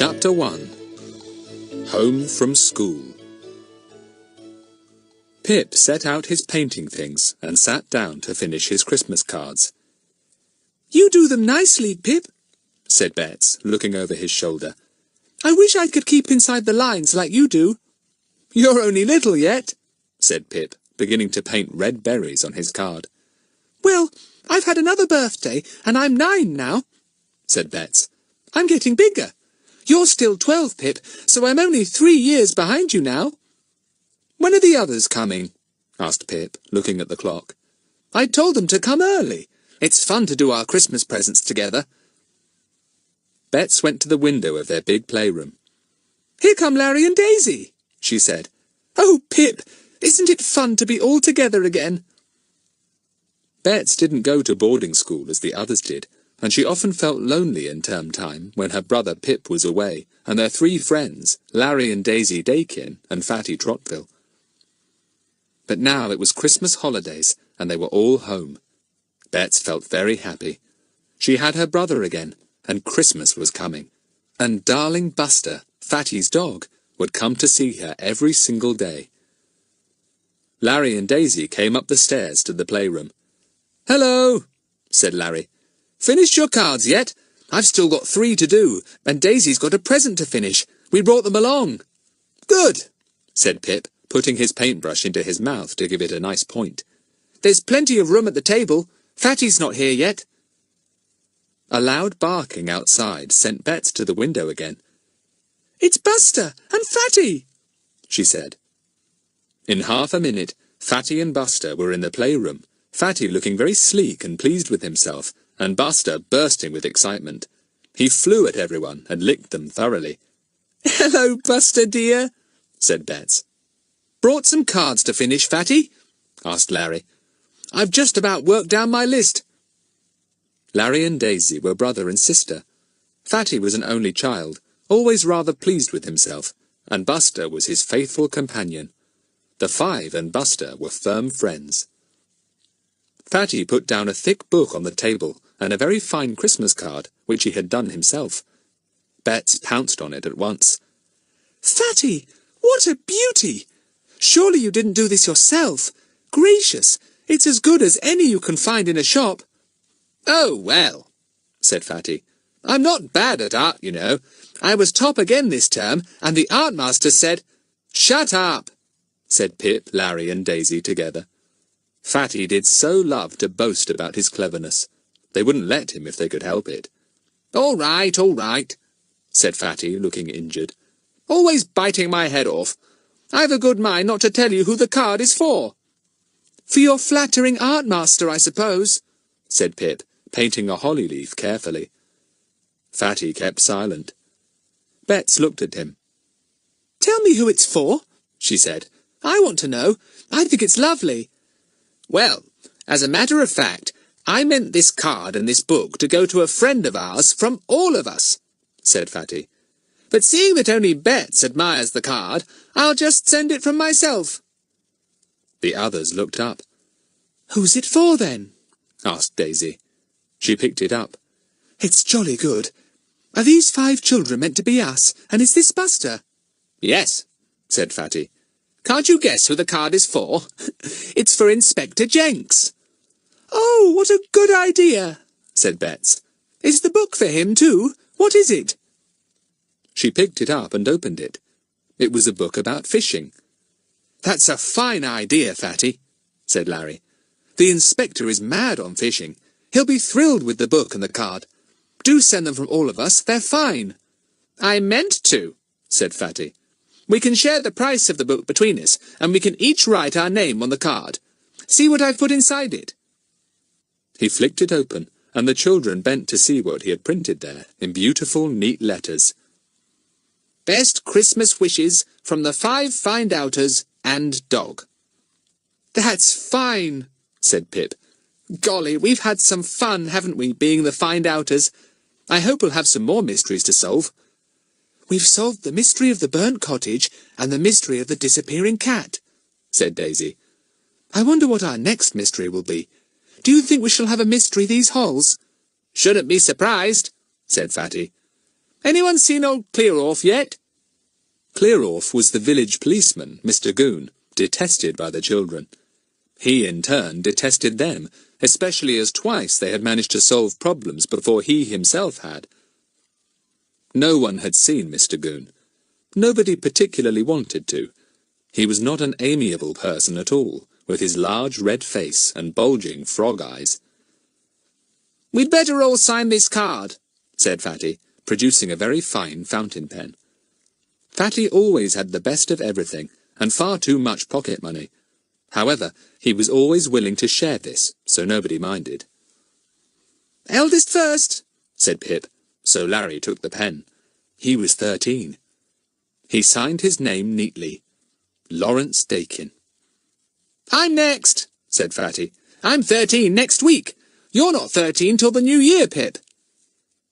Chapter 1. Home from School. Pip set out his painting things and sat down to finish his Christmas cards. "You do them nicely, Pip," said Bets, looking over his shoulder. "I wish I could keep inside the lines like you do." "You're only little yet," said Pip, beginning to paint red berries on his card. "Well, I've had another birthday, and I'm 9 now," said Bets. "I'm getting bigger. You're still 12, Pip, so I'm only 3 years behind you now." "When are the others coming?" asked Pip, looking at the clock. "I told them to come early. It's fun to do our Christmas presents together." Bets went to the window of their big playroom. "Here come Larry and Daisy," she said. "Oh, Pip, isn't it fun to be all together again?" Bets didn't go to boarding school as the others did, and she often felt lonely in term time when her brother Pip was away, and their 3 friends, Larry and Daisy Dakin and Fatty Trotville. But now it was Christmas holidays, and they were all home. Bets felt very happy. She had her brother again, and Christmas was coming. And darling Buster, Fatty's dog, would come to see her every single day. Larry and Daisy came up the stairs to the playroom. "Hello," said Larry. "Finished your cards yet? I've still got 3 to do, and Daisy's got a present to finish. We brought them along." "Good," said Pip, putting his paintbrush into his mouth to give it a nice point. "There's plenty of room at the table. Fatty's not here yet." A loud barking outside sent Bets to the window again. "It's Buster and Fatty," she said. In half a minute, Fatty and Buster were in the playroom, Fatty looking very sleek and pleased with himself, and Buster bursting with excitement. He flew at everyone and licked them thoroughly. "Hello, Buster, dear," said Bets. "Brought some cards to finish, Fatty?" asked Larry. "I've just about worked down my list." Larry and Daisy were brother and sister. Fatty was an only child, always rather pleased with himself, and Buster was his faithful companion. The 5 and Buster were firm friends. Fatty put down a thick book on the table and a very fine Christmas card, which he had done himself. Bets pounced on it at once. "Fatty, what a beauty! Surely you didn't do this yourself? Gracious, it's as good as any you can find in a shop." "Oh, well," said Fatty. "I'm not bad at art, you know. I was top again this term, and the art master said—" "Shut up," said Pip, Larry and Daisy together. Fatty did so love to boast about his cleverness. They wouldn't let him if they could help it. All right, said Fatty, looking injured. "Always biting my head off. I've a good mind not to tell you who the card is for." "For your flattering art master, I suppose," said Pip, painting a holly leaf carefully. Fatty kept silent. Bets looked at him. "Tell me who it's for," she said. "I want to know. I think it's lovely." "Well, as a matter of fact, I meant this card and this book to go to a friend of ours from all of us," said Fatty. "But seeing that only Bets admires the card, I'll just send it from myself." The others looked up. "Who's it for, then?" asked Daisy. She picked it up. "It's jolly good. Are these 5 children meant to be us, and is this Buster?" "Yes," said Fatty. "Can't you guess who the card is for? It's for Inspector Jenks." "Oh, what a good idea," said Bets. "Is the book for him, too? What is it?" She picked it up and opened it. It was a book about fishing. "That's a fine idea, Fatty," said Larry. "The inspector is mad on fishing. He'll be thrilled with the book and the card. Do send them from all of us. They're fine." "I meant to," said Fatty. "We can share the price of the book between us, and we can each write our name on the card. See what I've put inside it." He flicked it open, and the children bent to see what he had printed there, in beautiful, neat letters. "Best Christmas wishes from the 5 find-outers and dog." "That's fine," said Pip. "Golly, we've had some fun, haven't we, being the find-outers? I hope we'll have some more mysteries to solve." "We've solved the mystery of the burnt cottage and the mystery of the disappearing cat," said Daisy. "I wonder what our next mystery will be. Do you think we shall have a mystery these halls?" "Shouldn't be surprised," said Fatty. Anyone seen old Clearorf yet? Clearorf was the village policeman, Mr. Goon, detested by the children. He, in turn, detested them, especially as twice they had managed to solve problems before he himself had. No one had seen Mr. Goon. Nobody particularly wanted to. He was not an amiable person at all, with his large red face and bulging frog eyes. "We'd better all sign this card," said Fatty, producing a very fine fountain pen. Fatty always had the best of everything, and far too much pocket money. However, he was always willing to share this, so nobody minded. "Eldest first," said Pip, so Larry took the pen. He was 13. He signed his name neatly. Lawrence Dakin. "I'm next," said Fatty. "I'm 13 next week. You're not 13 till the new year, Pip."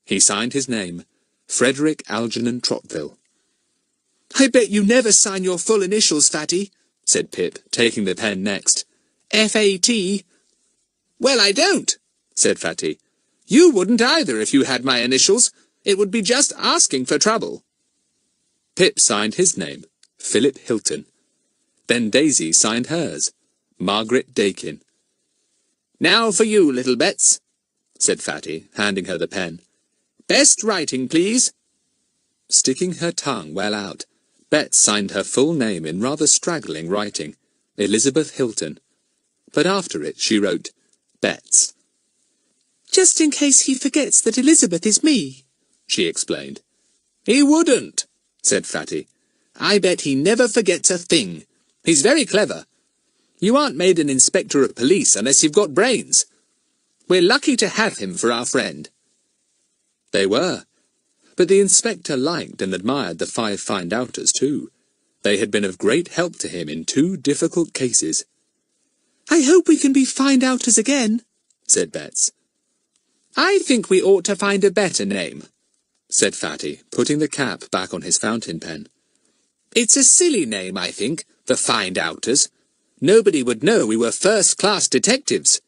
He signed his name, Frederick Algernon Trottville. "I bet you never sign your full initials, Fatty," said Pip, taking the pen next. "F.A.T." "Well, I don't," said Fatty. "You wouldn't either if you had my initials. It would be just asking for trouble." Pip signed his name, Philip Hilton. Then Daisy signed hers, Margaret Dakin. "Now for you, little Bets," said Fatty, handing her the pen. "Best writing, please." Sticking her tongue well out, Bet signed her full name in rather straggling writing, Elizabeth Hilton. But after it she wrote, Bets. "Just in case he forgets that Elizabeth is me," she explained. "He wouldn't," said Fatty. "I bet he never forgets a thing. He's very clever. You aren't made an inspector of police unless you've got brains. We're lucky to have him for our friend." They were. But the inspector liked and admired the 5 find-outers too. They had been of great help to him in 2 difficult cases. "I hope we can be find-outers again," said Bets. "I think we ought to find a better name," said Fatty, putting the cap back on his fountain pen. "It's a silly name, I think, the find-outers. Nobody would know we were first-class detectives."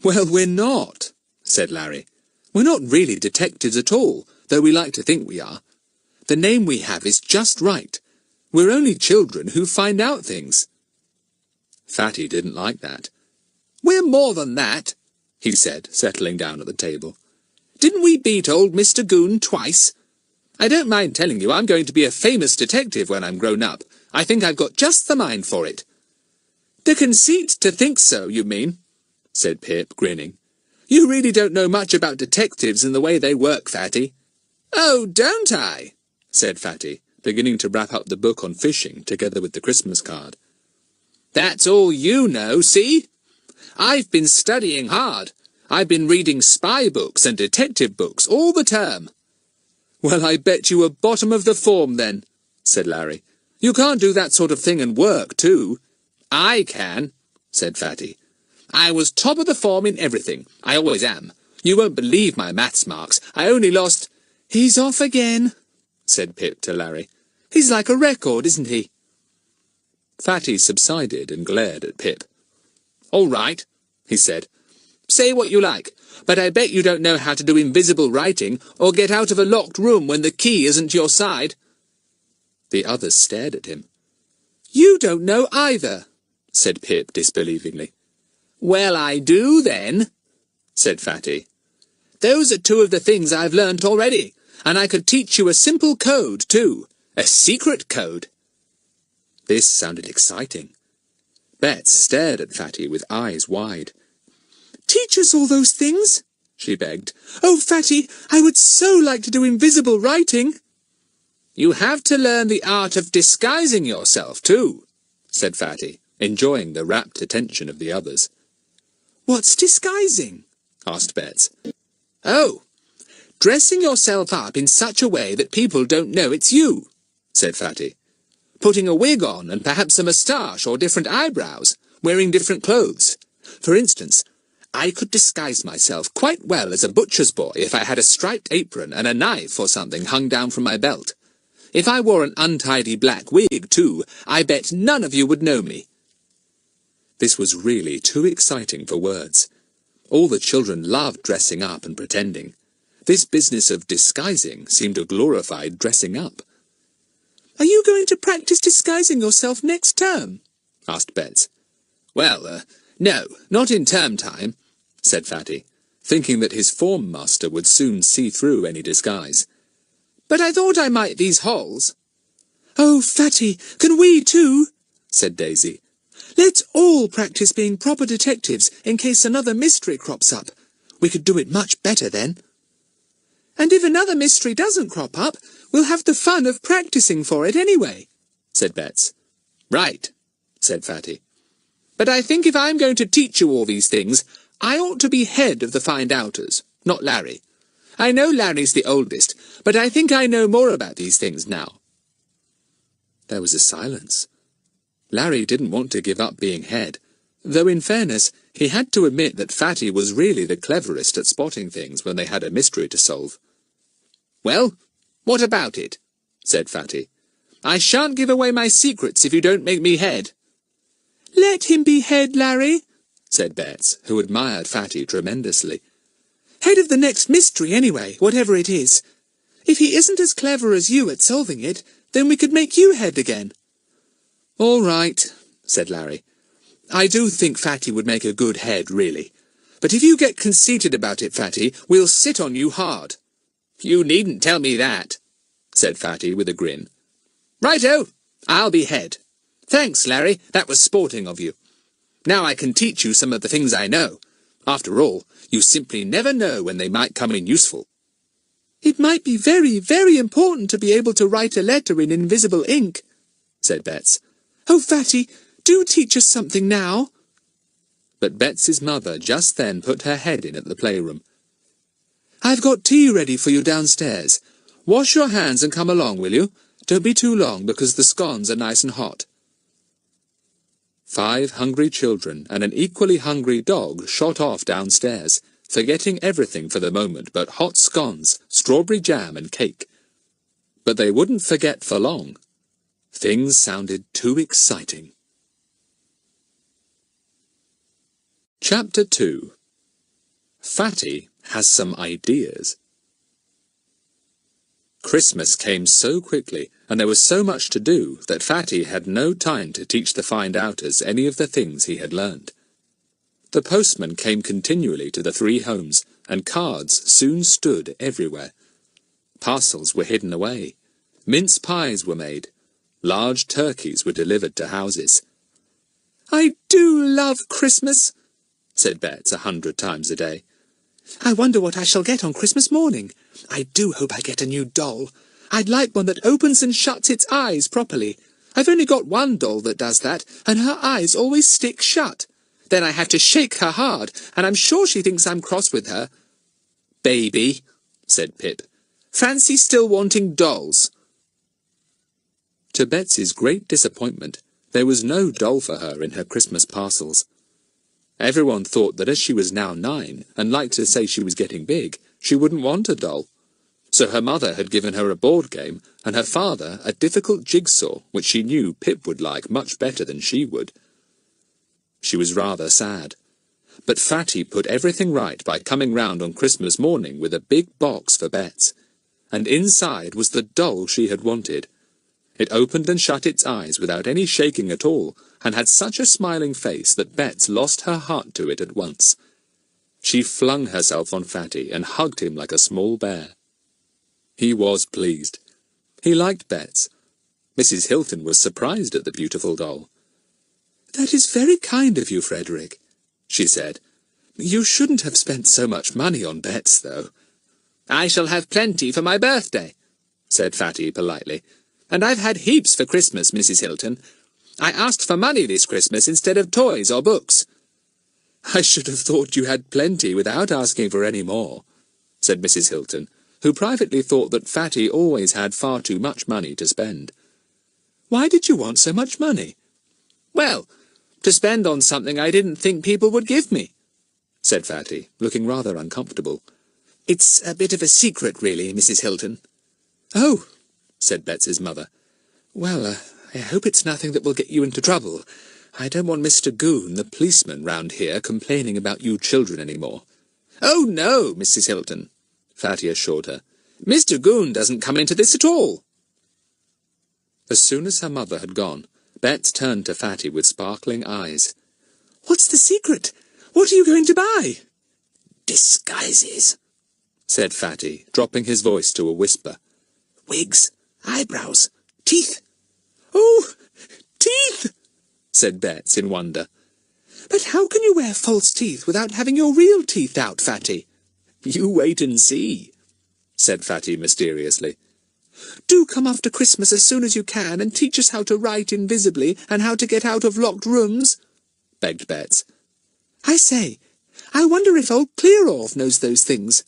"Well, we're not," said Larry. "We're not really detectives at all, though we like to think we are. The name we have is just right. We're only children who find out things." Fatty didn't like that. "We're more than that," he said, settling down at the table. "Didn't we beat old Mr. Goon twice? I don't mind telling you I'm going to be a famous detective when I'm grown up. I think I've got just the mind for it." "The conceit to think so, you mean?" said Pip, grinning. "You really don't know much about detectives and the way they work, Fatty." "Oh, don't I?" said Fatty, beginning to wrap up the book on fishing together with the Christmas card. "That's all you know, see? I've been studying hard. I've been reading spy books and detective books all the term." "Well, I bet you were bottom of the form then," said Larry. "You can't do that sort of thing and work, too." "I can," said Fatty. "I was top of the form in everything. I always am. You won't believe my maths marks. I only lost—" "He's off again," said Pip to Larry. "He's like a record, isn't he?" Fatty subsided and glared at Pip. "All right," he said. "Say what you like, but I bet you don't know how to do invisible writing or get out of a locked room when the key isn't your side." The others stared at him. "You don't know either," said Pip disbelievingly. "Well, I do then," said Fatty. "Those are 2 of the things I've learnt already, and I could teach you a simple code, too. A secret code." This sounded exciting. Bets stared at Fatty with eyes wide. "Teach us all those things," she begged. "Oh, Fatty, I would so like to do invisible writing." "You have to learn the art of disguising yourself, too," said Fatty, enjoying the rapt attention of the others. "What's disguising?" asked Bets. "Oh, dressing yourself up in such a way that people don't know it's you," said Fatty. "Putting a wig on and perhaps a moustache or different eyebrows, wearing different clothes. For instance, I could disguise myself quite well as a butcher's boy if I had a striped apron and a knife or something hung down from my belt. If I wore an untidy black wig, too, I bet none of you would know me." This was really too exciting for words. All the children loved dressing up and pretending. This business of disguising seemed a glorified dressing up. "Are you going to practice disguising yourself next term?" asked Bets. "Well, no, not in term time," said Fatty, thinking that his form master would soon see through any disguise. "But I thought I might these halls." "Oh, Fatty, can we too?" said Daisy. "Let's all practice being proper detectives in case another mystery crops up. We could do it much better then." "And if another mystery doesn't crop up, we'll have the fun of practicing for it anyway," said Bets. "Right," said Fatty. "But I think if I'm going to teach you all these things, I ought to be head of the find-outers, not Larry. I know Larry's the oldest, but I think I know more about these things now." There was a silence. Larry didn't want to give up being head, though in fairness he had to admit that Fatty was really the cleverest at spotting things when they had a mystery to solve. "Well, what about it?" said Fatty. "I shan't give away my secrets if you don't make me head." "Let him be head, Larry," said Bets, who admired Fatty tremendously. "Head of the next mystery anyway, whatever it is. If he isn't as clever as you at solving it, then we could make you head again." "All right," said Larry. "I do think Fatty would make a good head, really. But if you get conceited about it, Fatty, we'll sit on you hard." "You needn't tell me that," said Fatty with a grin. "Righto, I'll be head. Thanks, Larry, that was sporting of you. Now I can teach you some of the things I know. After all, you simply never know when they might come in useful." "It might be very, very important to be able to write a letter in invisible ink," said Bets. "Oh, Fatty, do teach us something now." But Bets's mother just then put her head in at the playroom. "I've got tea ready for you downstairs. Wash your hands and come along, will you? Don't be too long, because the scones are nice and hot." 5 hungry children and an equally hungry dog shot off downstairs, forgetting everything for the moment but hot scones, strawberry jam and cake. But they wouldn't forget for long. Things sounded too exciting. Chapter 2. Fatty has some ideas. Christmas came so quickly, and there was so much to do, that Fatty had no time to teach the find-outers any of the things he had learned. The postman came continually to the 3 homes, and cards soon stood everywhere. Parcels were hidden away. Mince pies were made. Large turkeys were delivered to houses. "I do love Christmas," said Bets 100 times a day. "I wonder what I shall get on Christmas morning. I do hope I get a new doll. I'd like one that opens and shuts its eyes properly. I've only got one doll that does that, and her eyes always stick shut. Then I have to shake her hard, and I'm sure she thinks I'm cross with her." "Baby," said Pip. "Fancy still wanting dolls." To Betsy's great disappointment, there was no doll for her in her Christmas parcels. Everyone thought that as she was now 9, and liked to say she was getting big, she wouldn't want a doll. So her mother had given her a board game, and her father a difficult jigsaw, which she knew Pip would like much better than she would. She was rather sad. But Fatty put everything right by coming round on Christmas morning with a big box for Bets. And inside was the doll she had wanted. It opened and shut its eyes without any shaking at all, and had such a smiling face that Bets lost her heart to it at once. She flung herself on Fatty and hugged him like a small bear. He was pleased. He liked Bets. Mrs. Hilton was surprised at the beautiful doll. "That is very kind of you, Frederick," she said. "You shouldn't have spent so much money on Bets, though." "I shall have plenty for my birthday," said Fatty politely. "And I've had heaps for Christmas, Mrs. Hilton. I asked for money this Christmas instead of toys or books." "I should have thought you had plenty without asking for any more," said Mrs. Hilton, who privately thought that Fatty always had far too much money to spend. "Why did you want so much money?" "Well, to spend on something I didn't think people would give me," said Fatty, looking rather uncomfortable. "It's a bit of a secret, really, Mrs. Hilton." "Oh," said Betsy's mother. "Well, I hope it's nothing that will get you into trouble. I don't want Mr. Goon, the policeman round here, complaining about you children any more." "Oh, no, Mrs. Hilton," Fatty assured her. Mr. Goon doesn't come into this at all. As soon as her mother had gone, Bets turned to Fatty with sparkling eyes. "What's the secret? What are you going to buy?" Disguises, said Fatty, dropping his voice to a whisper. wigs, eyebrows, teeth. "Oh, teeth!" said Bets in wonder. "But how can you wear false teeth without having your real teeth out, Fatty?" You wait and see, said Fatty mysteriously. "Do come after Christmas as soon as you can and teach us how to write invisibly and how to get out of locked rooms," begged Bets. "I say, I wonder if old Clear-Off knows those things."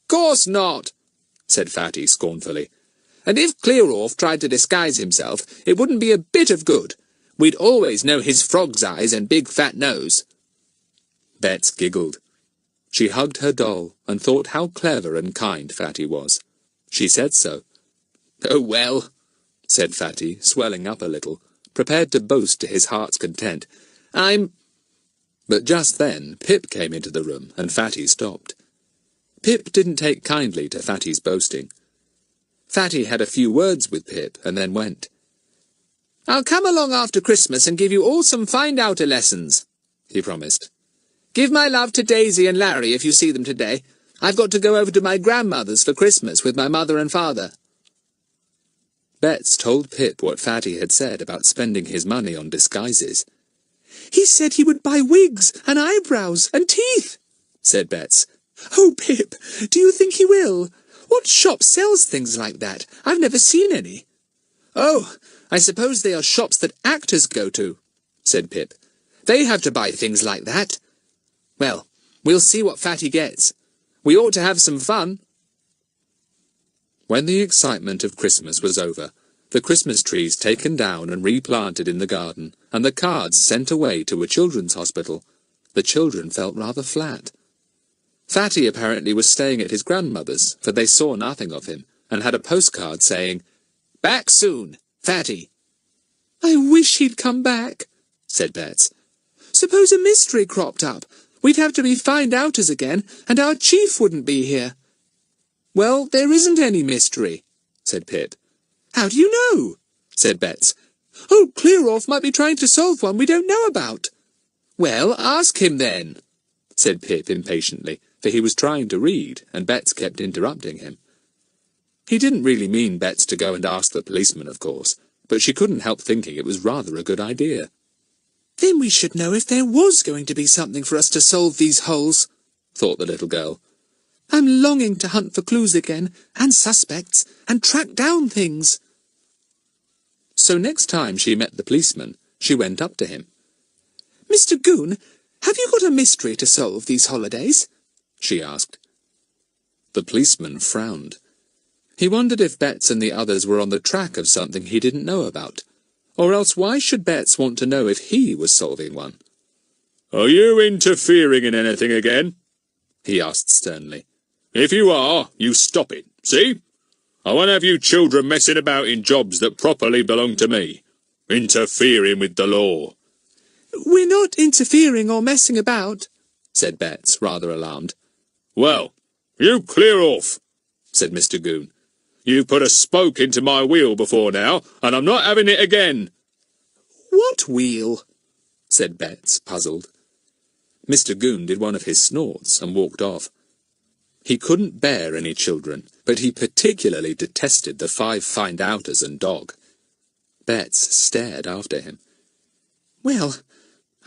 Course not, said Fatty scornfully. and if Clear-Off tried to disguise himself, it wouldn't be a bit of good. We'd always know his frog's eyes and big fat nose. Bets giggled. She hugged her doll and thought how clever and kind Fatty was. She said so. Oh, well, said Fatty, swelling up a little, prepared to boast to his heart's content. But just then Pip came into the room, and Fatty stopped. Pip didn't take kindly to Fatty's boasting. Fatty had a few words with Pip, and then went. I'll come along after Christmas and give you all some find-outer lessons, he promised. Give my love to Daisy and Larry if you see them today. I've got to go over to my grandmother's for Christmas with my mother and father. Bets told Pip what Fatty had said about spending his money on disguises. "He said he would buy wigs and eyebrows and teeth," said Bets. "Oh, Pip, do you think he will? What shop sells things like that? I've never seen any." Oh, I suppose they are shops that actors go to, said Pip. They have to buy things like that. Well, we'll see what Fatty gets. We ought to have some fun. When the excitement of Christmas was over, the Christmas trees taken down and replanted in the garden, and the cards sent away to a children's hospital, the children felt rather flat. Fatty apparently was staying at his grandmother's, for they saw nothing of him, and had a postcard saying, Back soon, Fatty. "I wish he'd come back," said Bets. "Suppose a mystery cropped up. We'd have to be find-outers again, and our chief wouldn't be here." Well, there isn't any mystery, said Pip. "How do you know?" said Bets. "Oh, Clear-Off might be trying to solve one we don't know about." Well, ask him then, said Pip impatiently, for he was trying to read, and Bets kept interrupting him. He didn't really mean Bets to go and ask the policeman, of course, but she couldn't help thinking it was rather a good idea. "Then we should know if there was going to be something for us to solve these holes," thought the little girl. "I'm longing to hunt for clues again, and suspects, and track down things." So next time she met the policeman, she went up to him. "Mr. Goon, have you got a mystery to solve these holidays?" she asked. The policeman frowned. He wondered if Bets and the others were on the track of something he didn't know about. Or else why should Bets want to know if he was solving one? "Are you interfering in anything again?" he asked sternly. "If you are, you stop it, see? I won't have you children messing about in jobs that properly belong to me. Interfering with the law." "We're not interfering or messing about," said Bets, rather alarmed. "Well, you clear off," said Mr. Goon. "You've put a spoke into my wheel before now, and I'm not having it again." "What wheel?" said Bets, puzzled. Mr. Goon did one of his snorts and walked off. He couldn't bear any children, but he particularly detested the 5 find-outers and dog. Bets stared after him. "Well,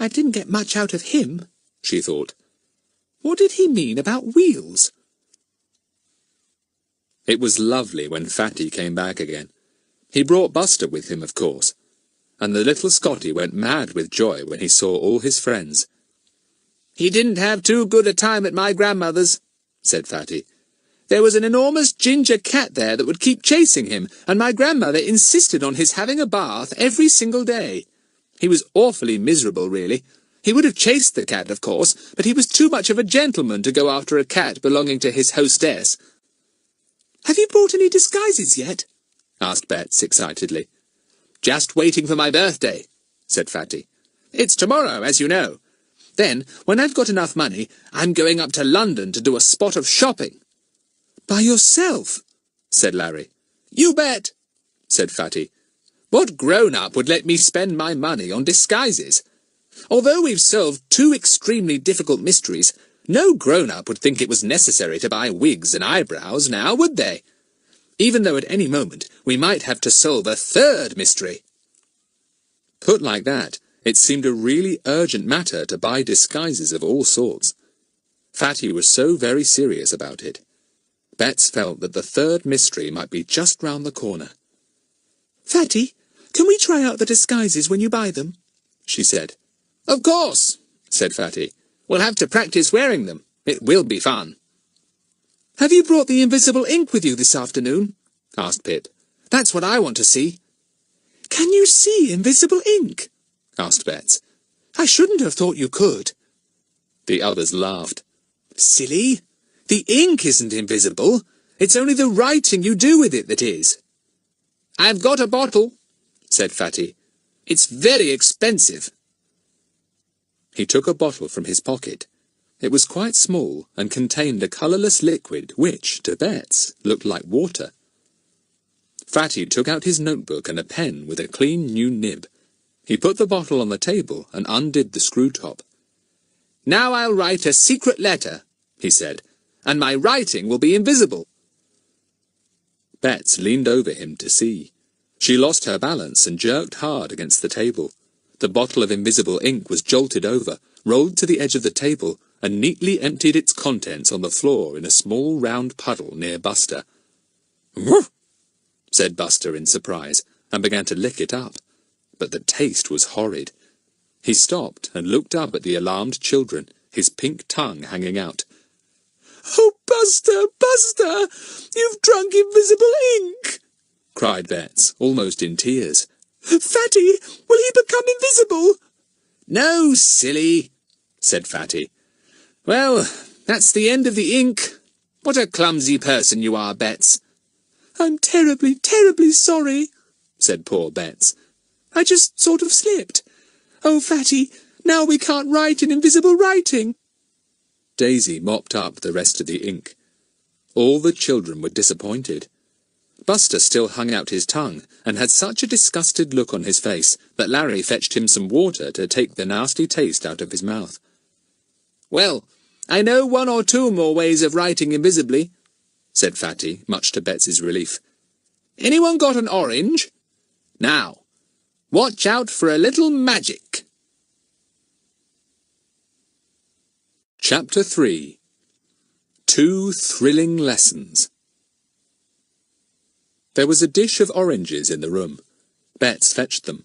I didn't get much out of him," she thought. "What did he mean about wheels?" It was lovely when Fatty came back again. He brought Buster with him, of course, and the little Scotty went mad with joy when he saw all his friends. "He didn't have too good a time at my grandmother's," said Fatty. "There was an enormous ginger cat there that would keep chasing him, and my grandmother insisted on his having a bath every single day. He was awfully miserable, really. He would have chased the cat, of course, but he was too much of a gentleman to go after a cat belonging to his hostess." "Have you brought any disguises yet?" asked Bets excitedly. "Just waiting for my birthday," said Fatty. "It's tomorrow, as you know. Then, when I've got enough money, I'm going up to London to do a spot of shopping." By yourself? said Larry. You bet, said Fatty. What grown-up would let me spend my money on disguises? Although we've solved 2 extremely difficult mysteries, no grown-up would think it was necessary to buy wigs and eyebrows now, would they? Even though at any moment we might have to solve a 3rd mystery. Put like that, it seemed a really urgent matter to buy disguises of all sorts. Fatty was so very serious about it. Bets felt that the 3rd mystery might be just round the corner. Fatty, can we try out the disguises when you buy them? She said. Of course, said Fatty. We'll have to practice wearing them. It will be fun. Have you brought the invisible ink with you this afternoon? asked Pip. That's what I want to see. Can you see invisible ink? asked Bets. I shouldn't have thought you could. The others laughed. Silly! The ink isn't invisible. It's only the writing you do with it that is. I've got a bottle, said Fatty. It's very expensive. He took a bottle from his pocket. It was quite small and contained a colourless liquid which, to Bets, looked like water. Fatty took out his notebook and a pen with a clean new nib. He put the bottle on the table and undid the screw top. Now I'll write a secret letter, he said, and my writing will be invisible. Bets leaned over him to see. She lost her balance and jerked hard against the table. The bottle of invisible ink was jolted over, rolled to the edge of the table, and neatly emptied its contents on the floor in a small round puddle near Buster. "Woof!" said Buster in surprise, and began to lick it up. But the taste was horrid. He stopped and looked up at the alarmed children, his pink tongue hanging out. "Oh, Buster, Buster! You've drunk invisible ink!" cried Bets, almost in tears. "Fatty, will he become invisible?" "No, silly," said Fatty. "Well, that's the end of the ink. What a clumsy person you are, Bets." "I'm terribly, terribly sorry," said poor Bets. "I just sort of slipped. Oh, Fatty, now we can't write in invisible writing." Daisy mopped up the rest of the ink. All the children were disappointed. Buster still hung out his tongue, and had such a disgusted look on his face that Larry fetched him some water to take the nasty taste out of his mouth. "Well, I know 1 or 2 more ways of writing invisibly," said Fatty, much to Bets's relief. "Anyone got an orange? Now, watch out for a little magic." Chapter 3. 2 Thrilling Lessons. There was a dish of oranges in the room. Bets fetched them.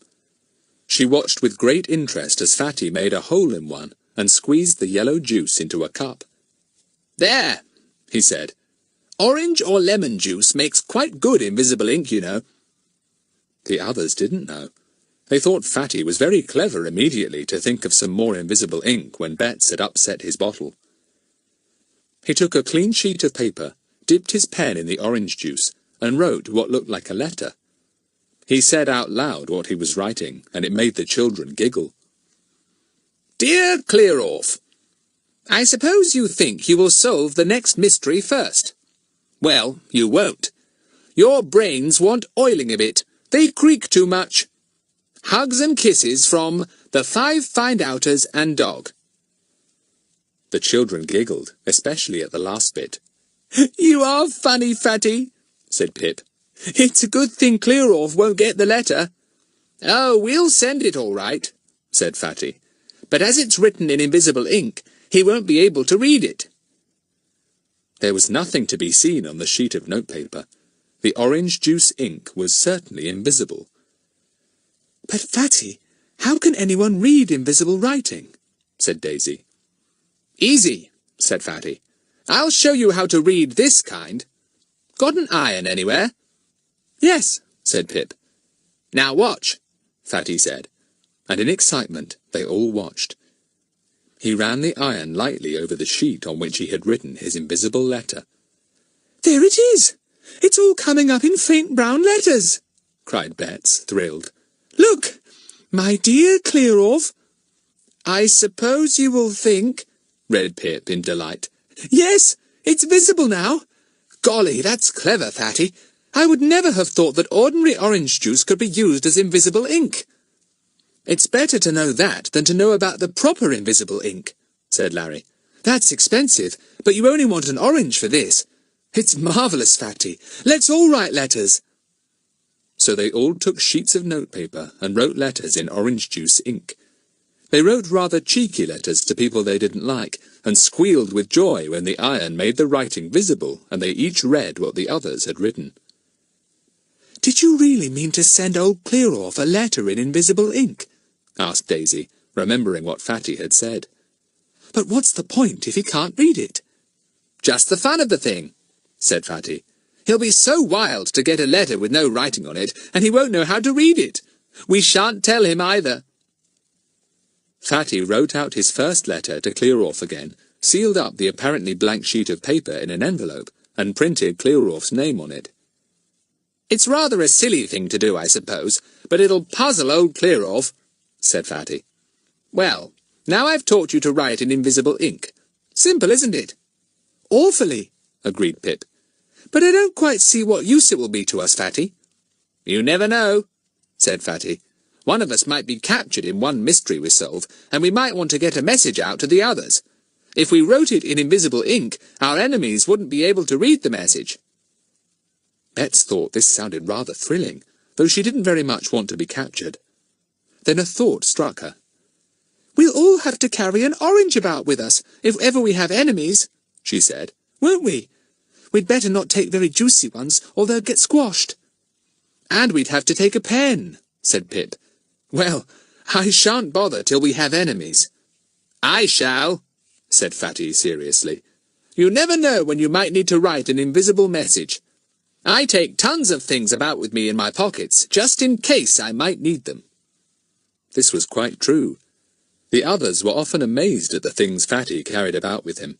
She watched with great interest as Fatty made a hole in one and squeezed the yellow juice into a cup. "There," he said. "Orange or lemon juice makes quite good invisible ink, you know." The others didn't know. They thought Fatty was very clever immediately to think of some more invisible ink when Bets had upset his bottle. He took a clean sheet of paper, dipped his pen in the orange juice, and wrote what looked like a letter. He said out loud what he was writing, and it made the children giggle. "Dear Clear-Off, I suppose you think you will solve the next mystery first. Well, you won't. Your brains want oiling a bit. They creak too much. Hugs and kisses from the 5 Find-Outers and Dog." The children giggled, especially at the last bit. "You are funny, Fatty," said Pip. "It's a good thing Clear-Off won't get the letter." "Oh, we'll send it all right," said Fatty. "But as it's written in invisible ink, he won't be able to read it." There was nothing to be seen on the sheet of notepaper. The orange juice ink was certainly invisible. "But, Fatty, how can anyone read invisible writing?" said Daisy. "Easy," said Fatty. "I'll show you how to read this kind. Got an iron anywhere?" "Yes," said Pip. "Now watch," Fatty said, and in excitement they all watched. He ran the iron lightly over the sheet on which he had written his invisible letter. "There it is! It's all coming up in faint brown letters!" cried Bets, thrilled. "Look! My dear Clear-Off." "I suppose you will think," read Pip in delight. "Yes, it's visible now. Golly, that's clever, Fatty. I would never have thought that ordinary orange juice could be used as invisible ink. It's better to know that than to know about the proper invisible ink, said Larry. That's expensive, but you only want an orange for this. It's marvellous, Fatty. Let's all write letters. So they all took sheets of notepaper and wrote letters in orange juice ink. They wrote rather cheeky letters to people they didn't like, and squealed with joy when the iron made the writing visible and they each read what the others had written. Did you really mean to send old Clearoff a letter in invisible ink? Asked Daisy, remembering what Fatty had said. But what's the point if he can't read it? Just the fun of the thing, said Fatty. He'll be so wild to get a letter with no writing on it, and he won't know how to read it. We shan't tell him either. Fatty wrote out his first letter to Clearoff again, sealed up the apparently blank sheet of paper in an envelope, and printed Clearoff's name on it. It's rather a silly thing to do, I suppose, but it'll puzzle old Clearoff, said Fatty. Well, now I've taught you to write in invisible ink. Simple, isn't it? Awfully, agreed Pip. But I don't quite see what use it will be to us, Fatty. You never know, said Fatty. One of us might be captured in one mystery we solve, and we might want to get a message out to the others. If we wrote it in invisible ink, our enemies wouldn't be able to read the message. Bets thought this sounded rather thrilling, though she didn't very much want to be captured. Then a thought struck her. We'll all have to carry an orange about with us, if ever we have enemies, she said. Won't we? We'd better not take very juicy ones, or they'll get squashed. And we'd have to take a pen, said Pip. Well, I shan't bother till we have enemies. I shall, said Fatty seriously. You never know when you might need to write an invisible message. I take tons of things about with me in my pockets, just in case I might need them. This was quite true. The others were often amazed at the things Fatty carried about with him.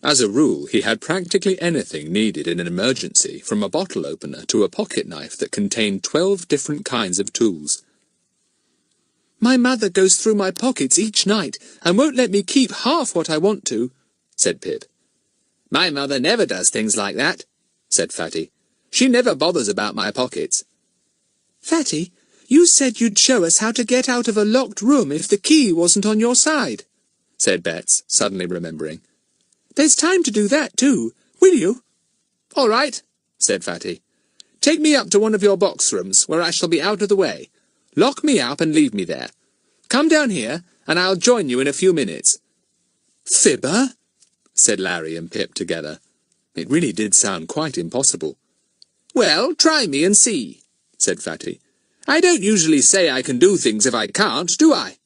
As a rule, he had practically anything needed in an emergency, from a bottle opener to a pocket knife that contained 12 different kinds of tools. My mother goes through my pockets each night, and won't let me keep half what I want to, said Pip. My mother never does things like that, said Fatty. She never bothers about my pockets. Fatty, you said you'd show us how to get out of a locked room if the key wasn't on your side, said Bets, suddenly remembering. There's time to do that too, will you? All right, said Fatty. Take me up to one of your box rooms, where I shall be out of the way. Lock me up and leave me there. Come down here, and I'll join you in a few minutes. Fibber, said Larry and Pip together. It really did sound quite impossible. Well, try me and see, said Fatty. I don't usually say I can do things if I can't, do I?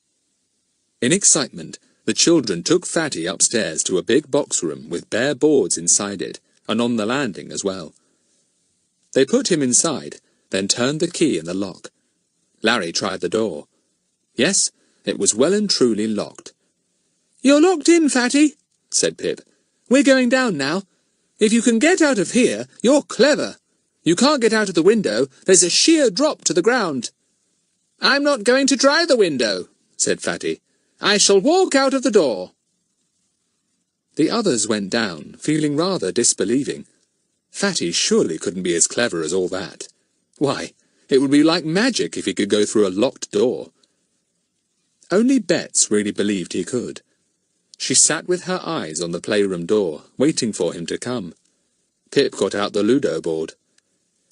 In excitement, the children took Fatty upstairs to a big box room with bare boards inside it, and on the landing as well. They put him inside, then turned the key in the lock. Larry tried the door. Yes, it was well and truly locked. You're locked in, Fatty, said Pip. We're going down now. If you can get out of here, you're clever. You can't get out of the window. There's a sheer drop to the ground. I'm not going to try the window, said Fatty. I shall walk out of the door. The others went down, feeling rather disbelieving. Fatty surely couldn't be as clever as all that. Why, it would be like magic if he could go through a locked door. Only Bets really believed he could. She sat with her eyes on the playroom door, waiting for him to come. Pip got out the Ludo board.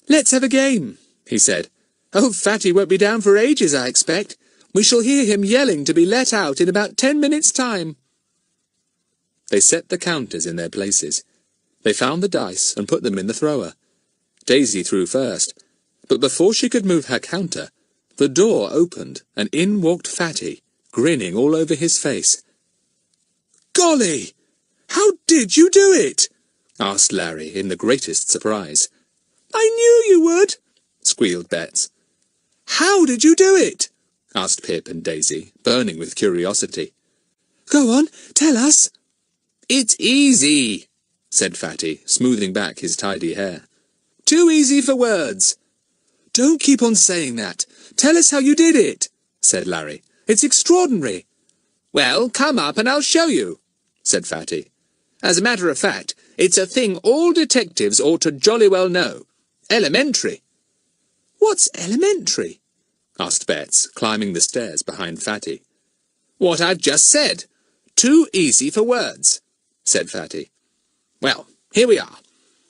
Let's have a game, he said. Old Fatty won't be down for ages, I expect. We shall hear him yelling to be let out in about 10 minutes' time. They set the counters in their places. They found the dice and put them in the thrower. Daisy threw first, but before she could move her counter, the door opened and in walked Fatty, grinning all over his face. Golly! How did you do it? Asked Larry in the greatest surprise. I knew you would, squealed Bets. How did you do it? Asked Pip and Daisy, burning with curiosity. Go on, tell us. It's easy, said Fatty, smoothing back his tidy hair. Too easy for words. Don't keep on saying that. Tell us how you did it, said Larry. It's extraordinary. Well, come up and I'll show you, said Fatty. As a matter of fact, it's a thing all detectives ought to jolly well know. Elementary." "What's elementary?" asked Bets, climbing the stairs behind Fatty. "What I've just said. Too easy for words," said Fatty. "Well, here we are.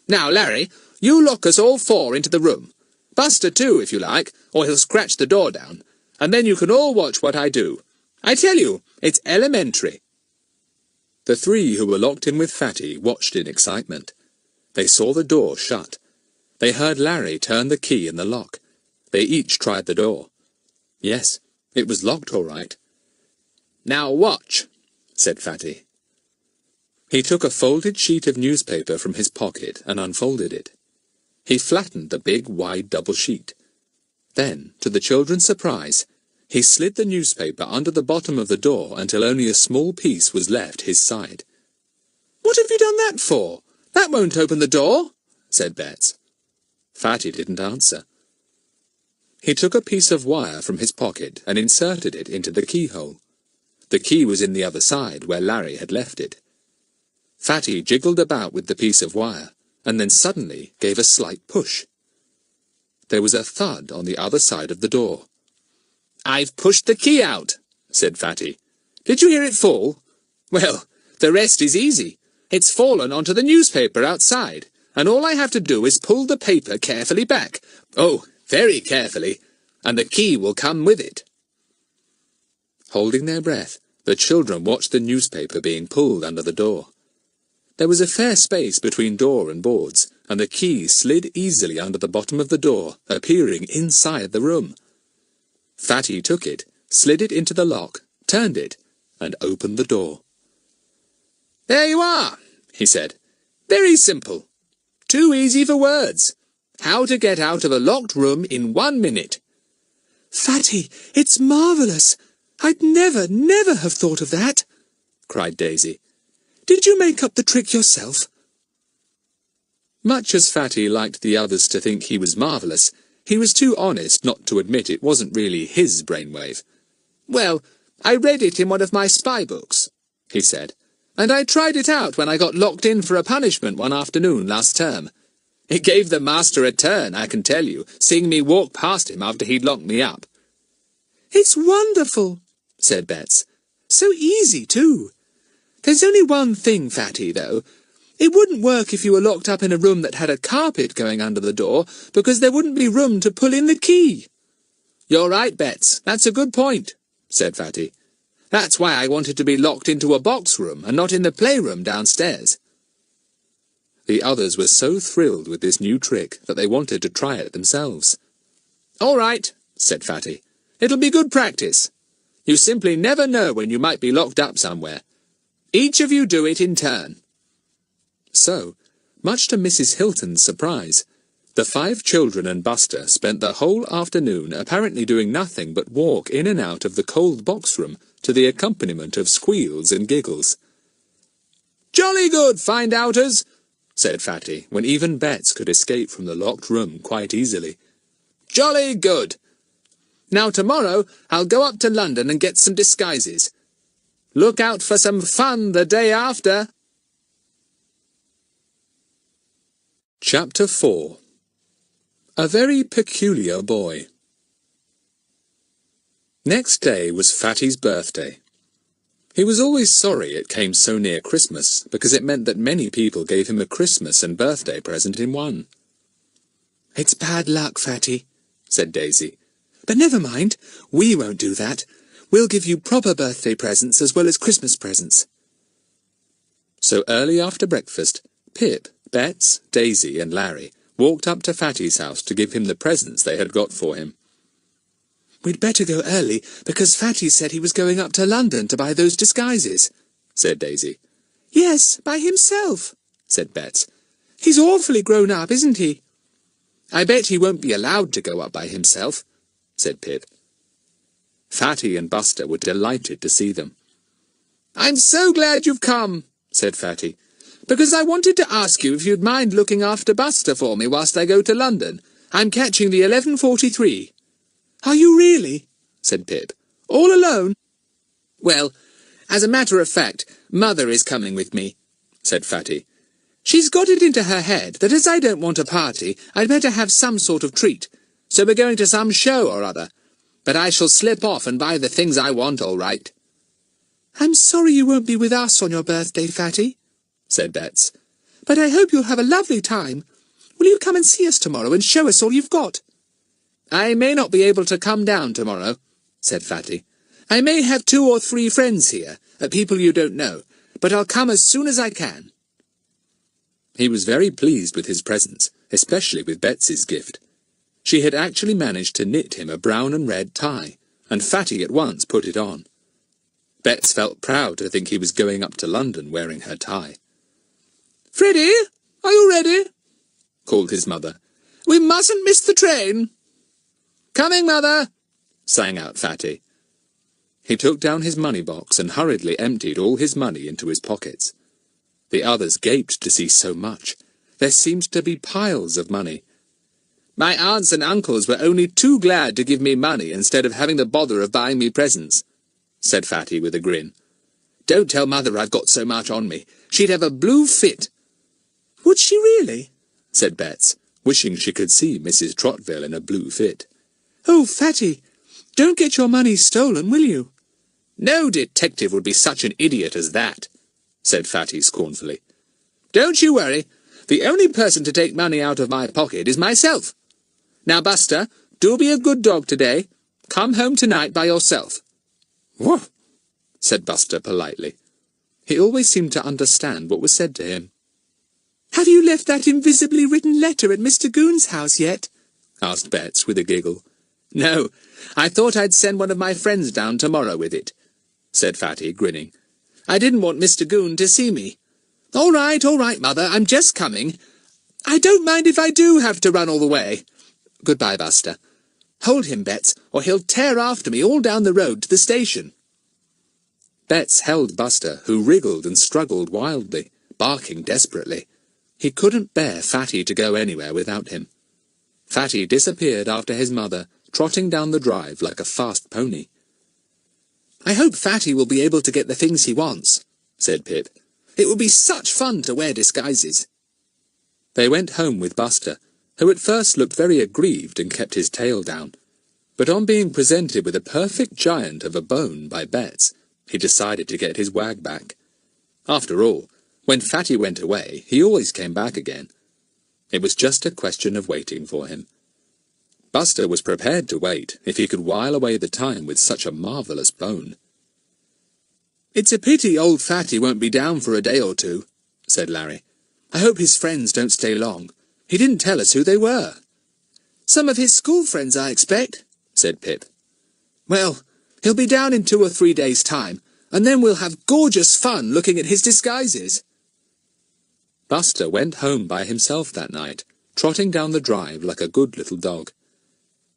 Now, Larry, you lock us all four into the room. Buster too, if you like, or he'll scratch the door down, and then you can all watch what I do. I tell you, it's elementary." The three who were locked in with Fatty watched in excitement. They saw the door shut. They heard Larry turn the key in the lock. They each tried the door. Yes, it was locked all right. "Now watch," said Fatty. He took a folded sheet of newspaper from his pocket and unfolded it. He flattened the big, wide double sheet. Then, to the children's surprise, he slid the newspaper under the bottom of the door until only a small piece was left his side. "What have you done that for? That won't open the door," said Bets. Fatty didn't answer. He took a piece of wire from his pocket and inserted it into the keyhole. The key was in the other side, where Larry had left it. Fatty jiggled about with the piece of wire, and then suddenly gave a slight push. There was a thud on the other side of the door. "I've pushed the key out," said Fatty. "Did you hear it fall? Well, the rest is easy. It's fallen onto the newspaper outside, and all I have to do is pull the paper carefully back. Oh, very carefully, and the key will come with it." Holding their breath, the children watched the newspaper being pulled under the door. There was a fair space between door and boards, and the key slid easily under the bottom of the door, appearing inside the room. Fatty took it, slid it into the lock, turned it, and opened the door. "There you are," he said. "Very simple. Too easy for words. How to get out of a locked room in 1 minute." "Fatty, it's marvellous! I'd never, never have thought of that!" cried Daisy. "Did you make up the trick yourself?" Much as Fatty liked the others to think he was marvellous, he was too honest not to admit it wasn't really his brainwave. "Well, I read it in one of my spy books," he said, "and I tried it out when I got locked in for a punishment one afternoon last term. It gave the master a turn, I can tell you, seeing me walk past him after he'd locked me up." "It's wonderful," said Bets. "So easy, too. There's only one thing, Fatty, though. It wouldn't work if you were locked up in a room that had a carpet going under the door, because there wouldn't be room to pull in the key." "You're right, Bets. That's a good point," said Fatty. "That's why I wanted to be locked into a box room and not in the playroom downstairs." The others were so thrilled with this new trick that they wanted to try it themselves. "All right," said Fatty. "It'll be good practice. You simply never know when you might be locked up somewhere. Each of you do it in turn." So, much to Mrs. Hilton's surprise, the 5 children and Buster spent the whole afternoon apparently doing nothing but walk in and out of the cold box room to the accompaniment of squeals and giggles. "Jolly good, find-outers," said Fatty, when even Bets could escape from the locked room quite easily. "Jolly good. Now tomorrow I'll go up to London and get some disguises. Look out for some fun the day after." Chapter 4. A Very Peculiar Boy. Next day was Fatty's birthday. He was always sorry it came so near Christmas, because it meant that many people gave him a Christmas and birthday present in one. "It's bad luck, Fatty," said Daisy. "But never mind, we won't do that. We'll give you proper birthday presents as well as Christmas presents." So early after breakfast, Pip, Bets, Daisy, and Larry walked up to Fatty's house to give him the presents they had got for him. "We'd better go early, because Fatty said he was going up to London to buy those disguises," said Daisy. "Yes, by himself," said Bets. "He's awfully grown up, isn't he?" "I bet he won't be allowed to go up by himself," said Pip. Fatty and Buster were delighted to see them. "I'm so glad you've come," said Fatty, "because I wanted to ask you if you'd mind looking after Buster for me whilst I go to London. I'm catching the 11:43. "Are you really?" said Pip. "All alone?" "Well, as a matter of fact, Mother is coming with me. said Fatty. "She's got it into her head that as I don't want a party, I'd better have some sort of treat. So we're going to some show or other. But I shall slip off and buy the things I want all right." "I'm sorry you won't be with us on your birthday, Fatty," said Bets. "But I hope you'll have a lovely time. Will you come and see us tomorrow and show us all you've got?" "I may not be able to come down tomorrow," said Fatty. "I may have 2 or 3 friends here, people you don't know, but I'll come as soon as I can." He was very pleased with his presents, especially with Bets's gift. She had actually managed to knit him a brown and red tie, and Fatty at once put it on. Bets felt proud to think he was going up to London wearing her tie. "Freddie, are you ready?" called his mother. "We mustn't miss the train." "Coming, mother," sang out Fatty. He took down his money box and hurriedly emptied all his money into his pockets. The others gaped to see so much. There seemed to be piles of money. "My aunts and uncles were only too glad to give me money instead of having the bother of buying me presents," said Fatty with a grin. "Don't tell mother I've got so much on me. She'd have a blue fit." "Would she really?" said Bets, wishing she could see Mrs. Trotville in a blue fit. "Oh, Fatty, don't get your money stolen, will you?" "No detective would be such an idiot as that," said Fatty scornfully. "Don't you worry. The only person to take money out of my pocket is myself. Now, Buster, do be a good dog today. Come home tonight by yourself." "Woof," said Buster politely. He always seemed to understand what was said to him. "Have you left that invisibly written letter at Mr. Goon's house yet?" asked Bets with a giggle. "No, I thought I'd send one of my friends down tomorrow with it," said Fatty, grinning. "I didn't want Mr. Goon to see me." All right, Mother, I'm just coming. I don't mind if I do have to run all the way. Goodbye, Buster. Hold him, Bets, or he'll tear after me all down the road to the station." Bets held Buster, who wriggled and struggled wildly, barking desperately. He couldn't bear Fatty to go anywhere without him. Fatty disappeared after his mother, trotting down the drive like a fast pony. "I hope Fatty will be able to get the things he wants," said Pip. "It will be such fun to wear disguises." They went home with Buster, who at first looked very aggrieved and kept his tail down. But on being presented with a perfect giant of a bone by Bets, he decided to get his wag back. After all, when Fatty went away, he always came back again. It was just a question of waiting for him. Buster was prepared to wait if he could while away the time with such a marvellous bone. "It's a pity old Fatty won't be down for a day or two," said Larry. "I hope his friends don't stay long. He didn't tell us who they were." "Some of his school friends, I expect," said Pip. "Well, he'll be down in 2 or 3 days' time, and then we'll have gorgeous fun looking at his disguises." Buster went home by himself that night, trotting down the drive like a good little dog.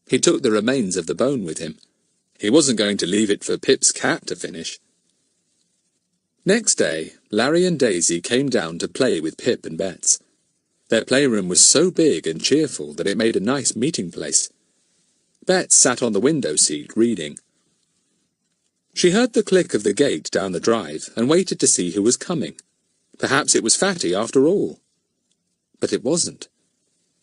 He took the remains of the bone with him. He wasn't going to leave it for Pip's cat to finish. Next day, Larry and Daisy came down to play with Pip and Bets. Their playroom was so big and cheerful that it made a nice meeting place. Bets sat on the window seat reading. She heard the click of the gate down the drive and waited to see who was coming. Perhaps it was Fatty after all. But it wasn't.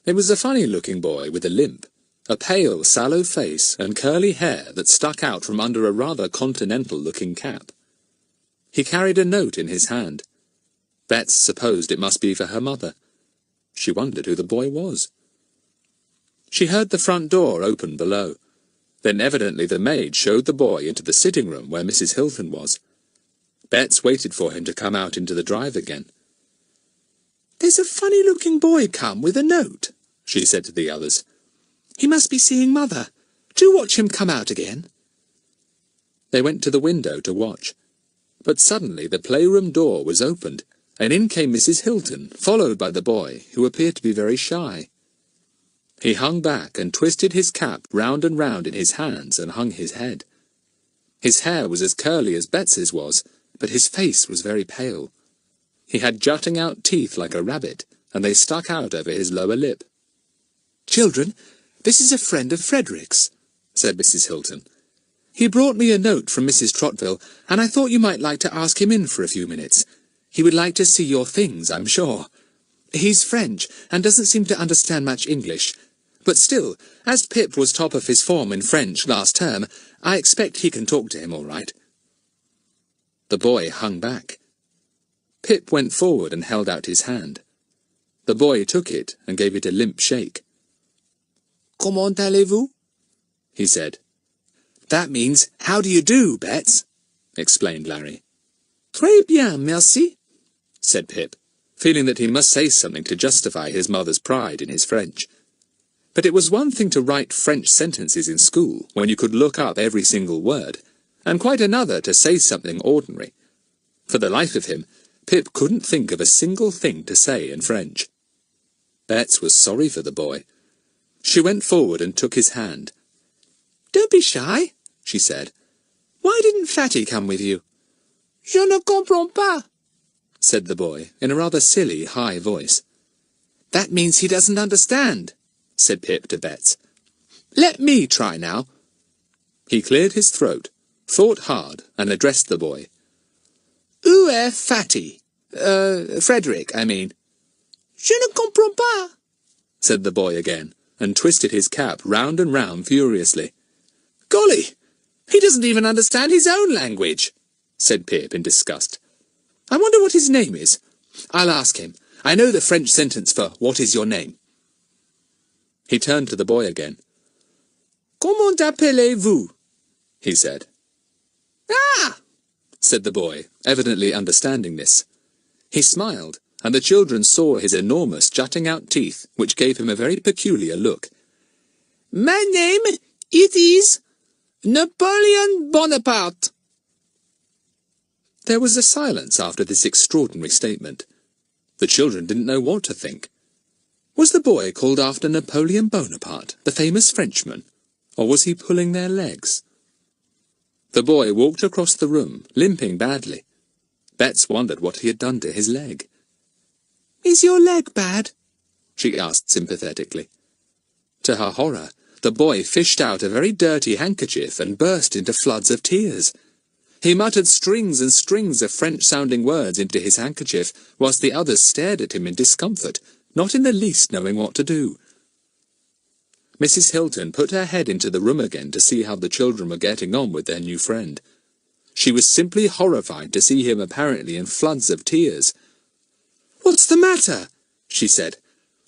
It was a funny-looking boy with a limp, a pale, sallow face and curly hair that stuck out from under a rather continental-looking cap. He carried a note in his hand. Bets supposed it must be for her mother. She wondered who the boy was. She heard the front door open below. Then evidently the maid showed the boy into the sitting room where Mrs. Hilton was. Bets waited for him to come out into the drive again. "There's a funny-looking boy come with a note," she said to the others. "He must be seeing Mother. Do watch him come out again." They went to the window to watch. But suddenly the playroom door was opened, and in came Mrs. Hilton, followed by the boy, who appeared to be very shy. He hung back and twisted his cap round and round in his hands and hung his head. His hair was as curly as Bets's was, but his face was very pale. He had jutting out teeth like a rabbit, and they stuck out over his lower lip. "Children, this is a friend of Frederick's," said Mrs. Hilton. "He brought me a note from Mrs. Trotville, and I thought you might like to ask him in for a few minutes. He would like to see your things, I'm sure. He's French, and doesn't seem to understand much English. But still, as Pip was top of his form in French last term, I expect he can talk to him all right." The boy hung back. Pip went forward and held out his hand. The boy took it and gave it a limp shake. "Comment allez-vous?" he said. "That means, how do you do, Bets?" explained Larry. "Très bien, merci," said Pip, feeling that he must say something to justify his mother's pride in his French. But it was one thing to write French sentences in school, when you could look up every single word, and quite another to say something ordinary. For the life of him, Pip couldn't think of a single thing to say in French. Bets was sorry for the boy. She went forward and took his hand. "Don't be shy," she said. "Why didn't Fatty come with you?" "Je ne comprends pas," said the boy, in a rather silly, high voice. "That means he doesn't understand," said Pip to Bets. "Let me try now." He cleared his throat, thought hard, and addressed the boy. "Où est Fatty? Frederick, I mean." "Je ne comprends pas," said the boy again, and twisted his cap round and round furiously. "Golly, he doesn't even understand his own language," said Pip in disgust. "I wonder what his name is. I'll ask him. I know the French sentence for 'What is your name?'" He turned to the boy again. "Comment appelez-vous?" he said. "Ah!" said the boy, evidently understanding this. He smiled, and the children saw his enormous jutting-out teeth, which gave him a very peculiar look. "My name, it is Napoleon Bonaparte." There was a silence after this extraordinary statement. The children didn't know what to think. Was the boy called after Napoleon Bonaparte, the famous Frenchman, or was he pulling their legs? The boy walked across the room, limping badly. Bets wondered what he had done to his leg. "Is your leg bad?" she asked sympathetically. To her horror, the boy fished out a very dirty handkerchief and burst into floods of tears. He muttered strings and strings of French-sounding words into his handkerchief, whilst the others stared at him in discomfort, not in the least knowing what to do. Mrs. Hilton put her head into the room again to see how the children were getting on with their new friend. She was simply horrified to see him apparently in floods of tears. "What's the matter?" she said.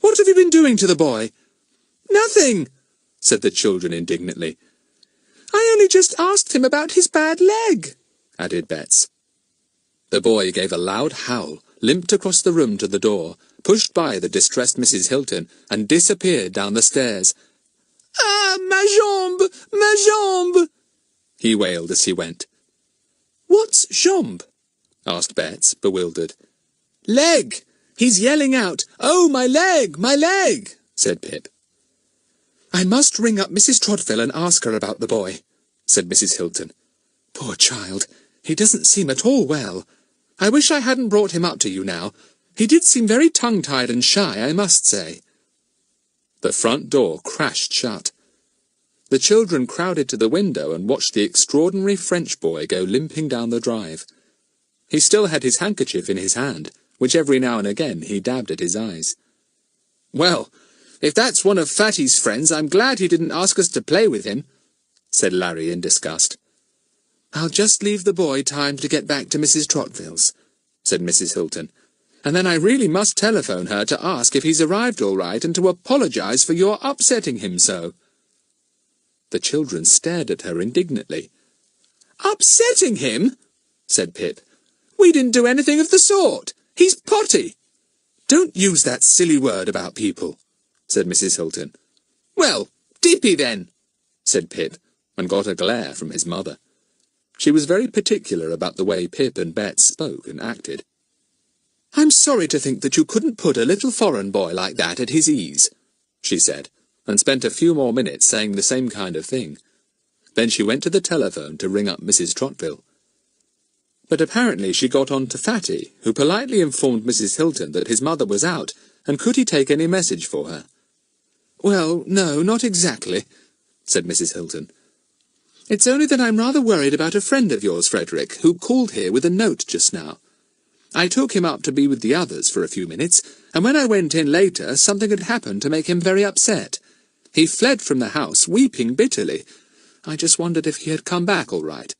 "What have you been doing to the boy?" "Nothing," said the children indignantly. "I only just asked him about his bad leg," added Bets. The boy gave a loud howl, limped across the room to the door, pushed by the distressed Mrs. Hilton, and disappeared down the stairs. "Ah, ma jambe! Ma jambe!" he wailed as he went. "What's jambe?" asked Bets, bewildered. "Leg! He's yelling out, 'Oh, my leg, my leg!'" said Pip. "I must ring up Mrs. Trodville and ask her about the boy," said Mrs. Hilton. "Poor child, he doesn't seem at all well. I wish I hadn't brought him up to you now. He did seem very tongue-tied and shy, I must say." The front door crashed shut. The children crowded to the window and watched the extraordinary French boy go limping down the drive. He still had his handkerchief in his hand, which every now and again he dabbed at his eyes. "Well, if that's one of Fatty's friends, I'm glad he didn't ask us to play with him," said Larry in disgust. "I'll just leave the boy time to get back to Mrs. Trotville's," said Mrs. Hilton, "and then I really must telephone her to ask if he's arrived all right and to apologize for your upsetting him so." The children stared at her indignantly. "Upsetting him?" said Pip. "We didn't do anything of the sort. He's potty." "Don't use that silly word about people," said Mrs. Hilton. "Well, Dippy then," said Pip, and got a glare from his mother. She was very particular about the way Pip and Bets spoke and acted. "I'm sorry to think that you couldn't put a little foreign boy like that at his ease," she said, and spent a few more minutes saying the same kind of thing. Then she went to the telephone to ring up Mrs. Trotville. But apparently she got on to Fatty, who politely informed Mrs. Hilton that his mother was out, and could he take any message for her. "Well, no, not exactly," said Mrs. Hilton. "It's only that I'm rather worried about a friend of yours, Frederick, who called here with a note just now. I took him up to be with the others for a few minutes, and when I went in later, something had happened to make him very upset. He fled from the house, weeping bitterly. I just wondered if he had come back all right."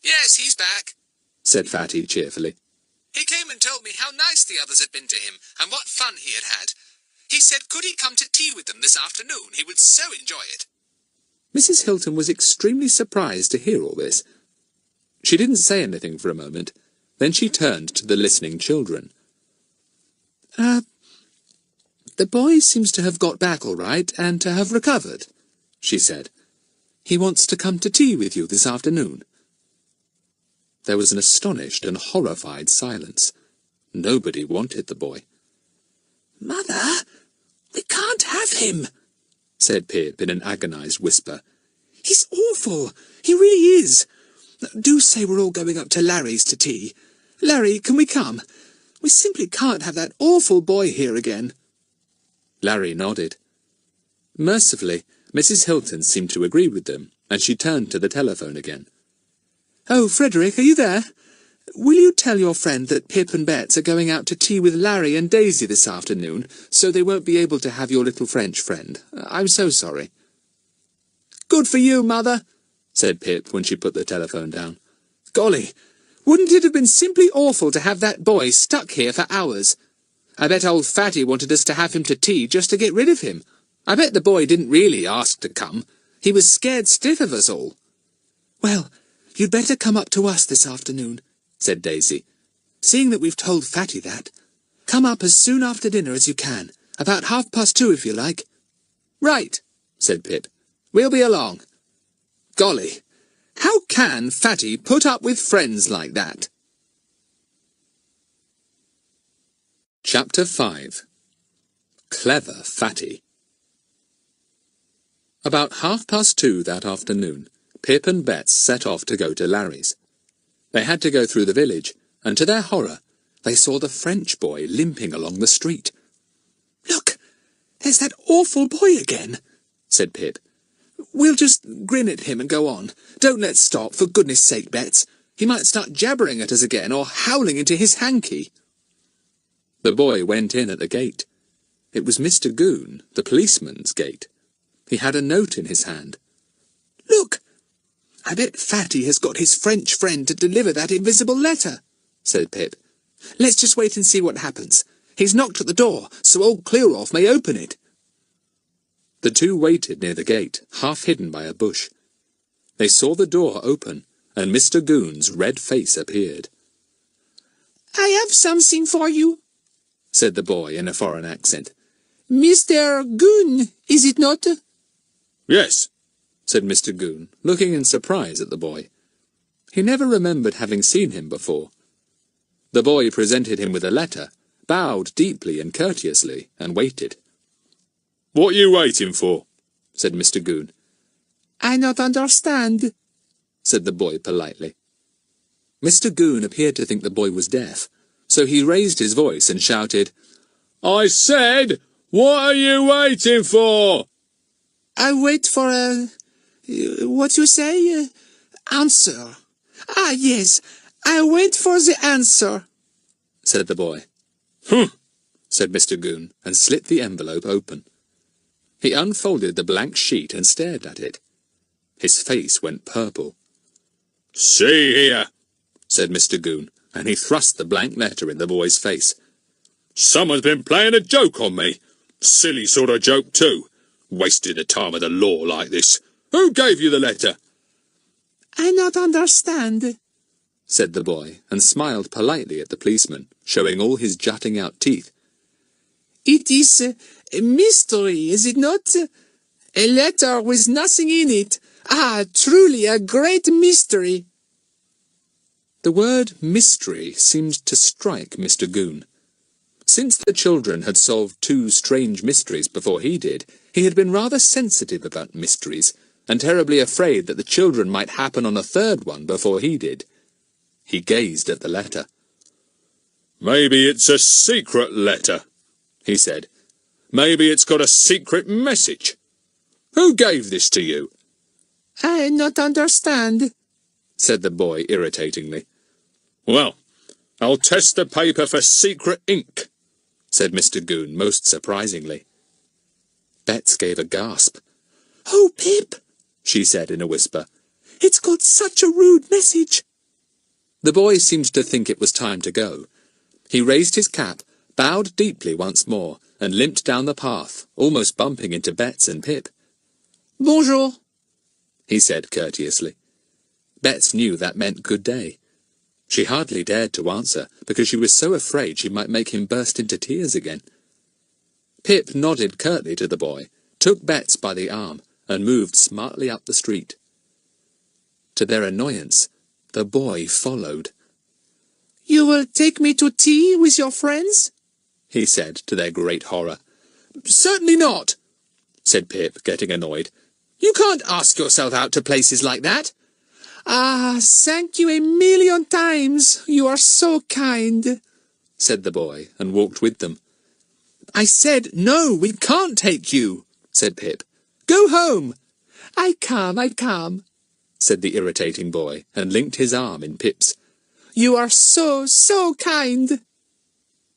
"Yes, he's back," said Fatty cheerfully. "He came and told me how nice the others had been to him, and what fun he had had. He said could he come to tea with them this afternoon? He would so enjoy it." Mrs. Hilton was extremely surprised to hear all this. She didn't say anything for a moment. Then she turned to the listening children. The boy seems to have got back all right and to have recovered," she said. "He wants to come to tea with you this afternoon." There was an astonished and horrified silence. Nobody wanted the boy. "Mother, we can't have him," said Pip in an agonized whisper. "He's awful. He really is. Do say we're all going up to Larry's to tea. Larry, can we come? We simply can't have that awful boy here again." Larry nodded. Mercifully, Mrs. Hilton seemed to agree with them, and she turned to the telephone again. "Oh, Frederick, are you there? Will you tell your friend that Pip and Bets are going out to tea with Larry and Daisy this afternoon, so they won't be able to have your little French friend? I'm so sorry." "Good for you, Mother," said Pip when she put the telephone down. "Golly, wouldn't it have been simply awful to have that boy stuck here for hours? I bet old Fatty wanted us to have him to tea just to get rid of him. I bet the boy didn't really ask to come. He was scared stiff of us all." "Well, you'd better come up to us this afternoon," said Daisy. "Seeing that we've told Fatty that, come up as soon after dinner as you can, about 2:30 if you like." "Right," said Pip. "We'll be along. Golly, how can Fatty put up with friends like that?" Chapter 5. Clever Fatty. About 2:30 that afternoon, Pip and Bets set off to go to Larry's. They had to go through the village, and to their horror, they saw the French boy limping along the street. "Look, there's that awful boy again," said Pip. "We'll just grin at him and go on. Don't let's stop, for goodness sake, Bets. He might start jabbering at us again, or howling into his hanky." The boy went in at the gate. It was Mr. Goon, the policeman's gate. He had a note in his hand. "Look, I bet Fatty has got his French friend to deliver that invisible letter," said Pip. "Let's just wait and see what happens. He's knocked at the door, so old Clearoff may open it." The two waited near the gate, half hidden by a bush. They saw the door open, and Mr. Goon's red face appeared. "I have something for you," said the boy in a foreign accent. "Mr. Goon, is it not?" "Yes," said Mr. Goon, looking in surprise at the boy. He never remembered having seen him before. The boy presented him with a letter, bowed deeply and courteously, and waited. "What are you waiting for?" said Mr. Goon. "I not understand," said the boy politely. Mr. Goon appeared to think the boy was deaf, so he raised his voice and shouted, "I said, what are you waiting for?" "I wait for what you say? Answer. Ah, yes, I wait for the answer," said the boy. "Humph," said Mr. Goon, and slit the envelope open. He unfolded the blank sheet and stared at it. His face went purple. "See here," said Mr. Goon, and he thrust the blank letter in the boy's face. "Someone's been playing a joke on me. Silly sort of joke, too. Wasting the time of the law like this. Who gave you the letter?" "I not understand," said the boy, and smiled politely at the policeman, showing all his jutting-out teeth. "It is a mystery, is it not? A letter with nothing in it. Ah, truly a great mystery." The word mystery seemed to strike Mr. Goon. Since the children had solved 2 strange mysteries before he did, he had been rather sensitive about mysteries, and terribly afraid that the children might happen on a 3rd one before he did. He gazed at the letter. "Maybe it's a secret letter," he said. "Maybe it's got a secret message. Who gave this to you?" "I not understand," said the boy irritatingly. "Well, I'll test the paper for secret ink, said Mr. Goon most surprisingly. Bets gave a gasp. "Oh, Pip," she said in a whisper. "it's got such a rude message." The boy seemed to think it was time to go. He raised his cap, bowed deeply once more, and limped down the path, almost bumping into Bets and Pip. "Bonjour," he said courteously. Bets knew that meant good day. She hardly dared to answer, because she was so afraid she might make him burst into tears again. Pip nodded curtly to the boy, took Bets by the arm, and moved smartly up the street. To their annoyance, the boy followed. "You will take me to tea with your friends?" he said to their great horror. "Certainly not," said Pip, getting annoyed. "You can't ask yourself out to places like that." "Ah, thank you a million times. You are so kind," said the boy, and walked with them. "I said, no, we can't take you," said Pip. "Go home." I come," said the irritating boy, and linked his arm in Pip's. "You are so kind."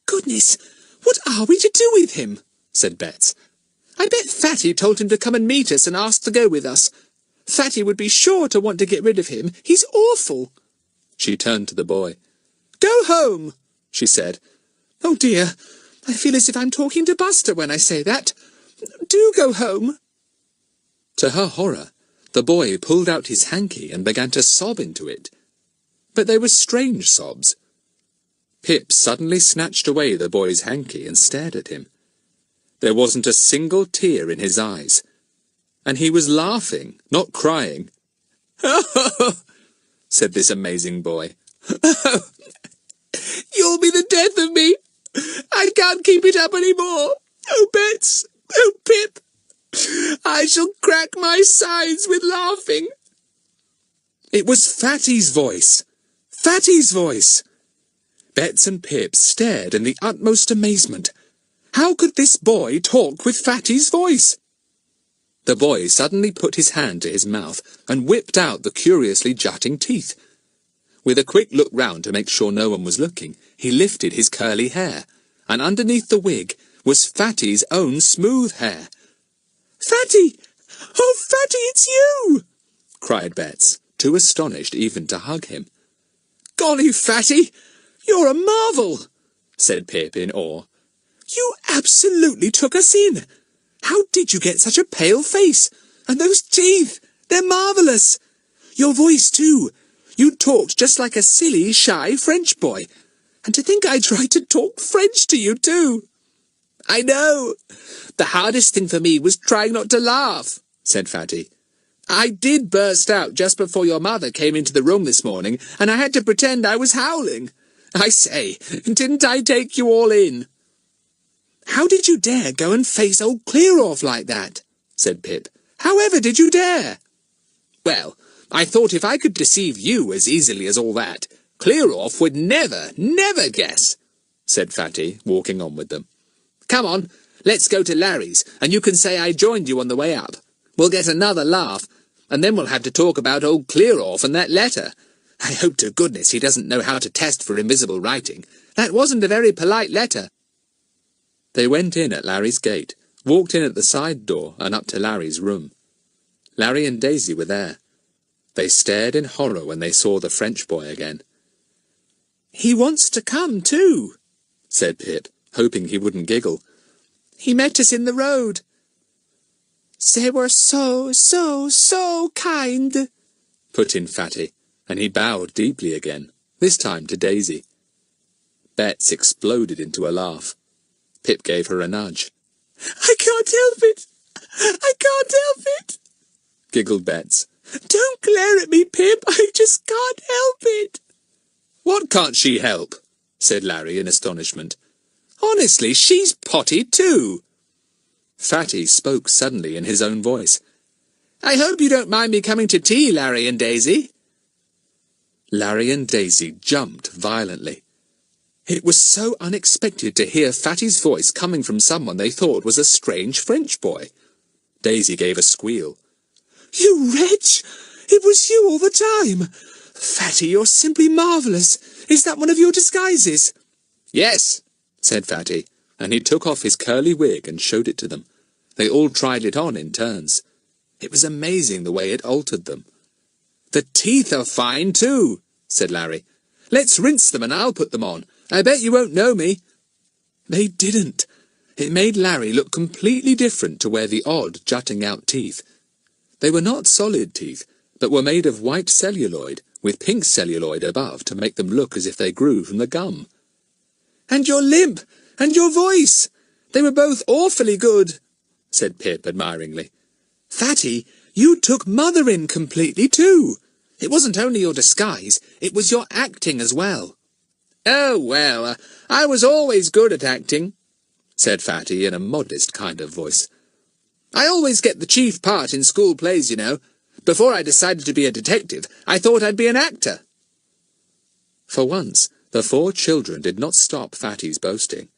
"Goodness, what are we to do with him?" said Bets. "I bet Fatty told him to come and meet us and ask to go with us. Fatty would be sure to want to get rid of him. He's awful." She turned to the boy. "Go home," she said. "Oh dear, I feel as if I'm talking to Buster when I say that. Do go home." To her horror, the boy pulled out his hanky and began to sob into it. But they were strange sobs. Pip suddenly snatched away the boy's hanky and stared at him. There wasn't a single tear in his eyes, and he was laughing, not crying. said this amazing boy. "You'll be the death of me. I can't keep it up any more. Oh, Bets, oh, Pip, I shall crack my sides with laughing." It was Fatty's voice! Fatty's voice! Bets and Pip stared in the utmost amazement. How could this boy talk with Fatty's voice? The boy suddenly put his hand to his mouth and whipped out the curiously jutting teeth. With a quick look round to make sure no one was looking, he lifted his curly hair, and underneath the wig was Fatty's own smooth hair. "Fatty! Oh, Fatty, it's you!" cried Bets, too astonished even to hug him. "Golly, Fatty, you're a marvel!" said Pip in awe. "You absolutely took us in. How did you get such a pale face? And those teeth, they're marvellous. Your voice, too. You talked just like a silly, shy French boy. And to think I tried to talk French to you, too." "I know. The hardest thing for me was trying not to laugh," said Fatty. "I did burst out just before your mother came into the room this morning, and I had to pretend I was howling. I say, didn't I take you all in?" "How did you dare go and face old Clear-Off like that?" said Pip. "However did you dare?" "Well, I thought if I could deceive you as easily as all that, Clear-Off would never guess," said Fatty, walking on with them. "Come on, let's go to Larry's, and you can say I joined you on the way up. We'll get another laugh, and then we'll have to talk about old Clear-Off and that letter. I hope to goodness he doesn't know how to test for invisible writing. That wasn't a very polite letter." They went in at Larry's gate, walked in at the side door and up to Larry's room. Larry and Daisy were there. They stared in horror when they saw the French boy again. "He wants to come, too," said Pip, hoping he wouldn't giggle. "He met us in the road. They were so kind," put in Fatty, and he bowed deeply again, this time to Daisy. Bets exploded into a laugh. Pip gave her a nudge. "I can't help it. I can't help it," giggled Bets. "Don't glare at me, Pip. I just can't help it." "What can't she help?" said Larry in astonishment. "Honestly, she's potty too." Fatty spoke suddenly in his own voice. "I hope you don't mind me coming to tea, Larry and Daisy." Larry and Daisy jumped violently. It was so unexpected to hear Fatty's voice coming from someone they thought was a strange French boy. Daisy gave a squeal. "You wretch! It was you all the time! Fatty, you're simply marvellous. Is that one of your disguises?" "Yes," said Fatty, and he took off his curly wig and showed it to them. They all tried it on in turns. It was amazing the way it altered them. "The teeth are fine, too," said Larry. "Let's rinse them and I'll put them on. I bet you won't know me." They didn't. It made Larry look completely different to wear the odd, jutting-out teeth. They were not solid teeth, but were made of white celluloid, with pink celluloid above to make them look as if they grew from the gum. "And your limp! And your voice! They were both awfully good," said Pip admiringly. "Fatty, you took Mother in completely too. It wasn't only your disguise, it was your acting as well." "Oh, well, I was always good at acting," said Fatty in a modest kind of voice. "I always get the chief part in school plays, you know. Before I decided to be a detective, I thought I'd be an actor." For once, the 4 children did not stop Fatty's boasting.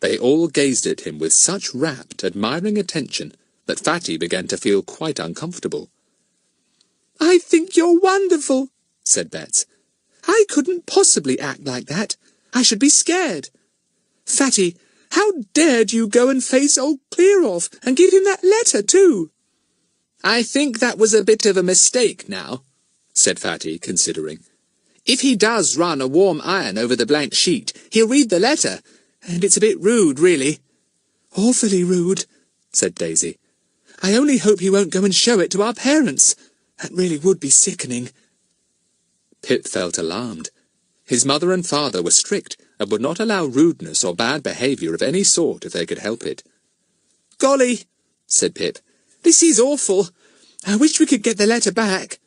They all gazed at him with such rapt, admiring attention that Fatty began to feel quite uncomfortable. "I think you're wonderful," said Bets. "I couldn't possibly act like that. I should be scared. Fatty, how dared you go and face old Clearoff and give him that letter too?" "I think that was a bit of a mistake now," said Fatty, considering. "If he does run a warm iron over the blank sheet, he'll read the letter, and it's a bit rude, really." "Awfully rude," said Daisy. "I only hope he won't go and show it to our parents. That really would be sickening." Pip felt alarmed. His mother and father were strict and would not allow rudeness or bad behaviour of any sort if they could help it. "Golly," said Pip, "this is awful. I wish we could get the letter back."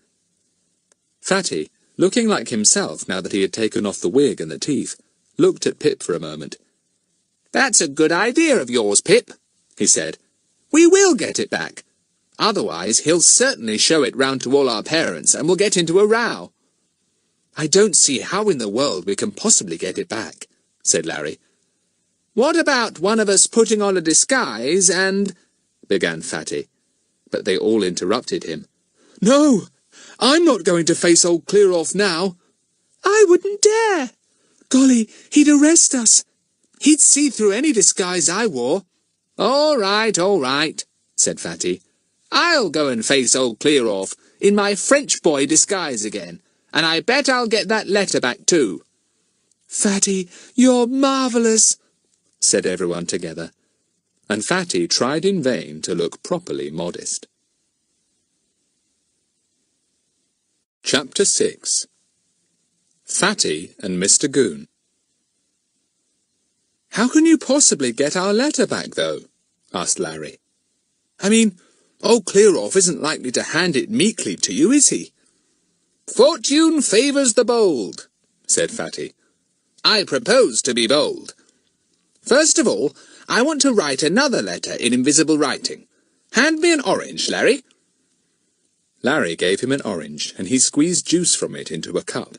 Fatty, looking like himself now that he had taken off the wig and the teeth, looked at Pip for a moment. "That's a good idea of yours, Pip," he said. "We will get it back. Otherwise, he'll certainly show it round to all our parents and we'll get into a row." "I don't see how in the world we can possibly get it back," said Larry. "What about one of us putting on a disguise and—" began Fatty, but they all interrupted him. "No, I'm not going to face old Clearoff now." "I wouldn't dare." "Golly, he'd arrest us. He'd see through any disguise I wore." All right, said Fatty. "I'll go and face old Clearoff in my French boy disguise again, and I bet I'll get that letter back too." "Fatty, you're marvellous," said everyone together, and Fatty tried in vain to look properly modest. Chapter 6. Fatty and Mr. Goon. "How can you possibly get our letter back, though?" asked Larry. "I mean, old Clearoff isn't likely to hand it meekly to you, is he?" "Fortune favours the bold," said Fatty. "I propose to be bold. First of all, I want to write another letter in invisible writing. Hand me an orange, Larry." Larry gave him an orange, and he squeezed juice from it into a cup.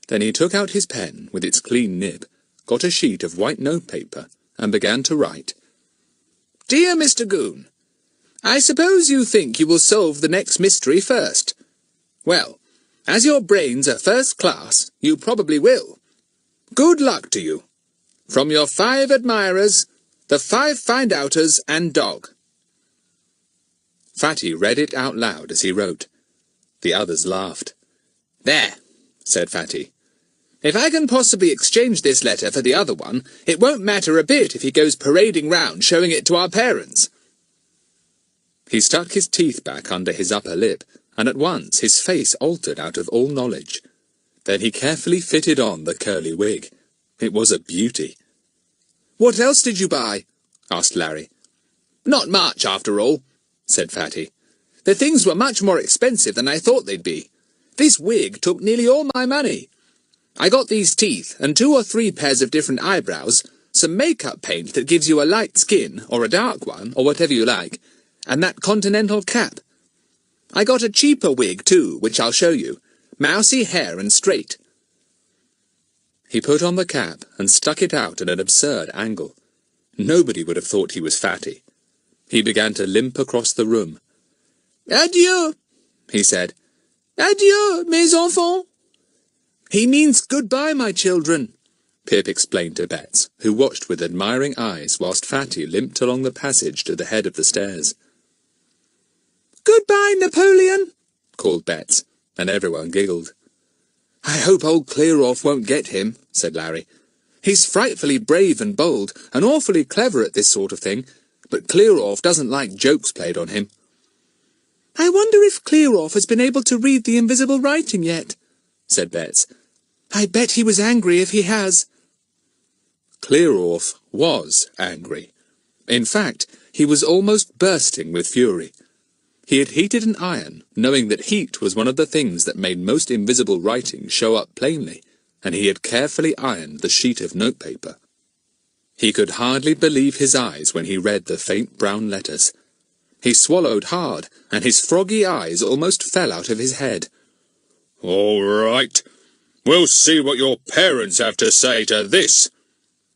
Then he took out his pen with its clean nib, got a sheet of white notepaper, and began to write. "Dear Mr. Goon, I suppose you think you will solve the next mystery first. Well, as your brains are first class, you probably will. Good luck to you. From your 5 admirers, the 5 find-outers and dog." Fatty read it out loud as he wrote. The others laughed. "There," said Fatty. "If I can possibly exchange this letter for the other one, it won't matter a bit if he goes parading round showing it to our parents." He stuck his teeth back under his upper lip, and at once his face altered out of all knowledge. Then he carefully fitted on the curly wig. It was a beauty. "What else did you buy?" asked Larry. "Not much, after all," said Fatty. "The things were much more expensive than I thought they'd be. This wig took nearly all my money. I got these teeth and 2 or 3 pairs of different eyebrows, some make-up paint that gives you a light skin, or a dark one, or whatever you like, and that continental cap. I got a cheaper wig, too, which I'll show you. Mousy hair and straight." He put on the cap and stuck it out at an absurd angle. Nobody would have thought he was Fatty. He began to limp across the room. "Adieu," he said. "Adieu, mes enfants." He means goodbye, my children, Pip explained to Bets, who watched with admiring eyes whilst Fatty limped along the passage to the head of the stairs. "Goodbye, Napoleon," called Bets, and everyone giggled. "I hope old Clear-Off won't get him," said Larry. "He's frightfully brave and bold, and awfully clever at this sort of thing, but Clear-Off doesn't like jokes played on him." "I wonder if Clear-Off has been able to read the invisible writing yet," said Bets. "I bet he was angry if he has." Clear-Off was angry. In fact, he was almost bursting with fury. He had heated an iron, knowing that heat was one of the things that made most invisible writing show up plainly, and he had carefully ironed the sheet of notepaper. He could hardly believe his eyes when he read the faint brown letters. He swallowed hard, and his froggy eyes almost fell out of his head. "All right. We'll see what your parents have to say to this,"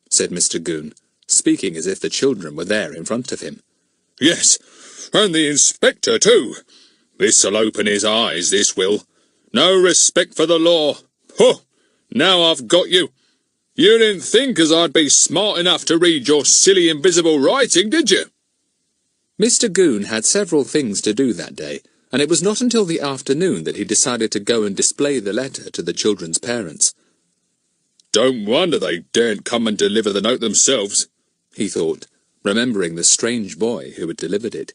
said Mr. Goon, speaking as if the children were there in front of him. "Yes, and the inspector too. This'll open his eyes, this will. No respect for the law. Huh! Now I've got you. You didn't think as I'd be smart enough to read your silly invisible writing, did you?" Mr. Goon had several things to do that day, and it was not until the afternoon that he decided to go and display the letter to the children's parents. "Don't wonder they daren't come and deliver the note themselves," he thought, remembering the strange boy who had delivered it.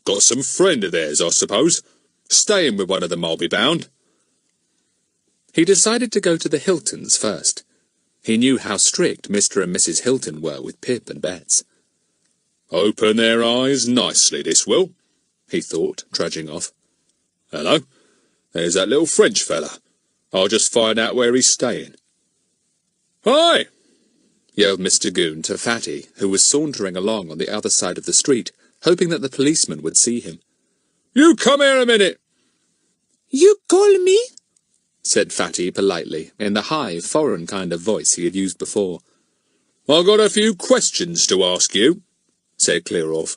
"Got some friend of theirs, I suppose. Staying with one of them, I'll be bound." He decided to go to the Hiltons first. He knew how strict Mr. and Mrs. Hilton were with Pip and Bets. "Open their eyes nicely, this will," he thought, trudging off. "Hello, there's that little French fella. I'll just find out where he's staying." "Hi!" yelled Mr. Goon to Fatty, who was sauntering along on the other side of the street, hoping that the policeman would see him. "You come here a minute." "You call me?" said Fatty politely, in the high, foreign kind of voice he had used before. "I got a few questions to ask you," said Clear-Off.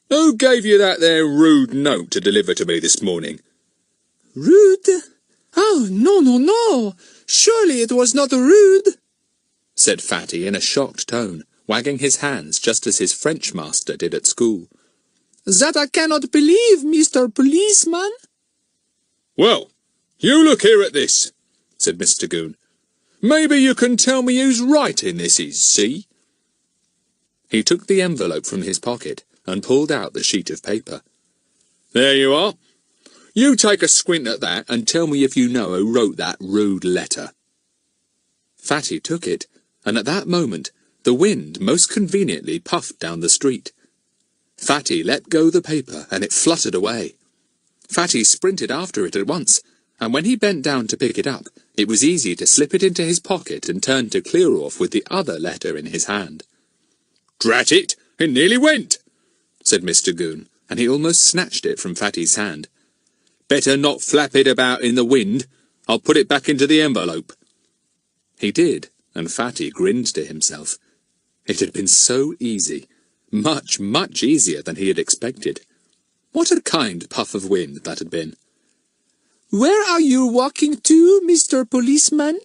"Who gave you that there rude note to deliver to me this morning?" "Rude? Oh, no, no, no! Surely it was not rude," said Fatty in a shocked tone, wagging his hands just as his French master did at school. "That I cannot believe, Mr. Policeman." "Well, you look here at this," said Mr. Goon. "Maybe you can tell me whose writing this is, see?" He took the envelope from his pocket and pulled out the sheet of paper. "There you are. You take a squint at that and tell me if you know who wrote that rude letter." Fatty took it, and at that moment the wind most conveniently puffed down the street. Fatty let go the paper, and it fluttered away. Fatty sprinted after it at once, and when he bent down to pick it up, it was easy to slip it into his pocket and turn to Clear-Off with the other letter in his hand. "Drat it, it nearly went," said Mr. Goon, and he almost snatched it from Fatty's hand. "Better not flap it about in the wind. I'll put it back into the envelope." He did, and Fatty grinned to himself. It had been so easy, much, much easier than he had expected. What a kind puff of wind that had been. "Where are you walking to, Mr. Policeman?"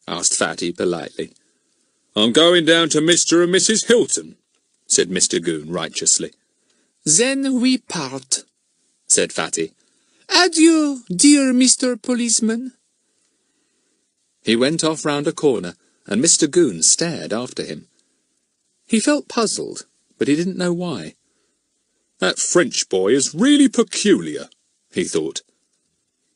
asked Fatty politely. "I'm going down to Mr. and Mrs. Hilton," said Mr. Goon righteously. "Then we part," said Fatty. "Adieu, dear Mr. Policeman." He went off round a corner, and Mr. Goon stared after him. He felt puzzled, but he didn't know why. "That French boy is really peculiar," he thought.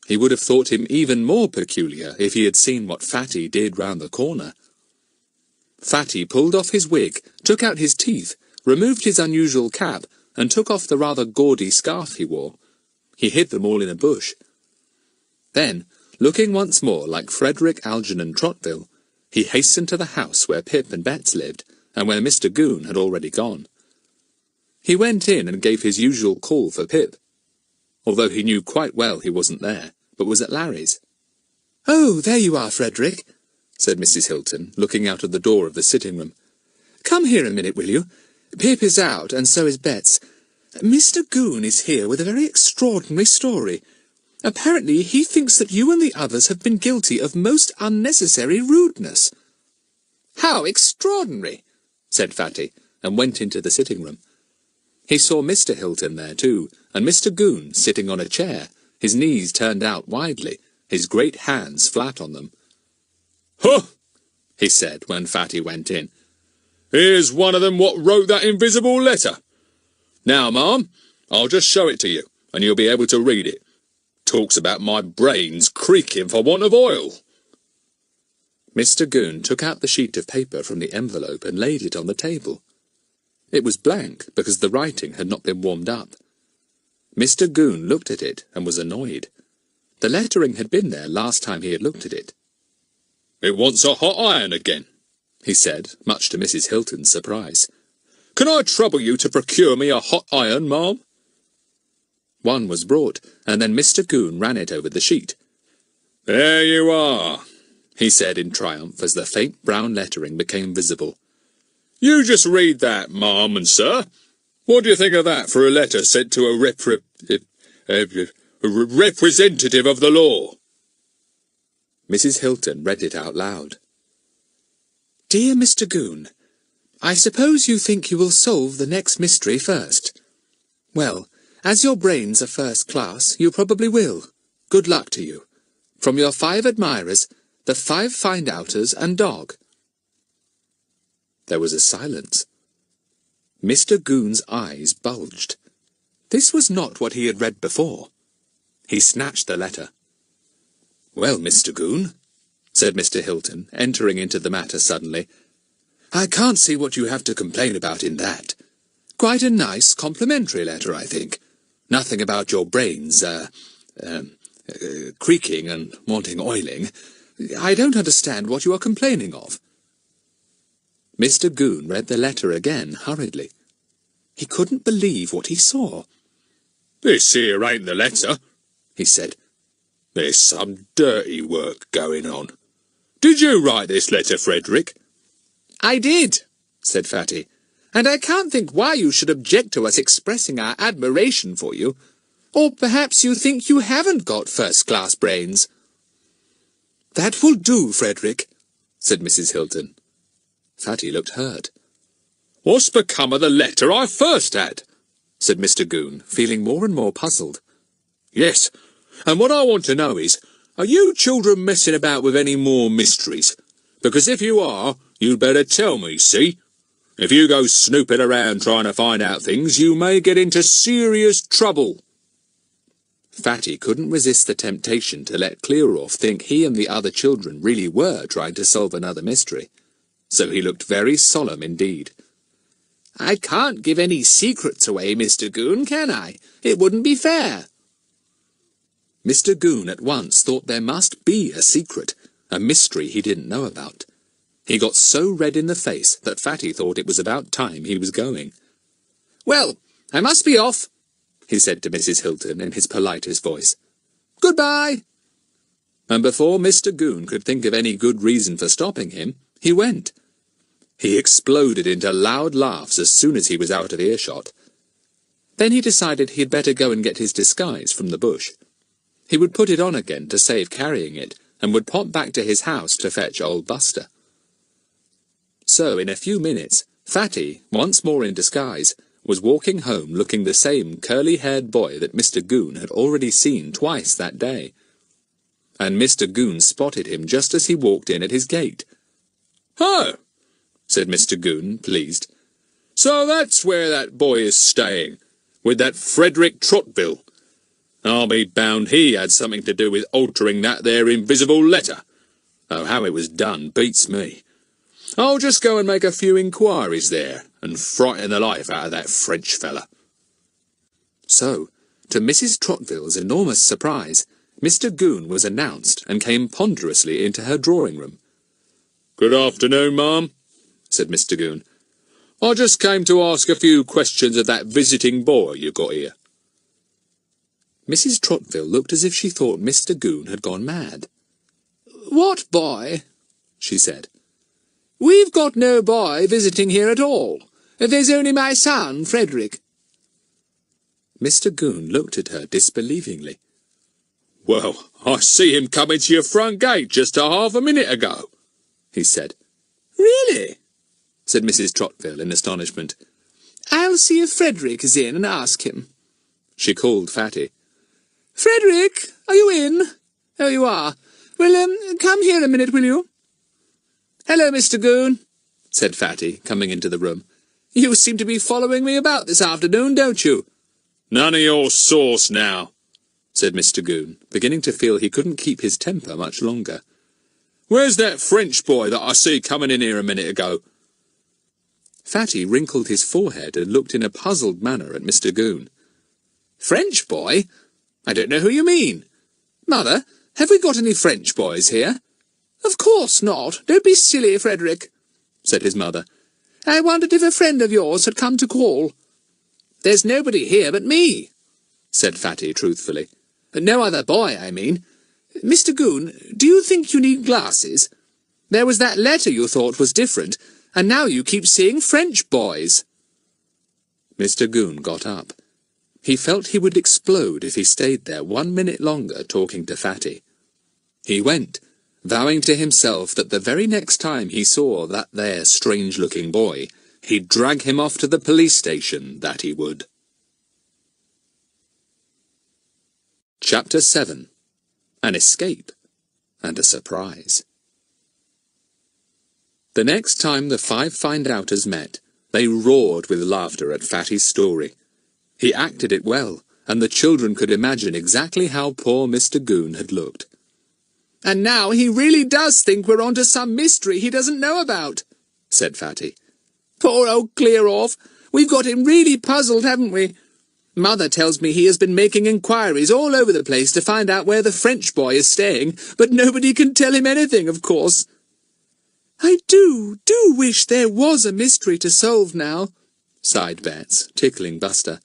He would have thought him even more peculiar if he had seen what Fatty did round the corner. Fatty pulled off his wig, took out his teeth, removed his unusual cap, and took off the rather gaudy scarf he wore. He hid them all in a bush. Then, looking once more like Frederick Algernon Trottville, he hastened to the house where Pip and Bets lived, and where Mr. Goon had already gone. He went in and gave his usual call for Pip, although he knew quite well he wasn't there, but was at Larry's. "Oh, there you are, Frederick," said Mrs. Hilton, looking out of the door of the sitting-room. "Come here a minute, will you? Pip is out, and so is Bets. Mr. Goon is here with a very extraordinary story. Apparently he thinks that you and the others have been guilty of most unnecessary rudeness." "How extraordinary!" said Fatty, and went into the sitting-room. He saw Mr. Hilton there too, and Mr. Goon sitting on a chair, his knees turned out widely, his great hands flat on them. "Huh!" he said when Fatty went in. "Here's one of them what wrote that invisible letter. Now, ma'am, I'll just show it to you, and you'll be able to read it. Talks about my brains creaking for want of oil." Mr. Goon took out the sheet of paper from the envelope and laid it on the table. It was blank because the writing had not been warmed up. Mr. Goon looked at it and was annoyed. The lettering had been there last time he had looked at it. "It wants a hot iron again," he said, much to Mrs. Hilton's surprise. "Can I trouble you to procure me a hot iron, ma'am?" One was brought, and then Mr. Goon ran it over the sheet. "There you are," he said in triumph as the faint brown lettering became visible. "You just read that, ma'am and sir. What do you think of that for a letter sent to a representative of the law?" Mrs. Hilton read it out loud. "Dear Mr. Goon, I suppose you think you will solve the next mystery first. Well, as your brains are first class, you probably will. Good luck to you. From your 5 admirers, the 5 find-outers and dog." There was a silence. Mr. Goon's eyes bulged. This was not what he had read before. He snatched the letter. "Well, Mr. Goon," said Mr. Hilton, entering into the matter suddenly, "I can't see what you have to complain about in that. Quite a nice complimentary letter, I think. Nothing about your brains, creaking and wanting oiling. I don't understand what you are complaining of." Mr. Goon read the letter again hurriedly. He couldn't believe what he saw. "This here ain't the letter," he said. "There's some dirty work going on. Did you write this letter, Frederick?" "I did," said Fatty, "and I can't think why you should object to us expressing our admiration for you. Or perhaps you think you haven't got first-class brains." "That will do, Frederick," said Mrs. Hilton. Fatty looked hurt. "What's become of the letter I first had?" said Mr. Goon, feeling more and more puzzled. "Yes, and what I want to know is, are you children messing about with any more mysteries? Because if you are, you'd better tell me, see? If you go snooping around trying to find out things, you may get into serious trouble." Fatty couldn't resist the temptation to let Clearoff think he and the other children really were trying to solve another mystery. So he looked very solemn indeed. "I can't give any secrets away, Mr. Goon, can I? It wouldn't be fair." Mr. Goon at once thought there must be a secret, a mystery he didn't know about. He got so red in the face that Fatty thought it was about time he was going. "Well, I must be off," he said to Mrs. Hilton in his politest voice. "Goodbye." And before Mr. Goon could think of any good reason for stopping him, he went. He exploded into loud laughs as soon as he was out of earshot. Then he decided he had better go and get his disguise from the bush. He would put it on again to save carrying it, and would pop back to his house to fetch old Buster. So, in a few minutes, Fatty, once more in disguise, was walking home looking the same curly-haired boy that Mr. Goon had already seen twice that day. And Mr. Goon spotted him just as he walked in at his gate. "Oh," said Mr. Goon, pleased. "So that's where that boy is staying, with that Frederick Trotville. I'll be bound he had something to do with altering that there invisible letter. Oh, how it was done beats me. I'll just go and make a few inquiries there, and frighten the life out of that French fella." So, to Mrs. Trotville's enormous surprise, Mr. Goon was announced and came ponderously into her drawing-room. "Good afternoon, ma'am," said Mr. Goon. "I just came to ask a few questions of that visiting boy you got here." Mrs. Trotville looked as if she thought Mr. Goon had gone mad. "What boy?" she said. "We've got no boy visiting here at all. There's only my son, Frederick." Mr. Goon looked at her disbelievingly. Well, I see him coming to your front gate just a half a minute ago, he said. Really? Said Mrs. Trotville in astonishment. I'll see if Frederick is in and ask him. She called Fatty. Frederick, are you in? Oh, you are. Well, come here a minute, will you? Hello, Mr. Goon, said Fatty, coming into the room. You seem to be following me about this afternoon, don't you? None of your sauce now, said Mr. Goon, beginning to feel he couldn't keep his temper much longer. Where's that French boy that I see coming in here a minute ago? Fatty wrinkled his forehead and looked in a puzzled manner at Mr. Goon. French boy? I don't know who you mean. Mother, have we got any French boys here? Of course not. Don't be silly, Frederick, said his mother. I wondered if a friend of yours had come to call. There's nobody here but me, said Fatty truthfully. No other boy, I mean. Mr. Goon, do you think you need glasses? There was that letter you thought was different, and now you keep seeing French boys. Mr. Goon got up. He felt he would explode if he stayed there 1 minute longer talking to Fatty. He went, vowing to himself that the very next time he saw that there strange-looking boy, he'd drag him off to the police station, that he would. Chapter 7. An Escape and a Surprise. The next time the 5 find-outers met, they roared with laughter at Fatty's story. He acted it well, and the children could imagine exactly how poor Mr. Goon had looked. And now he really does think we're onto some mystery he doesn't know about, said Fatty. Poor old Clear-Off. We've got him really puzzled, haven't we? Mother tells me he has been making inquiries all over the place to find out where the French boy is staying, but nobody can tell him anything, of course. I do wish there was a mystery to solve now, sighed Bets, tickling Buster.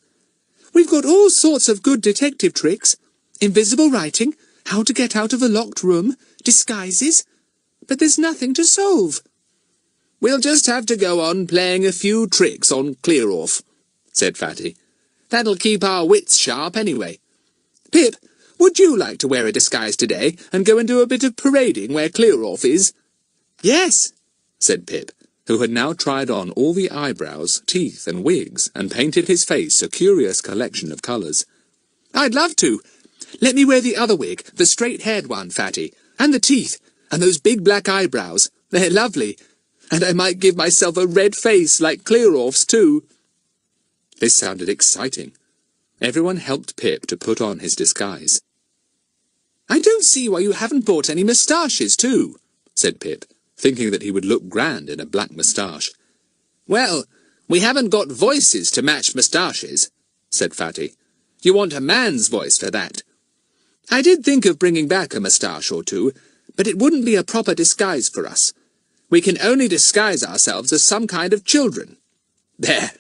We've got all sorts of good detective tricks. Invisible writing, how to get out of a locked room, disguises. But there's nothing to solve. We'll just have to go on playing a few tricks on Clear-Off, said Fatty. That'll keep our wits sharp anyway. Pip, would you like to wear a disguise today and go and do a bit of parading where Clear-Off is? Yes, said Pip, who had now tried on all the eyebrows, teeth, and wigs, and painted his face a curious collection of colours. I'd love to. Let me wear the other wig, the straight-haired one, Fatty, and the teeth, and those big black eyebrows. They're lovely. And I might give myself a red face like Clear-Off's too. This sounded exciting. Everyone helped Pip to put on his disguise. I don't see why you haven't bought any moustaches too, said Pip, thinking that he would look grand in a black moustache. Well, we haven't got voices to match moustaches, said Fatty. You want a man's voice for that. I did think of bringing back a moustache or two, but it wouldn't be a proper disguise for us. We can only disguise ourselves as some kind of children. There,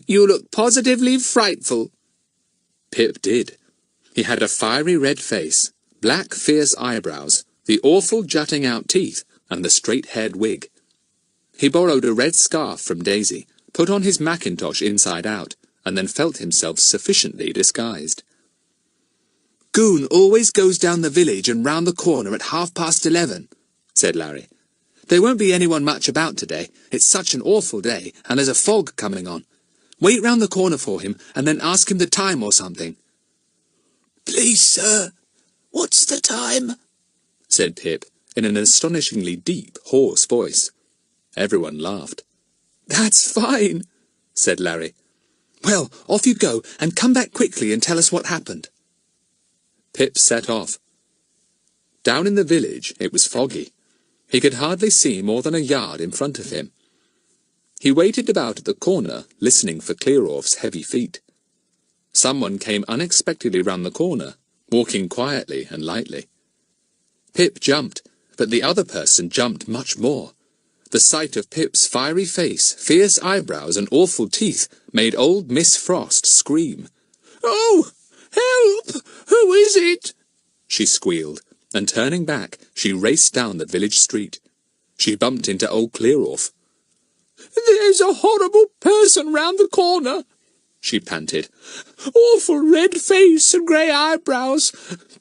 you look positively frightful. Pip did. He had a fiery red face, black fierce eyebrows, the awful jutting-out teeth, and the straight-haired wig. He borrowed a red scarf from Daisy, put on his mackintosh inside out, and then felt himself sufficiently disguised. Goon always goes down the village and round the corner at 11:30, said Larry. There won't be anyone much about today. It's such an awful day, and there's a fog coming on. Wait round the corner for him, and then ask him the time or something. Please, sir, what's the time? Said Pip, in an astonishingly deep, hoarse voice. Everyone laughed. That's fine, said Larry. Well, off you go, and come back quickly and tell us what happened. Pip set off. Down in the village, it was foggy. He could hardly see more than a yard in front of him. He waited about at the corner, listening for Clear-Off's heavy feet. Someone came unexpectedly round the corner, walking quietly and lightly. Pip jumped, but the other person jumped much more. The sight of Pip's fiery face, fierce eyebrows, and awful teeth made old Miss Frost scream. "Oh, help! Who is it?" she squealed, and turning back, she raced down the village street. She bumped into old Clear-Off. "There's a horrible person round the corner," she panted. "Awful red face and grey eyebrows,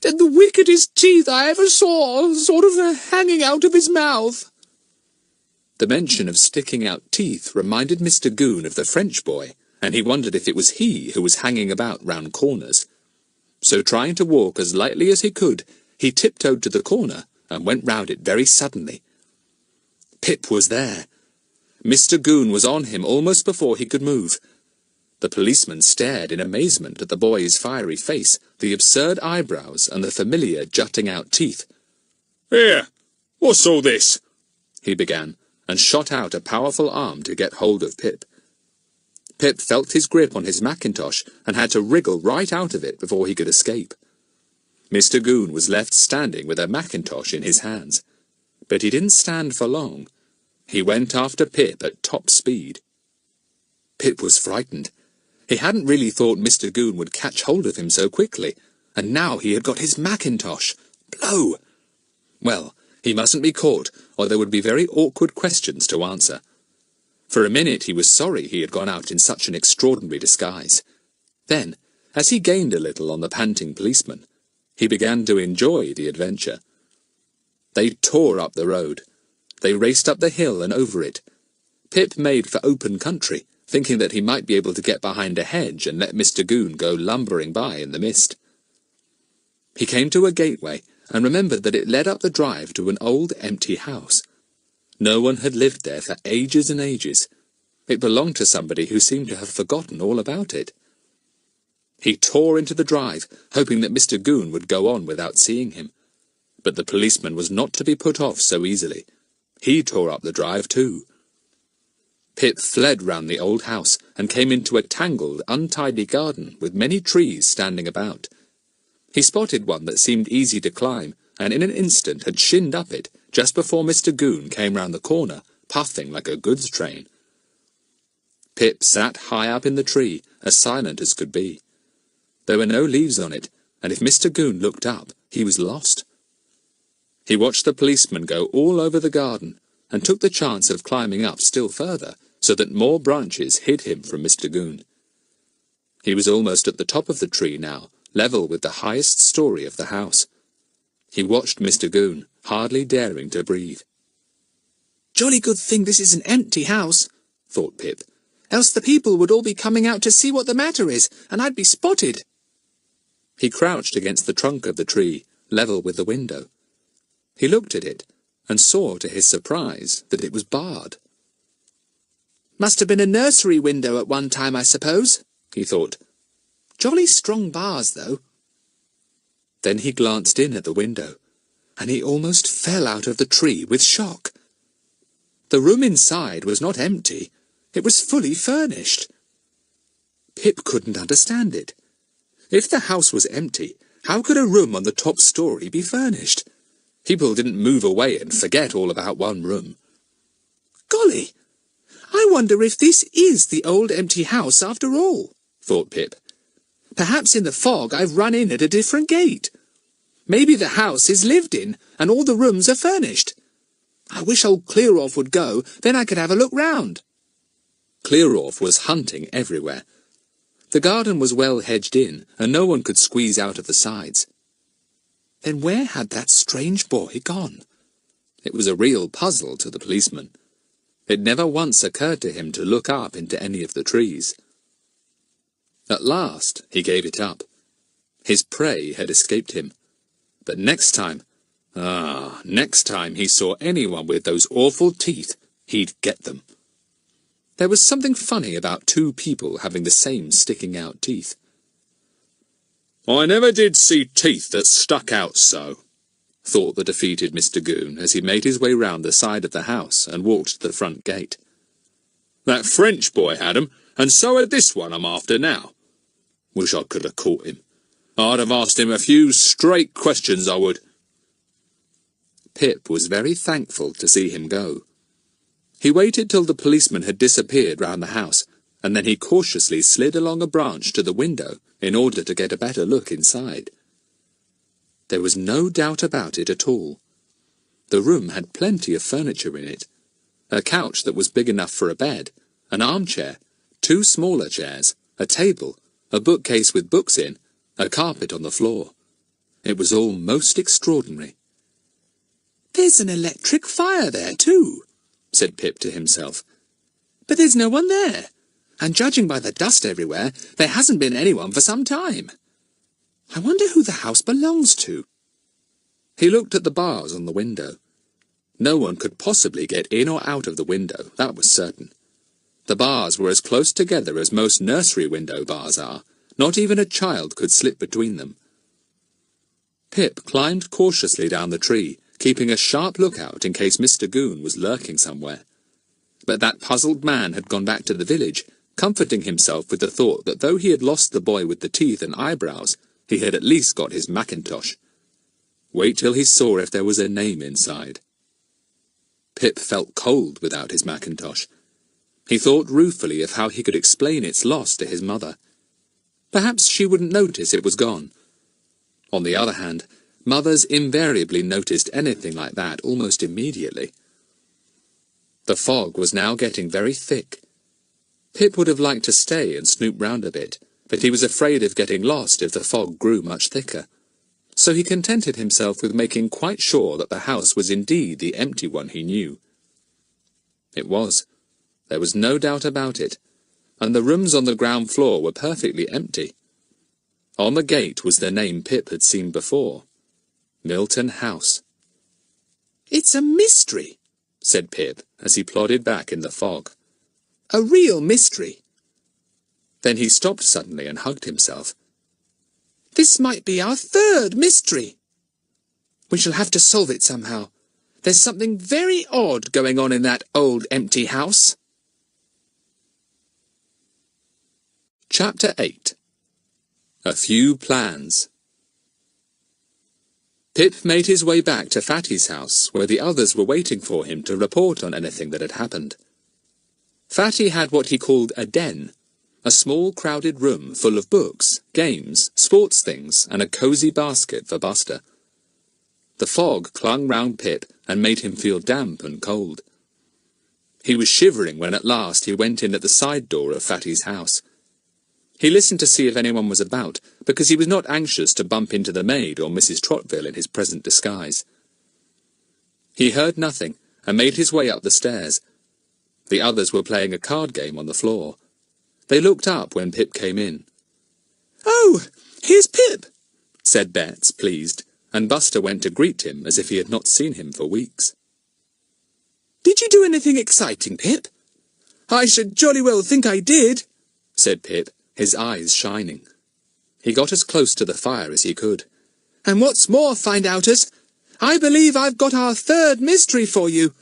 and the wickedest teeth I ever saw, sort of hanging out of his mouth." The mention of sticking out teeth reminded Mr. Goon of the French boy, and he wondered if it was he who was hanging about round corners. So trying to walk as lightly as he could, he tiptoed to the corner and went round it very suddenly. Pip was there. Mr. Goon was on him almost before he could move. The policeman stared in amazement at the boy's fiery face, the absurd eyebrows, and the familiar jutting-out teeth. "Here, what's all this?" he began, and shot out a powerful arm to get hold of Pip. Pip felt his grip on his mackintosh and had to wriggle right out of it before he could escape. Mr. Goon was left standing with a mackintosh in his hands. But he didn't stand for long. He went after Pip at top speed. Pip was frightened. He hadn't really thought Mr. Goon would catch hold of him so quickly, and now he had got his mackintosh. Blow! Well, he mustn't be caught, or there would be very awkward questions to answer. For a minute he was sorry he had gone out in such an extraordinary disguise. Then, as he gained a little on the panting policeman, he began to enjoy the adventure. They tore up the road. They raced up the hill and over it. Pip made for open country, thinking that he might be able to get behind a hedge and let Mr. Goon go lumbering by in the mist. He came to a gateway and remembered that it led up the drive to an old empty house. No one had lived there for ages and ages. It belonged to somebody who seemed to have forgotten all about it. He tore into the drive, hoping that Mr. Goon would go on without seeing him. But the policeman was not to be put off so easily. He tore up the drive too. Pip fled round the old house and came into a tangled, untidy garden with many trees standing about. He spotted one that seemed easy to climb, and in an instant had shinned up it, just before Mr. Goon came round the corner, puffing like a goods train. Pip sat high up in the tree, as silent as could be. There were no leaves on it, and if Mr. Goon looked up, he was lost. He watched the policeman go all over the garden, and took the chance of climbing up still further, so that more branches hid him from Mr. Goon. He was almost at the top of the tree now, level with the highest story of the house. He watched Mr. Goon, hardly daring to breathe. "Jolly good thing this is an empty house," thought Pip. "Else the people would all be coming out to see what the matter is, and I'd be spotted." He crouched against the trunk of the tree, level with the window. He looked at it, and saw to his surprise that it was barred. "Must have been a nursery window at one time, I suppose," he thought. "Jolly strong bars, though." Then he glanced in at the window, and he almost fell out of the tree with shock. The room inside was not empty. It was fully furnished. Pip couldn't understand it. If the house was empty, how could a room on the top story be furnished? People didn't move away and forget all about one room. "Golly, I wonder if this is the old empty house after all," thought Pip. "Perhaps in the fog I've run in at a different gate. Maybe the house is lived in, and all the rooms are furnished. I wish old Clearoff would go, then I could have a look round." Clearoff was hunting everywhere. The garden was well hedged in, and no one could squeeze out of the sides. Then where had that strange boy gone? It was a real puzzle to the policeman. It never once occurred to him to look up into any of the trees. At last he gave it up. His prey had escaped him. But next time he saw anyone with those awful teeth, he'd get them. There was something funny about two people having the same sticking-out teeth. "I never did see teeth that stuck out so," thought the defeated Mr. Goon as he made his way round the side of the house and walked to the front gate. "That French boy had 'em, and so had this one I'm after now. Wish I could have caught him. I'd have asked him a few straight questions, I would." Pip was very thankful to see him go. He waited till the policeman had disappeared round the house, and then he cautiously slid along a branch to the window in order to get a better look inside. There was no doubt about it at all. The room had plenty of furniture in it. A couch that was big enough for a bed, an armchair, two smaller chairs, a table, a bookcase with books in, a carpet on the floor. It was all most extraordinary. "There's an electric fire there, too," said Pip to himself. "But there's no one there, and judging by the dust everywhere, there hasn't been anyone for some time. I wonder who the house belongs to." He looked at the bars on the window. No one could possibly get in or out of the window, that was certain. The bars were as close together as most nursery window bars are. Not even a child could slip between them. Pip climbed cautiously down the tree, keeping a sharp lookout in case Mr. Goon was lurking somewhere. But that puzzled man had gone back to the village, comforting himself with the thought that though he had lost the boy with the teeth and eyebrows, he had at least got his mackintosh. Wait till he saw if there was a name inside. Pip felt cold without his mackintosh. He thought ruefully of how he could explain its loss to his mother. Perhaps she wouldn't notice it was gone. On the other hand, mothers invariably noticed anything like that almost immediately. The fog was now getting very thick. Pip would have liked to stay and snoop round a bit, but he was afraid of getting lost if the fog grew much thicker. So he contented himself with making quite sure that the house was indeed the empty one he knew. It was. There was no doubt about it, and the rooms on the ground floor were perfectly empty. On the gate was the name Pip had seen before. Milton House. "It's a mystery," said Pip as he plodded back in the fog. "A real mystery." Then he stopped suddenly and hugged himself. "This might be our third mystery. We shall have to solve it somehow. There's something very odd going on in that old empty house." Chapter 8. A Few Plans. Pip made his way back to Fatty's house, where the others were waiting for him to report on anything that had happened. Fatty had what he called a den, a small crowded room full of books, games, sports things, and a cosy basket for Buster. The fog clung round Pip and made him feel damp and cold. He was shivering when at last he went in at the side door of Fatty's house. He listened to see if anyone was about, because he was not anxious to bump into the maid or Mrs. Trotville in his present disguise. He heard nothing, and made his way up the stairs. The others were playing a card game on the floor. They looked up when Pip came in. "Oh, here's Pip," said Bets, pleased, and Buster went to greet him as if he had not seen him for weeks. "Did you do anything exciting, Pip?" "I should jolly well think I did," said Pip, his eyes shining. He got as close to the fire as he could. "And what's more, Find-Outers, I believe I've got our third mystery for you."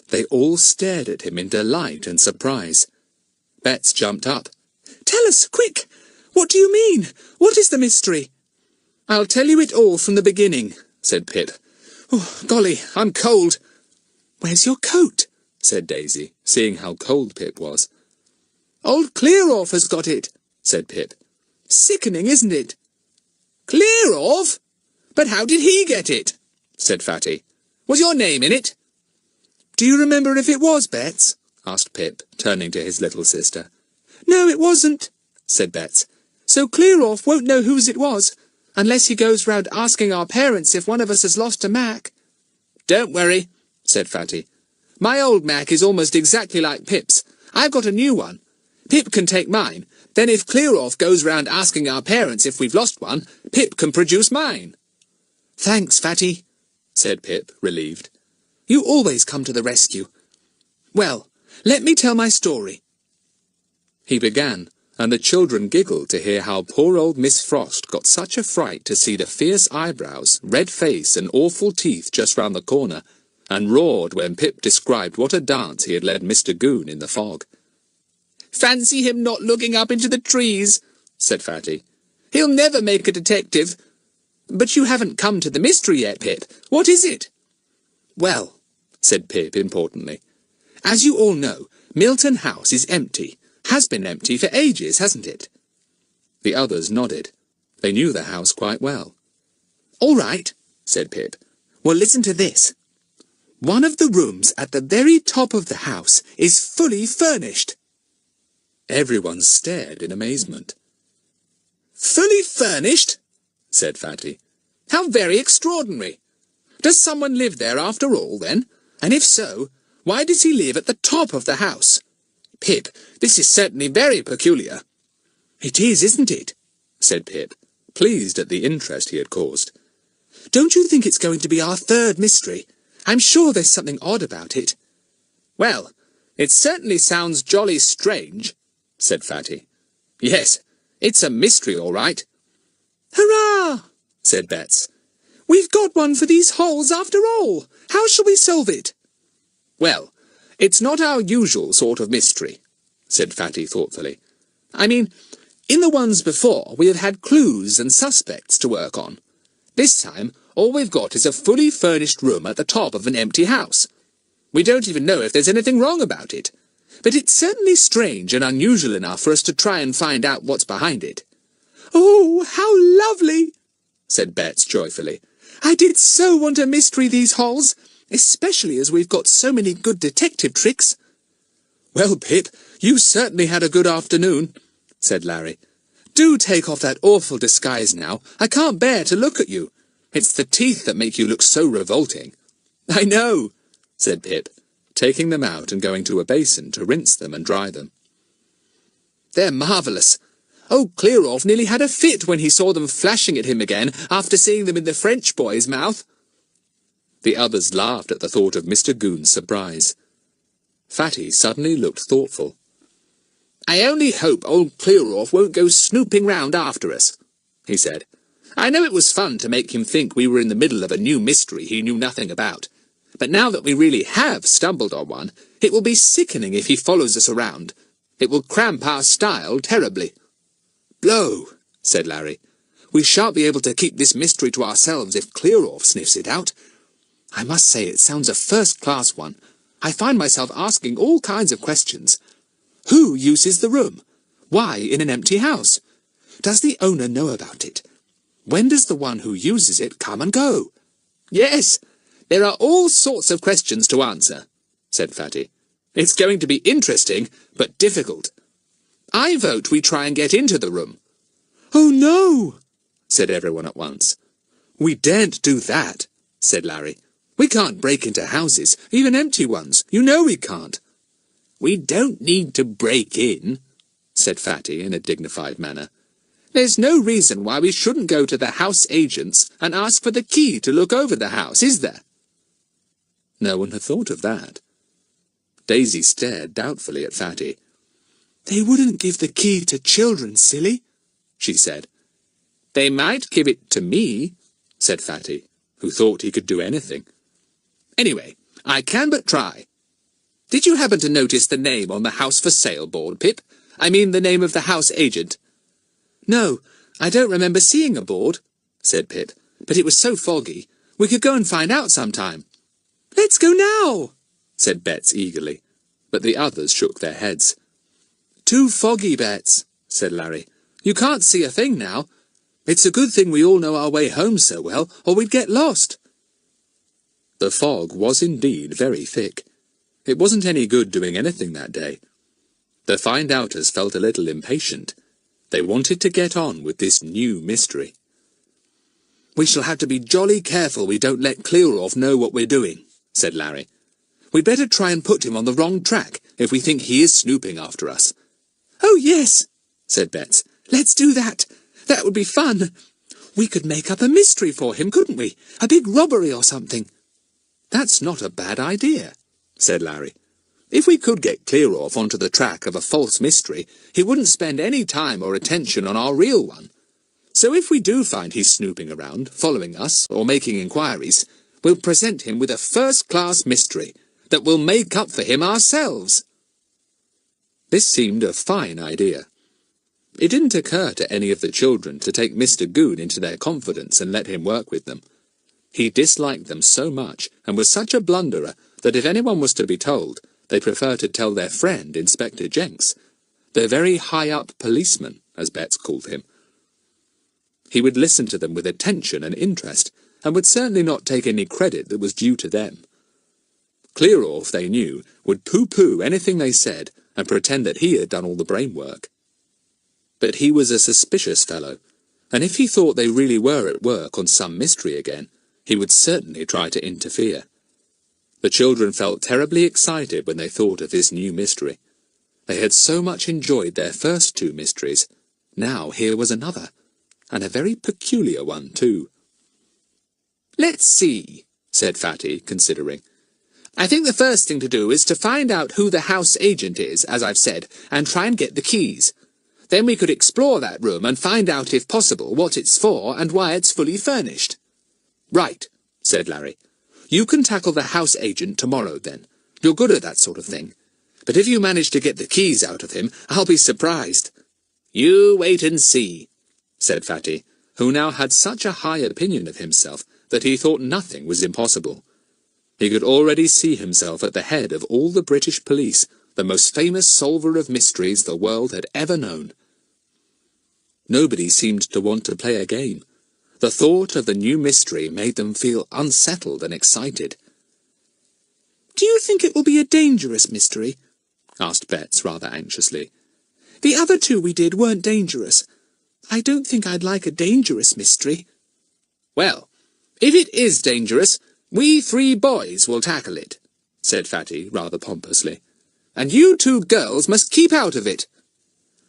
They all stared at him in delight and surprise. Bets jumped up. "Tell us, quick! What do you mean? What is the mystery?" "I'll tell you it all from the beginning," said Pip. "Oh, golly, I'm cold." "Where's your coat?" said Daisy, seeing how cold Pip was. "Old Clear-Off has got it," said Pip. "Sickening, isn't it?" "Clear-Off? But how did he get it?" said Fatty. "Was your name in it?" "Do you remember if it was, Bets?" asked Pip, turning to his little sister. "No, it wasn't," said Bets. "So Clear-Off won't know whose it was, unless he goes round asking our parents if one of us has lost a Mac." "Don't worry," said Fatty. "My old Mac is almost exactly like Pip's. I've got a new one. Pip can take mine. Then if Clear-Off goes round asking our parents if we've lost one, Pip can produce mine." "Thanks, Fatty," said Pip, relieved. "You always come to the rescue. Well, let me tell my story." He began, and the children giggled to hear how poor old Miss Frost got such a fright to see the fierce eyebrows, red face, and awful teeth just round the corner, and roared when Pip described what a dance he had led Mr. Goon in the fog. "Fancy him not looking up into the trees," said Fatty. "He'll never make a detective. But you haven't come to the mystery yet, Pip. What is it?" "Well," said Pip importantly, "as you all know, Milton House is empty. Has been empty for ages, hasn't it?" The others nodded. They knew the house quite well. "All right," said Pip. "Well, listen to this. One of the rooms at the very top of the house is fully furnished." Everyone stared in amazement. "Fully furnished?" said Fatty. "How very extraordinary! Does someone live there after all, then? And if so, why does he live at the top of the house? Pip, this is certainly very peculiar." "It is, isn't it?" said Pip, pleased at the interest he had caused. "Don't you think it's going to be our third mystery? I'm sure there's something odd about it." "Well, it certainly sounds jolly strange," said Fatty. "Yes, it's a mystery, all right." "Hurrah!" said Bets. "We've got one for these holes after all. How shall we solve it?" "Well, it's not our usual sort of mystery," said Fatty thoughtfully. "I mean, in the ones before, we have had clues and suspects to work on. This time, all we've got is a fully furnished room at the top of an empty house. We don't even know if there's anything wrong about it. But it's certainly strange and unusual enough for us to try and find out what's behind it." "Oh, how lovely!" said Bets joyfully. "I did so want to mystery these holes, especially as we've got so many good detective tricks." "Well, Pip, you certainly had a good afternoon," said Larry. "Do take off that awful disguise now. I can't bear to look at you. It's the teeth that make you look so revolting." "I know," said Pip, taking them out and going to a basin to rinse them and dry them. "They're marvellous. Old Clearoff nearly had a fit when he saw them flashing at him again after seeing them in the French boy's mouth." The others laughed at the thought of Mr. Goon's surprise. Fatty suddenly looked thoughtful. "I only hope old Clearoff won't go snooping round after us," he said. "I know it was fun to make him think we were in the middle of a new mystery he knew nothing about. But now that we really have stumbled on one, it will be sickening if he follows us around. It will cramp our style terribly." "Blow," said Larry. "We shan't be able to keep this mystery to ourselves if Clearoff sniffs it out. I must say it sounds a first-class one. I find myself asking all kinds of questions. Who uses the room? Why in an empty house? Does the owner know about it? When does the one who uses it come and go? Yes, there are all sorts of questions to answer," said Fatty. "It's going to be interesting, but difficult. I vote we try and get into the room." "Oh, no," said everyone at once. "We daren't do that," said Larry. "We can't break into houses, even empty ones. You know we can't." "We don't need to break in," said Fatty in a dignified manner. "There's no reason why we shouldn't go to the house agents and ask for the key to look over the house, is there?" No one had thought of that. Daisy stared doubtfully at Fatty. "They wouldn't give the key to children, silly," she said. "They might give it to me," said Fatty, who thought he could do anything. "Anyway, I can but try. Did you happen to notice the name on the house for sale board, Pip? I mean the name of the house agent." "No, I don't remember seeing a board," said Pip, "but it was so foggy. We could go and find out sometime." "Let's go now," said Bets eagerly, but the others shook their heads. "Too foggy, Bets," said Larry. "You can't see a thing now. It's a good thing we all know our way home so well, or we'd get lost." The fog was indeed very thick. It wasn't any good doing anything that day. The find-outers felt a little impatient. They wanted to get on with this new mystery. "We shall have to be jolly careful we don't let Clearoff know what we're doing," said Larry. "We'd better try and put him on the wrong track if we think he is snooping after us." "Oh, yes," said Bets. "Let's do that. That would be fun. We could make up a mystery for him, couldn't we? A big robbery or something." "That's not a bad idea," said Larry. "If we could get Clearoff onto the track of a false mystery, he wouldn't spend any time or attention on our real one. So if we do find he's snooping around, following us, or making inquiries, we'll present him with a first-class mystery that will make up for him ourselves." This seemed a fine idea. It didn't occur to any of the children to take Mr. Goon into their confidence and let him work with them. He disliked them so much, and was such a blunderer, that if anyone was to be told, they preferred to tell their friend, Inspector Jenks, their very high-up policeman, as Bets called him. He would listen to them with attention and interest, and would certainly not take any credit that was due to them. Clearoff, they knew, would pooh-pooh anything they said, and pretend that he had done all the brain work. But he was a suspicious fellow, and if he thought they really were at work on some mystery again, he would certainly try to interfere. The children felt terribly excited when they thought of this new mystery. They had so much enjoyed their first two mysteries. Now here was another, and a very peculiar one too. "Let's see," said Fatty, considering. "I think the first thing to do is to find out who the house agent is, as I've said, and try and get the keys. Then we could explore that room and find out, if possible, what it's for and why it's fully furnished." "Right," said Larry. "You can tackle the house agent tomorrow, then. You're good at that sort of thing. But if you manage to get the keys out of him, I'll be surprised." "You wait and see," said Fatty, who now had such a high opinion of himself that he thought nothing was impossible. He could already see himself at the head of all the British police, the most famous solver of mysteries the world had ever known. Nobody seemed to want to play a game. The thought of the new mystery made them feel unsettled and excited. "Do you think it will be a dangerous mystery?" asked Betts rather anxiously. "The other two we did weren't dangerous. I don't think I'd like a dangerous mystery." "Well, if it is dangerous, we three boys will tackle it," said Fatty rather pompously. "And you two girls must keep out of it."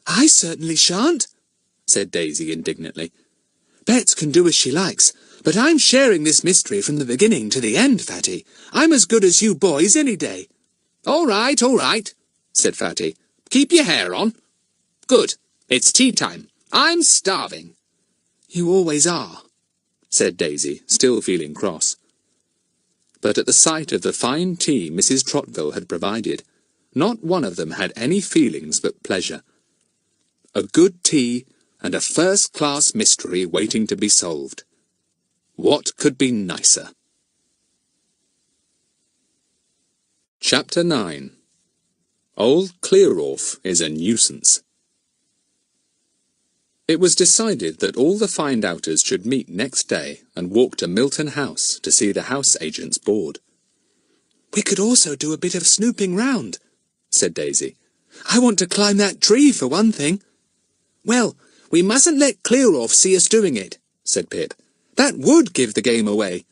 "I certainly shan't," said Daisy indignantly. "Betts can do as she likes, but I'm sharing this mystery from the beginning to the end, Fatty. I'm as good as you boys any day." All right, said Fatty. "Keep your hair on. Good, it's tea time. I'm starving." "You always are," said Daisy, still feeling cross. But at the sight of the fine tea Mrs. Trottville had provided, not one of them had any feelings but pleasure. A good tea and a first-class mystery waiting to be solved. What could be nicer? Chapter 9. Old Clearoff is a Nuisance. It was decided that all the find-outers should meet next day and walk to Milton House to see the house agent's board. "We could also do a bit of snooping round," said Daisy. "I want to climb that tree, for one thing." "Well, we mustn't let Clearoff see us doing it," said Pip. "That would give the game away."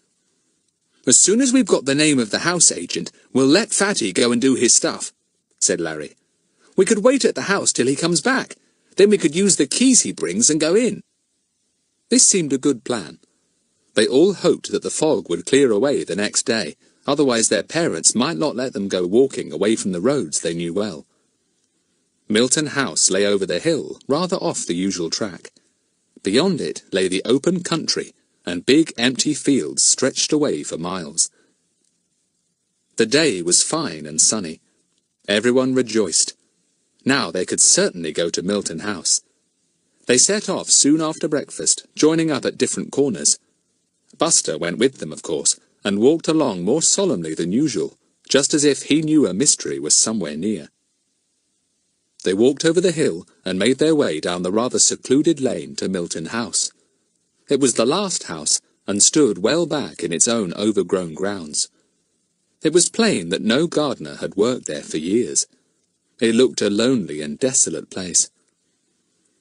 "As soon as we've got the name of the house agent, we'll let Fatty go and do his stuff," said Larry. "We could wait at the house till he comes back. Then we could use the keys he brings and go in." This seemed a good plan. They all hoped that the fog would clear away the next day, otherwise their parents might not let them go walking away from the roads they knew well. Milton House lay over the hill, rather off the usual track. Beyond it lay the open country, and big empty fields stretched away for miles. The day was fine and sunny. Everyone rejoiced. Now they could certainly go to Milton House. They set off soon after breakfast, joining up at different corners. Buster went with them, of course, and walked along more solemnly than usual, just as if he knew a mystery was somewhere near. They walked over the hill and made their way down the rather secluded lane to Milton House. It was the last house, and stood well back in its own overgrown grounds. It was plain that no gardener had worked there for years. It looked a lonely and desolate place.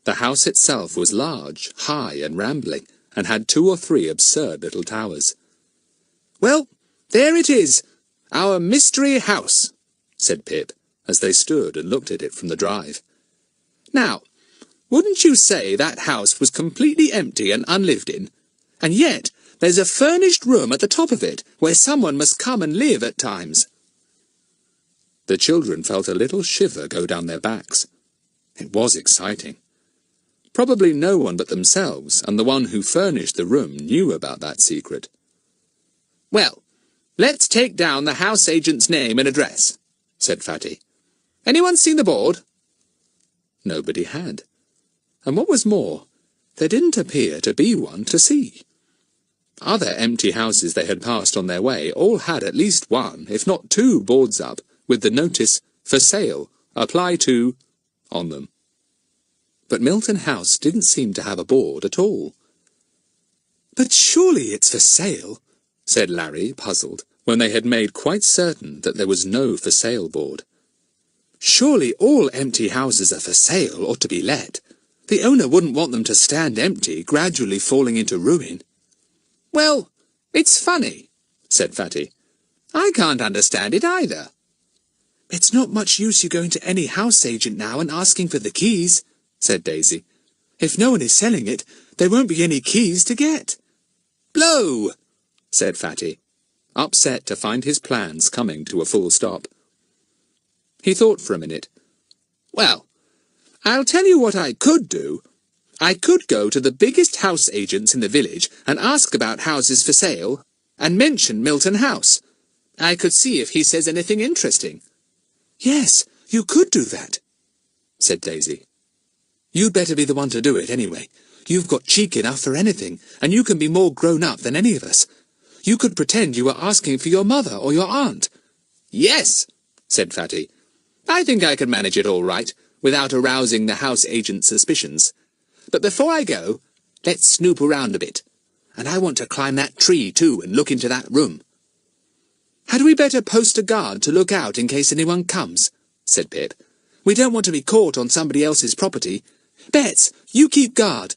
The house itself was large, high and rambling, and had 2 or 3 absurd little towers. "Well, there it is, our mystery house," said Pip, as they stood and looked at it from the drive. "Now, wouldn't you say that house was completely empty and unlived in? And yet there's a furnished room at the top of it, where someone must come and live at times." The children felt a little shiver go down their backs. It was exciting. Probably no one but themselves and the one who furnished the room knew about that secret. "Well, let's take down the house agent's name and address," said Fatty. "Anyone seen the board?" Nobody had. And what was more, there didn't appear to be one to see. Other empty houses they had passed on their way all had at least 1, if not 2, boards up, with the notice, "For sale, apply to," on them. But Milton House didn't seem to have a board at all. "But surely it's for sale," said Larry, puzzled, when they had made quite certain that there was no for sale board. Surely all empty houses are for sale or to be let. The owner wouldn't want them to stand empty, gradually falling into ruin. Well, it's funny, said Fatty. I can't understand it either. It's not much use you going to any house agent now and asking for the keys, said Daisy. If no one is selling it, there won't be any keys to get. Blow, said Fatty, upset to find his plans coming to a full stop. He thought for a minute. Well, I'll tell you what I could do. I could go to the biggest house agents in the village and ask about houses for sale and mention Milton House. I could see if he says anything interesting. Yes, you could do that, said Daisy. You'd better be the one to do it anyway. You've got cheek enough for anything, and you can be more grown up than any of us. You could pretend you were asking for your mother or your aunt. Yes, said Fatty. I think I could manage it all right, without arousing the house agent's suspicions. But before I go, let's snoop around a bit. And I want to climb that tree, too, and look into that room. Had we better post a guard to look out in case anyone comes? Said Pip. We don't want to be caught on somebody else's property. Bets, you keep guard.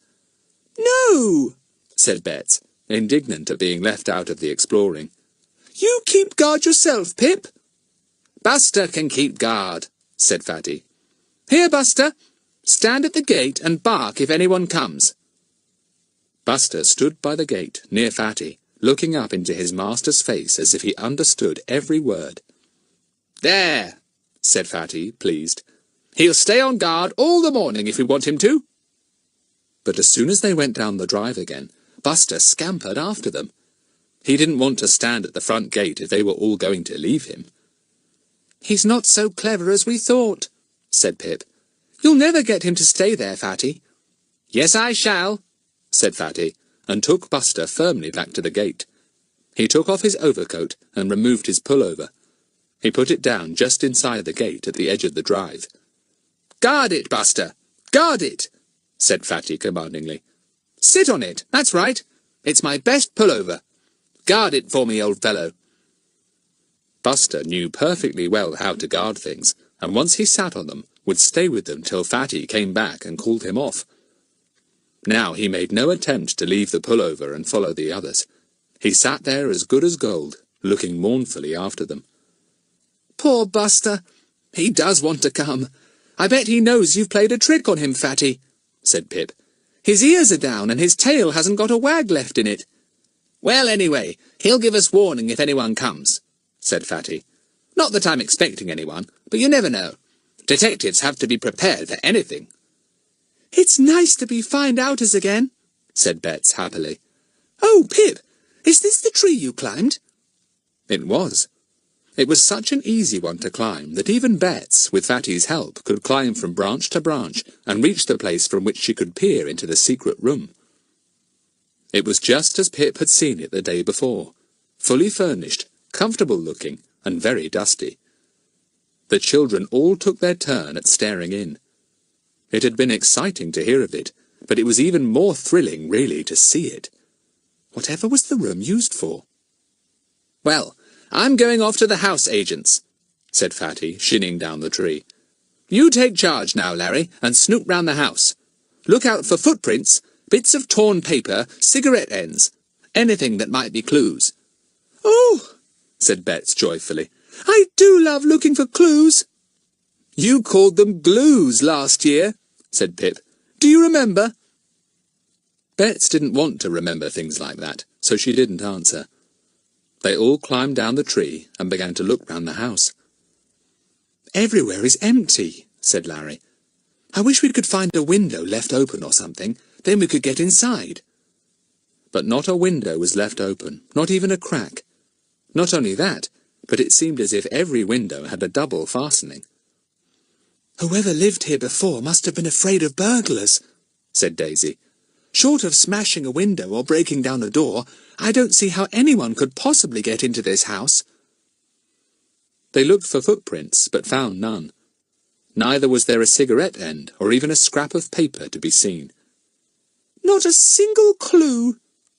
No, said Bets, indignant at being left out of the exploring. You keep guard yourself, Pip. Buster can keep guard, said Fatty. Here, Buster. Stand at the gate and bark if anyone comes. Buster stood by the gate, near Fatty, looking up into his master's face as if he understood every word. There, said Fatty, pleased. He'll stay on guard all the morning if we want him to. But as soon as they went down the drive again, Buster scampered after them. He didn't want to stand at the front gate if they were all going to leave him. He's not so clever as we thought, said Pip. You'll never get him to stay there, Fatty. Yes, I shall, said Fatty, and took Buster firmly back to the gate. He took off his overcoat and removed his pullover. He put it down just inside the gate at the edge of the drive. Guard it, Buster! Guard it! said Fatty commandingly. Sit on it, that's right. It's my best pullover. Guard it for me, old fellow. Buster knew perfectly well how to guard things, and once he sat on them, would stay with them till Fatty came back and called him off. Now he made no attempt to leave the pullover and follow the others. He sat there as good as gold, looking mournfully after them. Poor Buster! He does want to come. I bet he knows you've played a trick on him, Fatty, said Pip. His ears are down and his tail hasn't got a wag left in it. Well, anyway, he'll give us warning if anyone comes, said Fatty. Not that I'm expecting anyone, but you never know. Detectives have to be prepared for anything. It's nice to be find-outers again, said Bets happily. Oh, Pip, is this the tree you climbed? It was. It was such an easy one to climb that even Bets, with Fatty's help, could climb from branch to branch and reach the place from which she could peer into the secret room. It was just as Pip had seen it the day before, fully furnished, comfortable-looking, and very dusty. The children all took their turn at staring in. It had been exciting to hear of it, but it was even more thrilling, really, to see it. Whatever was the room used for? Well, I'm going off to the house agents, said Fatty, shinning down the tree. You take charge now, Larry, and snoop round the house. Look out for footprints, bits of torn paper, cigarette ends, anything that might be clues. Oh, said Bets joyfully. I do love looking for clues. You called them glues last year, said Pip. Do you remember? Bets didn't want to remember things like that, so she didn't answer. They all climbed down the tree and began to look round the house. Everywhere is empty, said Larry. I wish we could find a window left open or something. Then we could get inside. But not a window was left open, not even a crack. Not only that, but it seemed as if every window had a double fastening. Whoever lived here before must have been afraid of burglars, said Daisy. Short of smashing a window or breaking down a door, I don't see how anyone could possibly get into this house. They looked for footprints, but found none. Neither was there a cigarette end or even a scrap of paper to be seen. Not a single clue,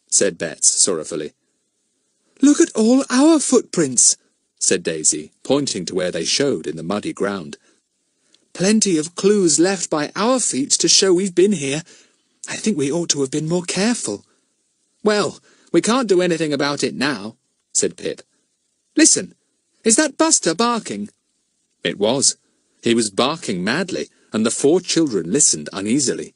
said Bets sorrowfully. Look at all our footprints, said Daisy, pointing to where they showed in the muddy ground. Plenty of clues left by our feet to show we've been here. I think we ought to have been more careful." "Well, we can't do anything about it now," said Pip. "Listen, is that Buster barking?" It was. He was barking madly, and the 4 children listened uneasily.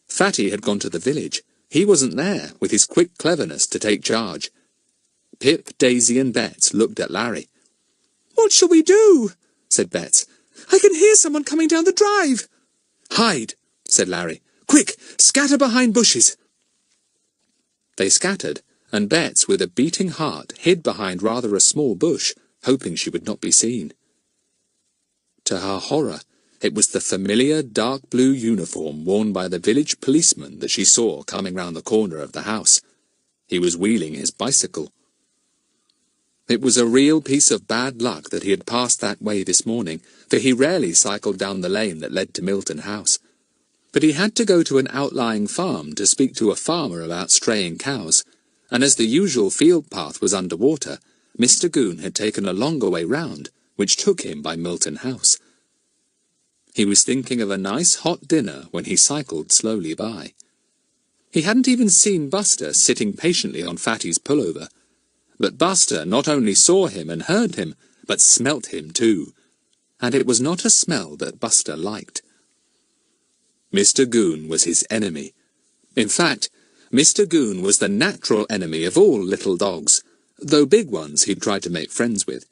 Fatty had gone to the village. He wasn't there, with his quick cleverness to take charge. Pip, Daisy, and Bets looked at Larry. "What shall we do?" said Bets. "I can hear someone coming down the drive." "Hide," said Larry. "Quick, scatter behind bushes." They scattered, and Bets, with a beating heart, hid behind rather a small bush, hoping she would not be seen. To her horror, it was the familiar dark blue uniform worn by the village policeman that she saw coming round the corner of the house. He was wheeling his bicycle. It was a real piece of bad luck that he had passed that way this morning, for he rarely cycled down the lane that led to Milton House. But he had to go to an outlying farm to speak to a farmer about straying cows, and as the usual field path was under water, Mr. Goon had taken a longer way round, which took him by Milton House. He was thinking of a nice hot dinner when he cycled slowly by. He hadn't even seen Buster sitting patiently on Fatty's pullover, but Buster not only saw him and heard him, but smelt him too, and it was not a smell that Buster liked. Mr. Goon was his enemy. In fact, Mr. Goon was the natural enemy of all little dogs, though big ones he'd tried to make friends with.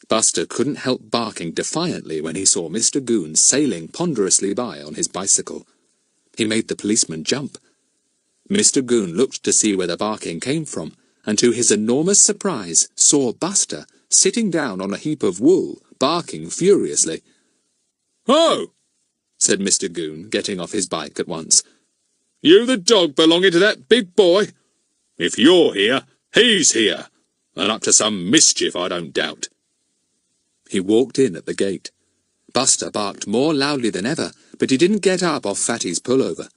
Buster couldn't help barking defiantly when he saw Mr. Goon sailing ponderously by on his bicycle. He made the policeman jump. Mr. Goon looked to see where the barking came from, and to his enormous surprise saw Buster sitting down on a heap of wool, barking furiously. "Oh!" said Mr. Goon, getting off his bike at once. "You the dog belonging to that big boy? If you're here, he's here, and up to some mischief, I don't doubt." He walked in at the gate. Buster barked more loudly than ever, but he didn't get up off Fatty's pullover.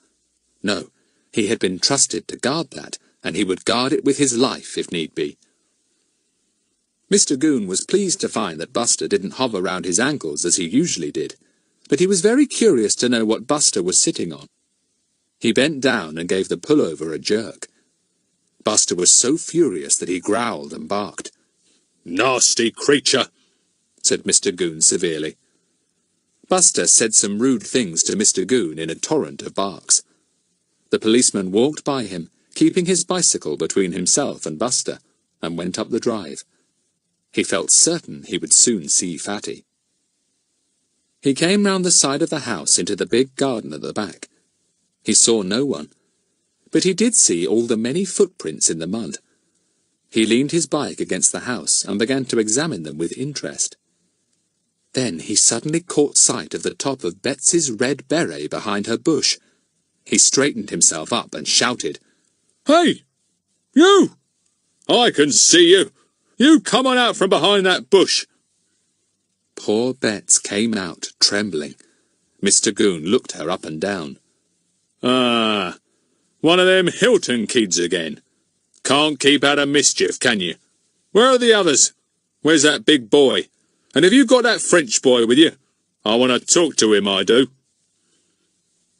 No, he had been trusted to guard that, and he would guard it with his life if need be. Mr. Goon was pleased to find that Buster didn't hover round his ankles as he usually did, but he was very curious to know what Buster was sitting on. He bent down and gave the pullover a jerk. Buster was so furious that he growled and barked. "Nasty creature," said Mr. Goon severely. Buster said some rude things to Mr. Goon in a torrent of barks. The policeman walked by him, keeping his bicycle between himself and Buster, and went up the drive. He felt certain he would soon see Fatty. He came round the side of the house into the big garden at the back. He saw no one, but he did see all the many footprints in the mud. He leaned his bike against the house and began to examine them with interest. Then he suddenly caught sight of the top of Betsy's red beret behind her bush. He straightened himself up and shouted, "Hey! You! I can see you! You come on out from behind that bush!" Poor Bets came out, trembling. Mr. Goon looked her up and down. "Ah, one of them Hilton kids again. Can't keep out of mischief, can you? Where are the others? Where's that big boy? And have you got that French boy with you? I want to talk to him, I do."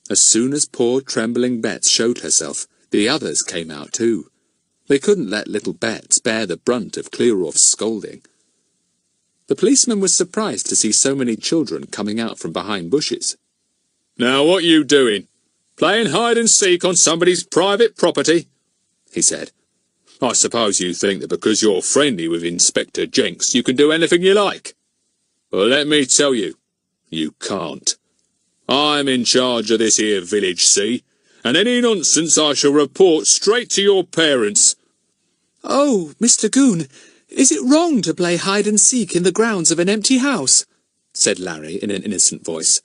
As soon as poor trembling Bets showed herself, the others came out too. They couldn't let little Bets bear the brunt of Clearoff's scolding. The policeman was surprised to see so many children coming out from behind bushes. "Now what you doing? Playing hide and seek on somebody's private property?" he said. "I suppose you think that because you're friendly with Inspector Jenks you can do anything you like. Well, let me tell you, you can't. I'm in charge of this here village, see? And any nonsense I shall report straight to your parents." "Oh, Mr. Goon, is it wrong to play hide-and-seek in the grounds of an empty house?" said Larry in an innocent voice.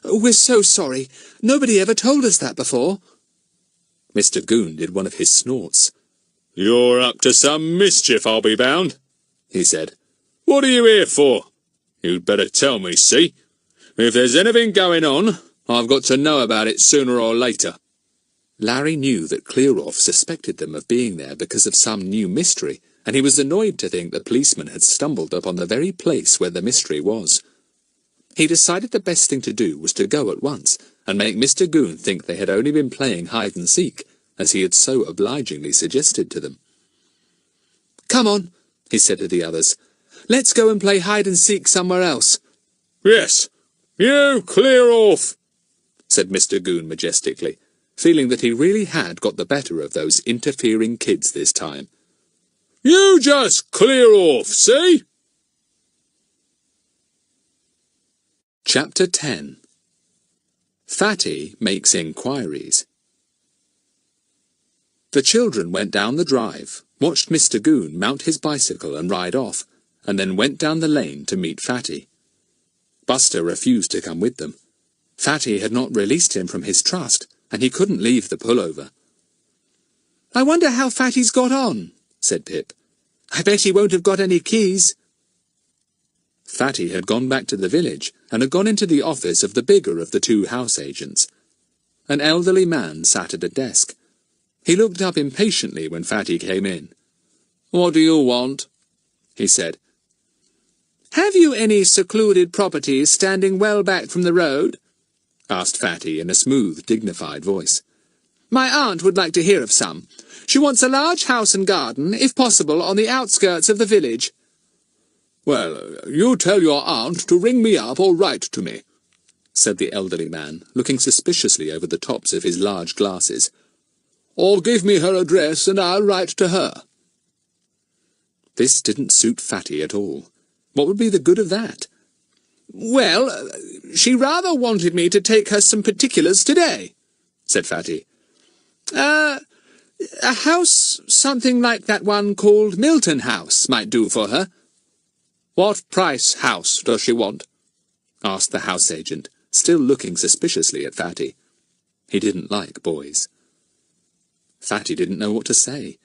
"We're so sorry. Nobody ever told us that before." Mr. Goon did one of his snorts. "You're up to some mischief, I'll be bound," he said. "What are you here for? You'd better tell me, see? If there's anything going on, I've got to know about it sooner or later." Larry knew that Clearoff suspected them of being there because of some new mystery, and he was annoyed to think the policeman had stumbled upon the very place where the mystery was. He decided the best thing to do was to go at once, and make Mr. Goon think they had only been playing hide-and-seek, as he had so obligingly suggested to them. "Come on," he said to the others. "Let's go and play hide-and-seek somewhere else." "Yes, you clear off," said Mr. Goon majestically, feeling that he really had got the better of those interfering kids this time. "You just clear off, see?" Chapter 10. Fatty Makes Inquiries. The children went down the drive, watched Mr. Goon mount his bicycle and ride off, and then went down the lane to meet Fatty. Buster refused to come with them. Fatty had not released him from his trust, and he couldn't leave the pullover. "I wonder how Fatty's got on," said Pip. "I bet he won't have got any keys." Fatty had gone back to the village and had gone into the office of the bigger of the two house agents. An elderly man sat at a desk. He looked up impatiently when Fatty came in. "What do you want?" he said. "Have you any secluded properties standing well back from the road?" asked Fatty in a smooth, dignified voice. "My aunt would like to hear of some. She wants a large house and garden, if possible, on the outskirts of the village." "Well, you tell your aunt to ring me up or write to me," said the elderly man, looking suspiciously over the tops of his large glasses. "Or give me her address and I'll write to her." This didn't suit Fatty at all. What would be the good of that? "Well, she rather wanted me to take her some particulars today," said Fatty. A house something like that one called Milton House might do for her." "What price house does she want?" asked the house agent, still looking suspiciously at Fatty. He didn't like boys. Fatty didn't know what to say.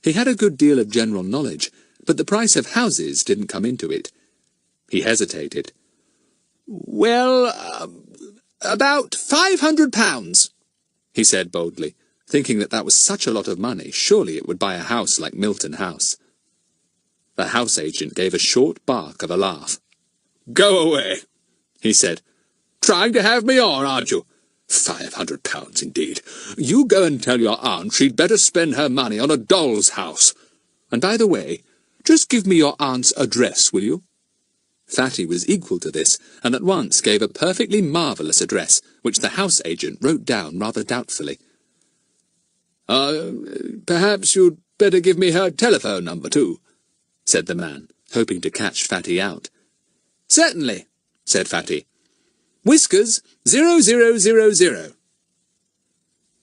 He had a good deal of general knowledge, but the price of houses didn't come into it. He hesitated. "Well, about £500, he said boldly, thinking that was such a lot of money, surely it would buy a house like Milton House. The house agent gave a short bark of a laugh. "Go away," he said. "Trying to have me on, aren't you? £500 indeed. You go and tell your aunt she'd better spend her money on a doll's house. And by the way, just give me your aunt's address, will you?" Fatty was equal to this, and at once gave a perfectly marvellous address, which the house agent wrote down rather doubtfully. Perhaps you'd better give me her telephone number, too," said the man, hoping to catch Fatty out. "Certainly," said Fatty. "Whiskers 0000.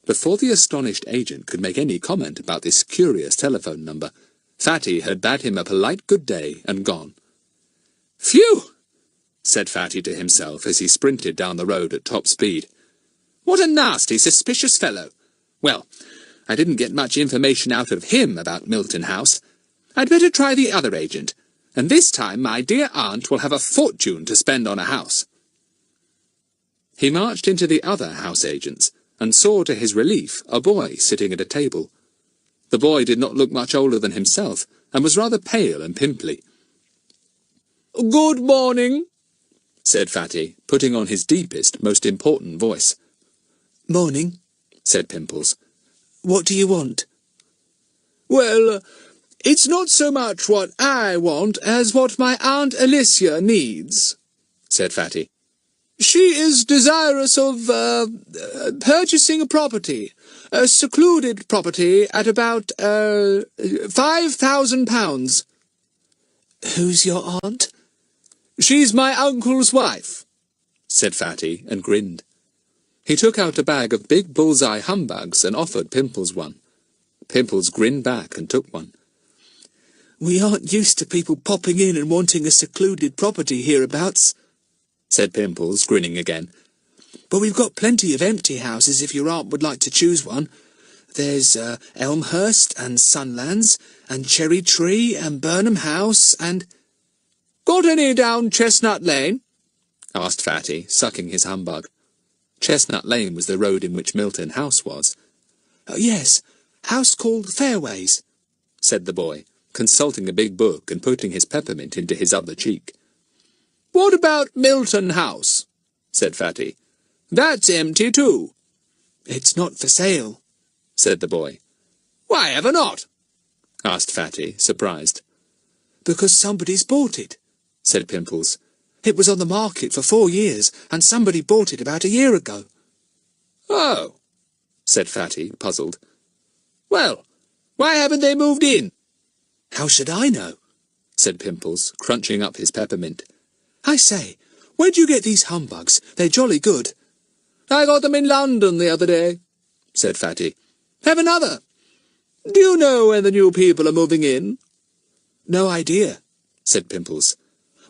Before the astonished agent could make any comment about this curious telephone number, Fatty had bade him a polite good day and gone. "Phew!" said Fatty to himself as he sprinted down the road at top speed. "What a nasty, suspicious fellow! Well, I didn't get much information out of him about Milton House. I'd better try the other agent, and this time my dear aunt will have a fortune to spend on a house." He marched into the other house agents, and saw to his relief a boy sitting at a table. The boy did not look much older than himself, and was rather pale and pimply. "Good morning," said Fatty, putting on his deepest, most important voice. "Morning," said Pimples. "What do you want?" "Well, it's not so much what I want as what my Aunt Alicia needs," said Fatty. "She is desirous of, purchasing a property, a secluded property at about, £5,000. "Who's your aunt?" "She's my uncle's wife," said Fatty, and grinned. He took out a bag of big bull's-eye humbugs and offered Pimples one. Pimples grinned back and took one. "We aren't used to people popping in and wanting a secluded property hereabouts," said Pimples, grinning again. "But we've got plenty of empty houses if your aunt would like to choose one. There's Elmhurst and Sunlands, and Cherry Tree and Burnham House, and—" "Got any down Chestnut Lane?" asked Fatty, sucking his humbug. Chestnut Lane was the road in which Milton House was. "Yes, house called Fairways," said the boy, consulting a big book and putting his peppermint into his other cheek. What about Milton House? Said Fatty. That's empty too. It's not for sale, said the boy. Why ever not? Asked Fatty, surprised. Because somebody's bought it, said Pimples. It was on the market for 4 years, and somebody bought it about a year ago. Oh, said Fatty, puzzled. Well, why haven't they moved in? How should I know? Said Pimples, crunching up his peppermint. I say, where'd you get these humbugs? They're jolly good. I got them in London the other day, said Fatty. Have another. Do you know when the new people are moving in? No idea, said Pimples.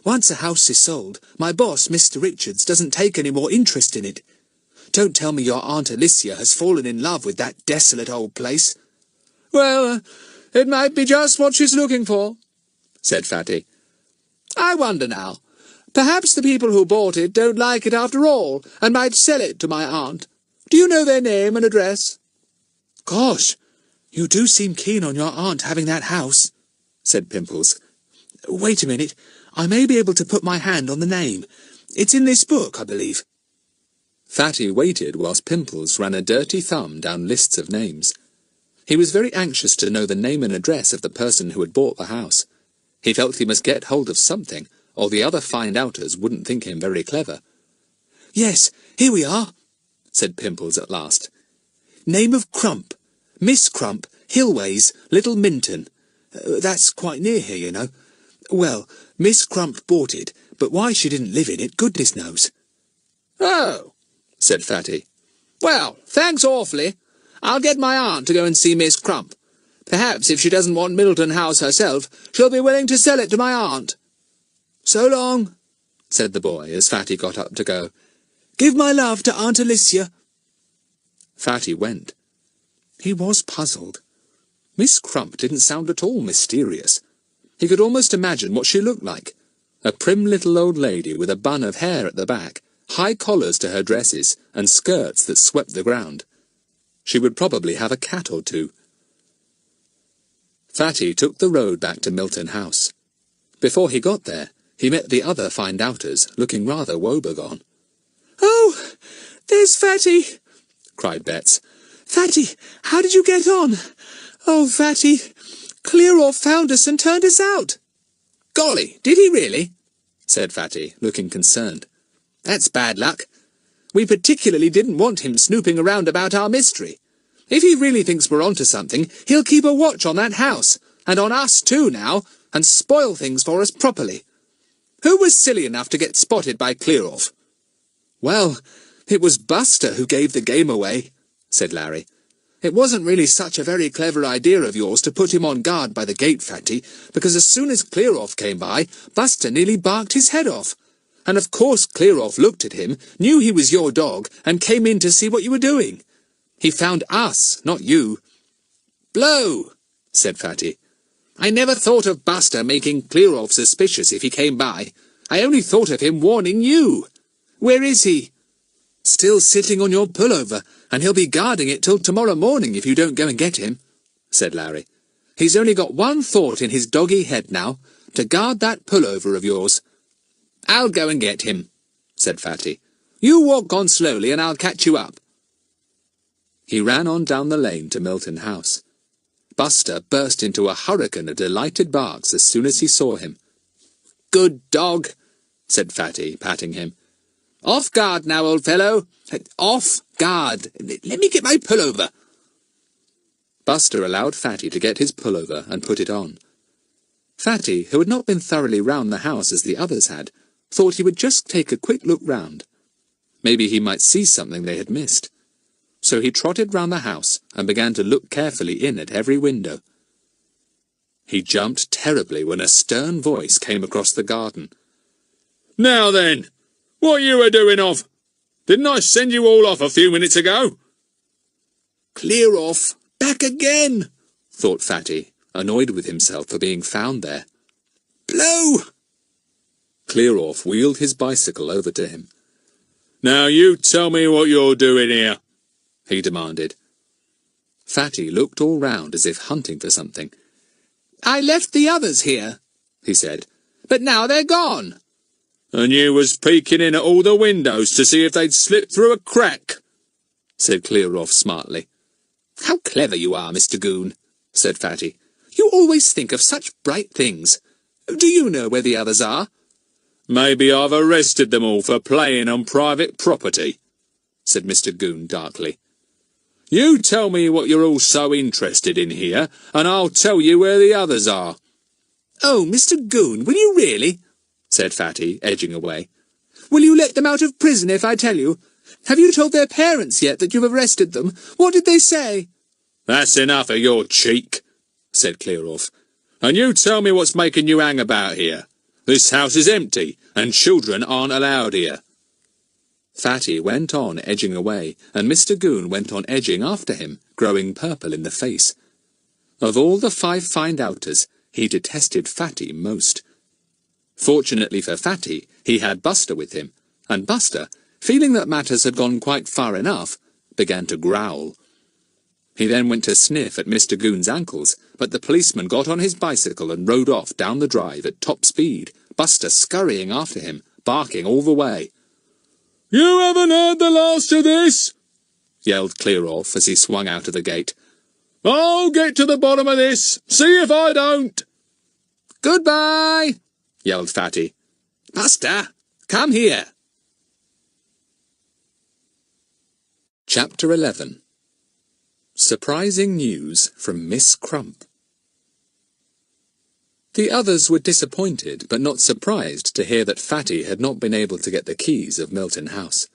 Once a house is sold, my boss, Mr. Richards, doesn't take any more interest in it. Don't tell me your Aunt Alicia has fallen in love with that desolate old place. Well, it might be just what she's looking for, said Fatty. I wonder now. Perhaps the people who bought it don't like it after all, and might sell it to my aunt. Do you know their name and address? Gosh, you do seem keen on your aunt having that house, said Pimples. Wait a minute, I may be able to put my hand on the name. It's in this book, I believe. Fatty waited whilst Pimples ran a dirty thumb down lists of names. He was very anxious to know the name and address of the person who had bought the house. He felt he must get hold of something, or the other find-outers wouldn't think him very clever. Yes, here we are, said Pimples at last. Name of Crump. Miss Crump, Hillways, Little Minton. That's quite near here, you know. Well, Miss Crump bought it, but why she didn't live in it, goodness knows. Oh, said Fatty. Well, thanks awfully. I'll get my aunt to go and see Miss Crump. Perhaps if she doesn't want Milton House herself, she'll be willing to sell it to my aunt. So long, said the boy as Fatty got up to go. Give my love to Aunt Alicia. Fatty went. He was puzzled. Miss Crump didn't sound at all mysterious. He could almost imagine what she looked like. A prim little old lady with a bun of hair at the back, high collars to her dresses, and skirts that swept the ground. She would probably have a cat or two. Fatty took the road back to Milton House. Before he got there, he met the other find-outers, looking rather woebegone. Oh, there's Fatty, cried Betts. Fatty, how did you get on? Oh, Fatty, Clearoff found us and turned us out. Golly, did he really? said Fatty, looking concerned. That's bad luck. We particularly didn't want him snooping around about our mystery. If he really thinks we're onto something, he'll keep a watch on that house, and on us too now, and spoil things for us properly. Who was silly enough to get spotted by Clearoff? Well, it was Buster who gave the game away, said Larry. It wasn't really such a very clever idea of yours to put him on guard by the gate, Fatty, because as soon as Clearoff came by, Buster nearly barked his head off. And of course Clearoff looked at him, knew he was your dog, and came in to see what you were doing. He found us, not you. Blow, said Fatty. I never thought of Buster making Clearoff suspicious if he came by. I only thought of him warning you. Where is he? Still sitting on your pullover, and he'll be guarding it till tomorrow morning if you don't go and get him, said Larry. He's only got one thought in his doggy head now, to guard that pullover of yours. I'll go and get him, said Fatty. You walk on slowly and I'll catch you up. He ran on down the lane to Milton House. Buster burst into a hurricane of delighted barks as soon as he saw him. Good dog, said Fatty, patting him. Off guard now, old fellow. Off guard. Let me get my pullover. Buster allowed Fatty to get his pullover and put it on. Fatty, who had not been thoroughly round the house as the others had, thought he would just take a quick look round. Maybe he might see something they had missed. So he trotted round the house and began to look carefully in at every window. He jumped terribly when a stern voice came across the garden. Now then, what you a doing of? Didn't I send you all off a few minutes ago? Clearoff, back again, thought Fatty, annoyed with himself for being found there. Blow! Clearoff wheeled his bicycle over to him. Now you tell me what you're doing here, he demanded. Fatty looked all round as if hunting for something. I left the others here, he said, but now they're gone. And you was peeking in at all the windows to see if they'd slip through a crack, said Clear-off smartly. How clever you are, Mr. Goon, said Fatty. You always think of such bright things. Do you know where the others are? Maybe I've arrested them all for playing on private property, said Mr. Goon darkly. You tell me what you're all so interested in here, and I'll tell you where the others are. Oh, Mr. Goon, will you really? Said Fatty, edging away. Will you let them out of prison if I tell you? Have you told their parents yet that you've arrested them? What did they say? That's enough of your cheek, said Clear-off. And you tell me what's making you hang about here. This house is empty, and children aren't allowed here. Fatty went on edging away, and Mr. Goon went on edging after him, growing purple in the face. Of all the 5 find-outers, he detested Fatty most. Fortunately for Fatty, he had Buster with him, and Buster, feeling that matters had gone quite far enough, began to growl. He then went to sniff at Mr. Goon's ankles, but the policeman got on his bicycle and rode off down the drive at top speed, Buster scurrying after him, barking all the way. You haven't heard the last of this, yelled Clear-off as he swung out of the gate. I'll get to the bottom of this. See if I don't. Goodbye, yelled Fatty. Buster, come here. Chapter 11. Surprising News from Miss Crump. The others were disappointed, but not surprised to hear that Fatty had not been able to get the keys of Milton House.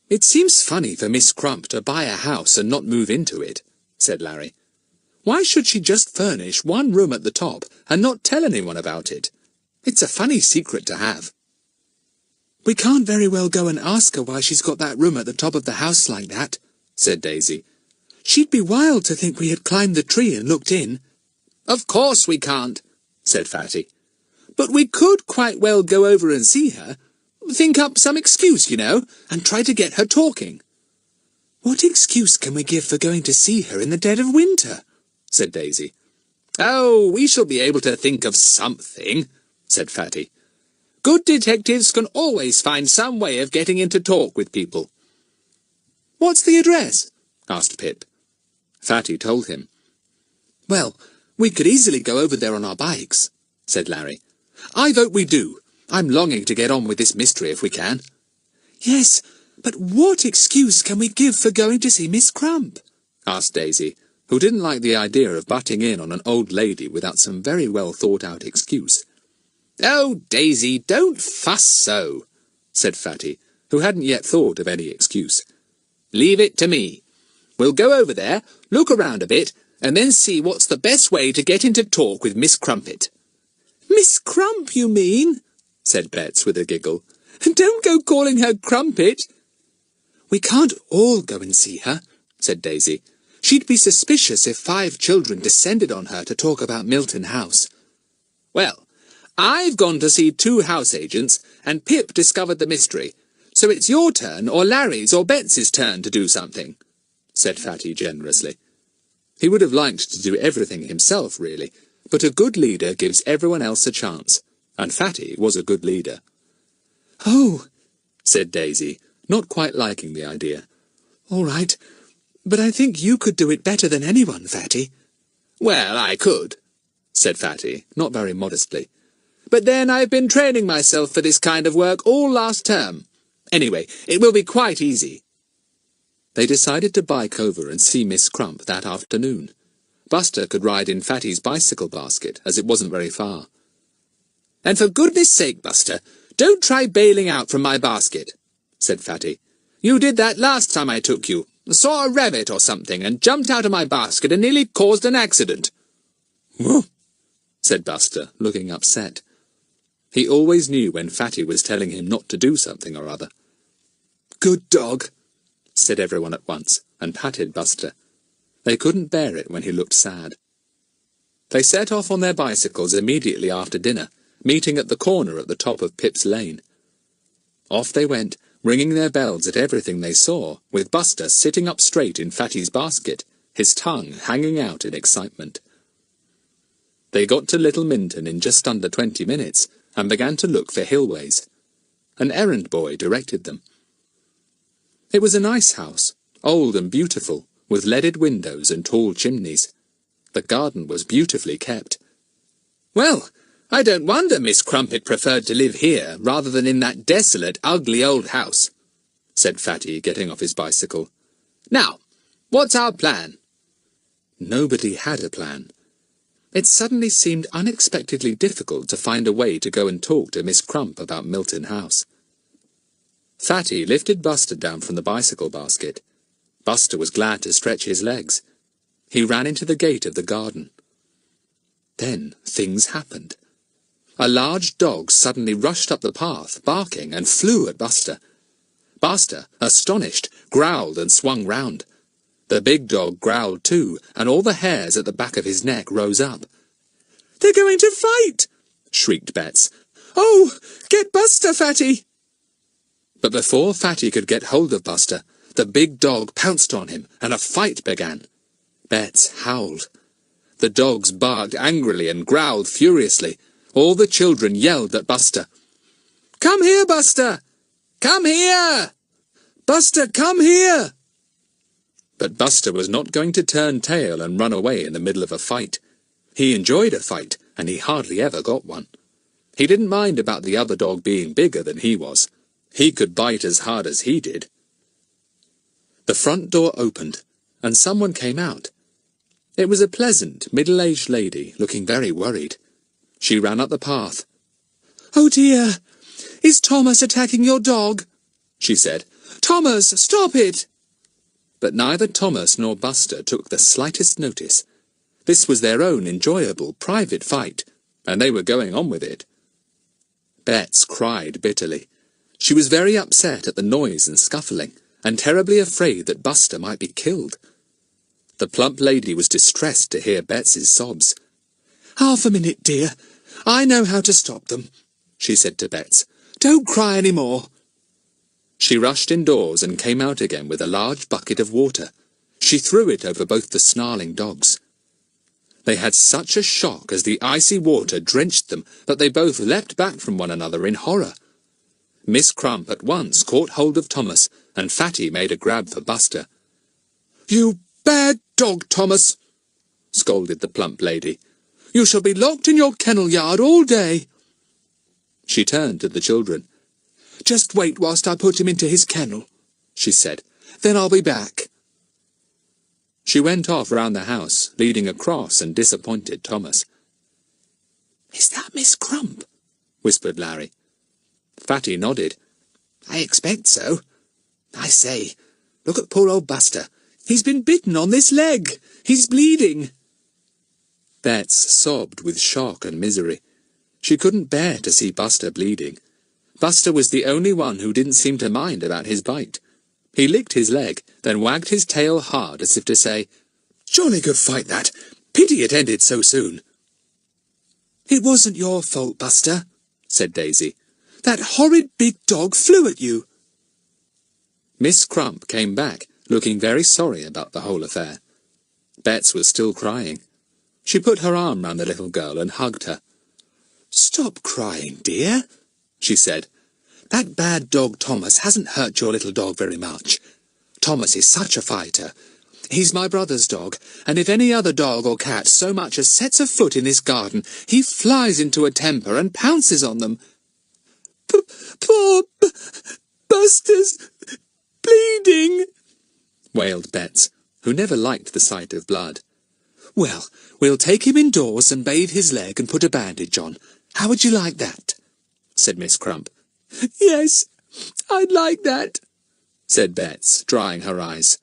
It seems funny for Miss Crump to buy a house and not move into it, said Larry. Why should she just furnish one room at the top and not tell anyone about it? It's a funny secret to have. We can't very well go and ask her why she's got that room at the top of the house like that, said Daisy. She'd be wild to think we had climbed the tree and looked in. Of course we can't, said Fatty. But we could quite well go over and see her. Think up some excuse, you know, and try to get her talking. What excuse can we give for going to see her in the dead of winter? Said Daisy. Oh, we shall be able to think of something, said Fatty. Good detectives can always find some way of getting into talk with people. What's the address? Asked Pip. Fatty told him. Well, we could easily go over there on our bikes, said Larry. I vote we do. I'm longing to get on with this mystery if we can. Yes, but what excuse can we give for going to see Miss Crump? Asked Daisy, who didn't like the idea of butting in on an old lady without some very well thought-out excuse. Oh, Daisy, don't fuss so, said Fatty, who hadn't yet thought of any excuse. Leave it to me. We'll go over there, look around a bit, and then see what's the best way to get into talk with Miss Crumpet. Miss Crump, you mean? Said Betts with a giggle. Don't go calling her Crumpet. We can't all go and see her, said Daisy. She'd be suspicious if 5 children descended on her to talk about Milton House. Well, I've gone to see 2 house agents, and Pip discovered the mystery, so it's your turn or Larry's or Betts's turn to do something, said Fatty generously. He would have liked to do everything himself, really, but a good leader gives everyone else a chance, and Fatty was a good leader. Oh, said Daisy, not quite liking the idea. All right, but I think you could do it better than anyone, Fatty. Well, I could, said Fatty, not very modestly. But then I've been training myself for this kind of work all last term. Anyway, it will be quite easy. They decided to bike over and see Miss Crump that afternoon. Buster could ride in Fatty's bicycle basket, as it wasn't very far. And for goodness sake, Buster, don't try bailing out from my basket, said Fatty. You did that last time I took you. Saw a rabbit or something and jumped out of my basket and nearly caused an accident. Whoa, said Buster, looking upset. He always knew when Fatty was telling him not to do something or other. Good dog, said everyone at once, and patted Buster. They couldn't bear it when he looked sad. They set off on their bicycles immediately after dinner, meeting at the corner at the top of Pip's lane. Off they went, ringing their bells at everything they saw, with Buster sitting up straight in Fatty's basket, his tongue hanging out in excitement. They got to Little Minton in just under 20 minutes, and began to look for hillways. An errand boy directed them. It was a nice house, old and beautiful, with leaded windows and tall chimneys. The garden was beautifully kept. "Well, I don't wonder Miss Crumpet preferred to live here rather than in that desolate, ugly old house," said Fatty, getting off his bicycle. "Now, what's our plan?" Nobody had a plan. It suddenly seemed unexpectedly difficult to find a way to go and talk to Miss Crump about Milton House. Fatty lifted Buster down from the bicycle basket. Buster was glad to stretch his legs. He ran into the gate of the garden. Then things happened. A large dog suddenly rushed up the path, barking, and flew at Buster. Buster, astonished, growled and swung round. The big dog growled too, and all the hairs at the back of his neck rose up. "They're going to fight!" shrieked Bets. "Oh, get Buster, Fatty!" But before Fatty could get hold of Buster, the big dog pounced on him, and a fight began. Bets howled. The dogs barked angrily and growled furiously. All the children yelled at Buster. "Come here, Buster! Come here! Buster, come here!" But Buster was not going to turn tail and run away in the middle of a fight. He enjoyed a fight, and he hardly ever got one. He didn't mind about the other dog being bigger than he was. He could bite as hard as he did. The front door opened, and someone came out. It was a pleasant, middle-aged lady, looking very worried. She ran up the path. "Oh dear! Is Thomas attacking your dog?" she said. "Thomas, stop it!" But neither Thomas nor Buster took the slightest notice. This was their own enjoyable, private fight, and they were going on with it. Bets cried bitterly. She was very upset at the noise and scuffling, and terribly afraid that Buster might be killed. The plump lady was distressed to hear Bets's sobs. "Half a minute, dear. I know how to stop them," she said to Bets. "Don't cry any more." She rushed indoors and came out again with a large bucket of water. She threw it over both the snarling dogs. They had such a shock as the icy water drenched them that they both leapt back from one another in horror. Miss Crump at once caught hold of Thomas, and Fatty made a grab for Buster. "You bad dog, Thomas!" scolded the plump lady. "You shall be locked in your kennel yard all day." She turned to the children. "Just wait whilst I put him into his kennel," she said. "Then I'll be back." She went off round the house, leading a cross and disappointed Thomas. "Is that Miss Crump?" whispered Larry. Fatty nodded. "I expect so. I say, look at poor old Buster. He's been bitten on this leg. He's bleeding." Bets sobbed with shock and misery. She couldn't bear to see Buster bleeding. Buster was the only one who didn't seem to mind about his bite. He licked his leg, then wagged his tail hard as if to say, "Jolly good fight, that. Pity it ended so soon." "It wasn't your fault, Buster," said Daisy. "That horrid big dog flew at you." Miss Crump came back, looking very sorry about the whole affair. Bets was still crying. She put her arm round the little girl and hugged her. "Stop crying, dear," she said. "That bad dog Thomas hasn't hurt your little dog very much. Thomas is such a fighter. He's my brother's dog, and if any other dog or cat so much as sets a foot in this garden, he flies into a temper and pounces on them." Poor Buster's bleeding," wailed Bets, who never liked the sight of blood. "Well, we'll take him indoors and bathe his leg and put a bandage on. How would you like that?" said Miss Crump. "Yes, I'd like that," said Bets, drying her eyes.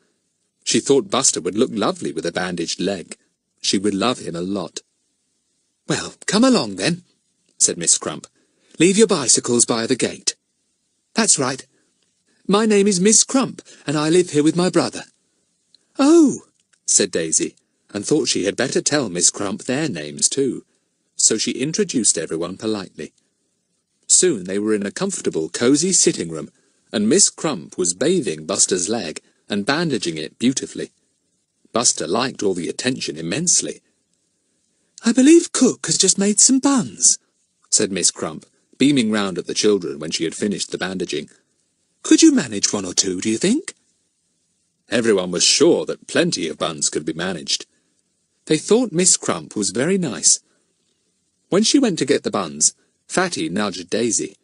She thought Buster would look lovely with a bandaged leg. She would love him a lot. "Well, come along then," said Miss Crump. "Leave your bicycles by the gate." "That's right. My name is Miss Crump, and I live here with my brother." "Oh," said Daisy, and thought she had better tell Miss Crump their names too. So she introduced everyone politely. Soon they were in a comfortable, cosy sitting room, and Miss Crump was bathing Buster's leg and bandaging it beautifully. Buster liked all the attention immensely. "I believe Cook has just made some buns," said Miss Crump, beaming round at the children when she had finished the bandaging. "Could you manage 1 or 2, do you think?" Everyone was sure that plenty of buns could be managed. They thought Miss Crump was very nice. When she went to get the buns, Fatty nudged Daisy.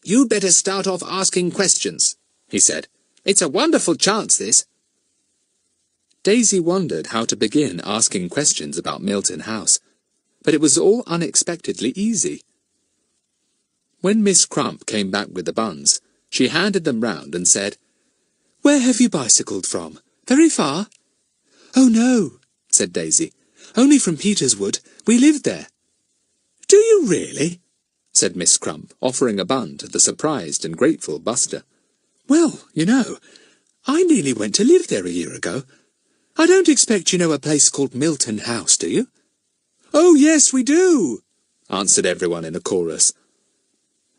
"You'd better start off asking questions," he said. "It's a wonderful chance, this." Daisy wondered how to begin asking questions about Milton House, but it was all unexpectedly easy. When Miss Crump came back with the buns, she handed them round and said, "Where have you bicycled from? Very far?" "Oh, no," said Daisy. "Only from Peterswood. We lived there." "Do you really?" said Miss Crump, offering a bun to the surprised and grateful Buster. "Well, you know, I nearly went to live there a year ago. I don't expect you know a place called Milton House, do you?" "Oh, yes, we do," answered everyone in a chorus.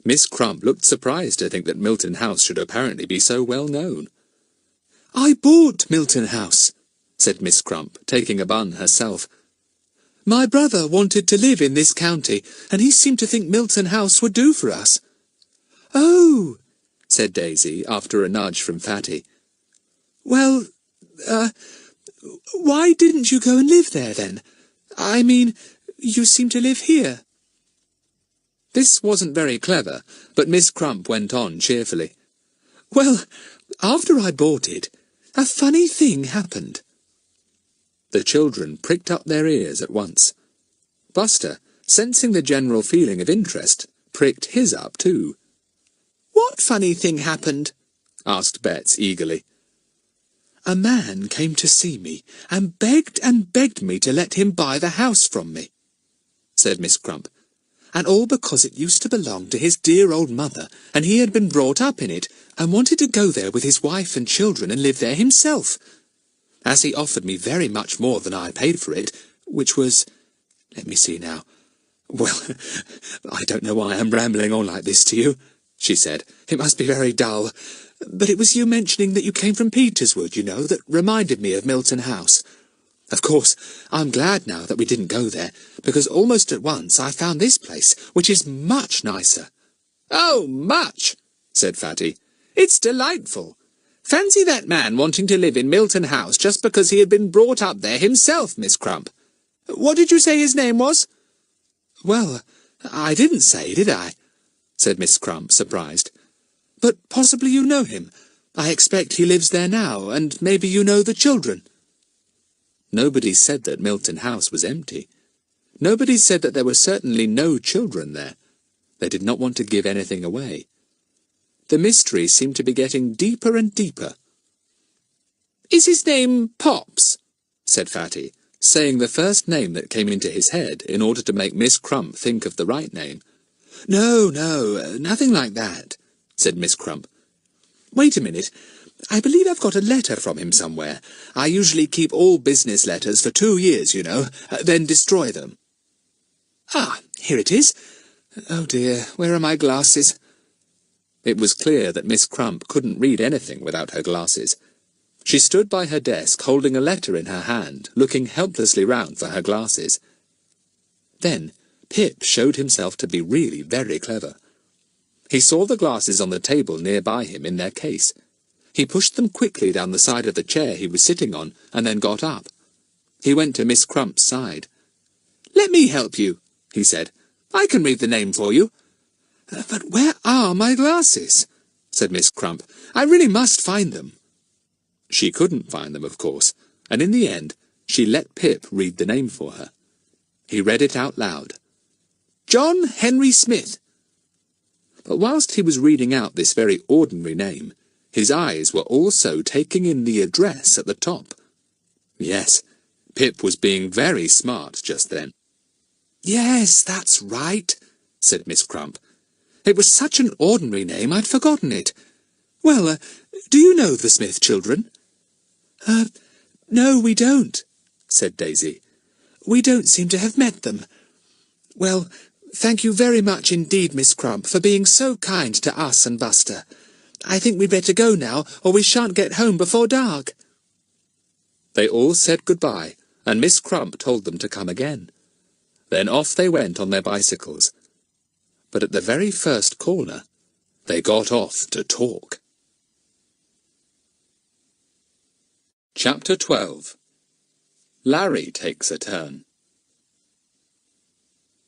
Miss Crump looked surprised to think that Milton House should apparently be so well known. "I bought Milton House," said Miss Crump, taking a bun herself. "My brother wanted to live in this county, and he seemed to think Milton House would do for us." "Oh," said Daisy, after a nudge from Fatty. "Well, why didn't you go and live there, then? I mean, you seem to live here." This wasn't very clever, but Miss Crump went on cheerfully. "Well, after I bought it, a funny thing happened." The children pricked up their ears at once. Buster, sensing the general feeling of interest, pricked his up too. "What funny thing happened?" asked Bets eagerly. "A man came to see me and begged me to let him buy the house from me," said Miss Crump. "And all because it used to belong to his dear old mother, and he had been brought up in it, and wanted to go there with his wife and children and live there himself. As he offered me very much more than I paid for it, which was, let me see now, well, I don't know why I'm rambling on like this to you," she said. "It must be very dull. But it was you mentioning that you came from Peterswood, you know, that reminded me of Milton House. Of course, I'm glad now that we didn't go there, because almost at once I found this place, which is much nicer." "Oh, much," said Fatty. "It's delightful. Fancy that man wanting to live in Milton House just because he had been brought up there himself, Miss Crump. What did you say his name was?" "Well, I didn't say, did I?" said Miss Crump, surprised. "But possibly you know him. I expect he lives there now, and maybe you know the children." Nobody said that Milton House was empty. Nobody said that there were certainly no children there. They did not want to give anything away. The mystery seemed to be getting deeper and deeper. "Is his name Pops?" said Fatty, saying the first name that came into his head in order to make Miss Crump think of the right name. No, nothing like that," said Miss Crump. "Wait a minute. I believe I've got a letter from him somewhere. I usually keep all business letters for 2 years, you know, then destroy them. Ah, here it is. Oh dear, where are my glasses?" It was clear that Miss Crump couldn't read anything without her glasses. She stood by her desk holding a letter in her hand, looking helplessly round for her glasses. Then Pip showed himself to be really very clever. He saw the glasses on the table near by him in their case. He pushed them quickly down the side of the chair he was sitting on, and then got up. He went to Miss Crump's side. "Let me help you," he said. "I can read the name for you." "But where are my glasses?" said Miss Crump. "I really must find them." She couldn't find them, of course, and in the end she let Pip read the name for her. He read it out loud. "John Henry Smith." But whilst he was reading out this very ordinary name, his eyes were also taking in the address at the top. Yes, Pip was being very smart just then. "Yes, that's right," said Miss Crump. "It was such an ordinary name I'd forgotten it. Well, do you know the Smith children?" No, we don't," said Daisy. "We don't seem to have met them. Well, thank you very much indeed, Miss Crump, for being so kind to us and Buster. I think we'd better go now, or we shan't get home before dark." They all said goodbye, and Miss Crump told them to come again. Then off they went on their bicycles. But at the very first corner, they got off to talk. Chapter 12. Larry takes a turn.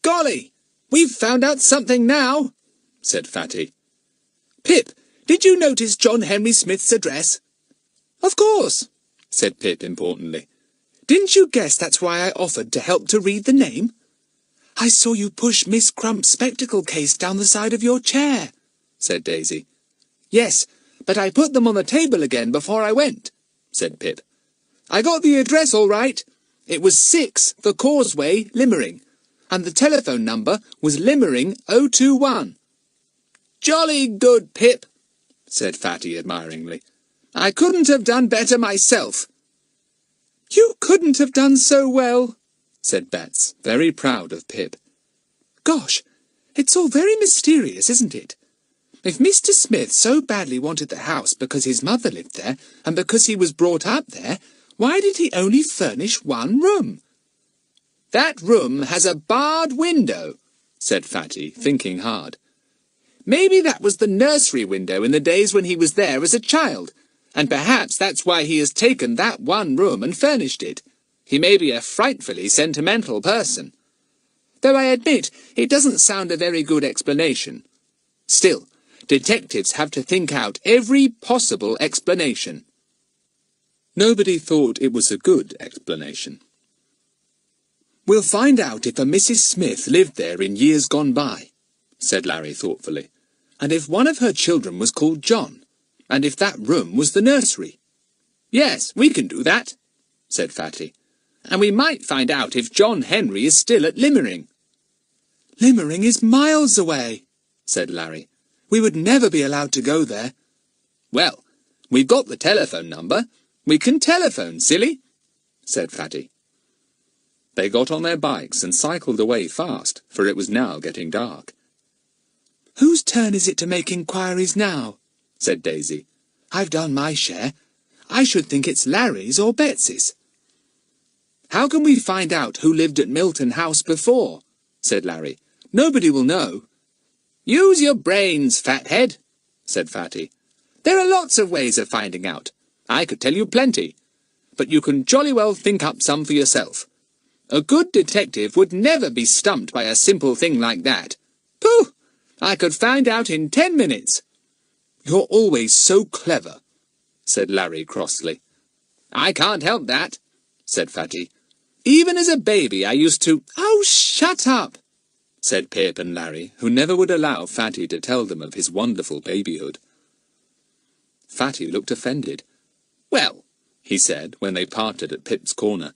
Golly, we've found out something now, said Fatty. Pip, did you notice John Henry Smith's address? Of course, said Pip importantly. Didn't you guess that's why I offered to help to read the name? I saw you push Miss Crump's spectacle case down the side of your chair, said Daisy. Yes, but I put them on the table again before I went, said Pip. I got the address all right. It was 6 The Causeway, Limmering, and the telephone number was Limmering 021. Jolly good, Pip, said Fatty admiringly. I couldn't have done better myself. You couldn't have done so well, said Bets, very proud of Pip. Gosh, it's all very mysterious, isn't it? If Mr. Smith so badly wanted the house because his mother lived there, and because he was brought up there, why did he only furnish one room? That room has a barred window, said Fatty, thinking hard. Maybe that was the nursery window in the days when he was there as a child, and perhaps that's why he has taken that one room and furnished it. He may be a frightfully sentimental person. Though I admit, it doesn't sound a very good explanation. Still, detectives have to think out every possible explanation. Nobody thought it was a good explanation. We'll find out if a Mrs. Smith lived there in years gone by, said Larry thoughtfully, and if one of her children was called John, and if that room was the nursery. Yes, we can do that, said Fatty. And we might find out if John Henry is still at Limmering. Limmering is miles away, said Larry. We would never be allowed to go there. Well, we've got the telephone number. We can telephone, silly, said Fatty. They got on their bikes and cycled away fast, for it was now getting dark. Whose turn is it to make inquiries now? said Daisy. I've done my share. I should think it's Larry's or Betsy's. How can we find out who lived at Milton House before? said Larry. Nobody will know. Use your brains, fathead, said Fatty. There are lots of ways of finding out. I could tell you plenty. But you can jolly well think up some for yourself. A good detective would never be stumped by a simple thing like that. Pooh! I could find out in 10 minutes. You're always so clever, said Larry crossly. I can't help that, said Fatty. Even as a baby I used to— Oh, shut up, said Pip and Larry, who never would allow Fatty to tell them of his wonderful babyhood. Fatty looked offended. Well, he said, when they parted at Pip's corner,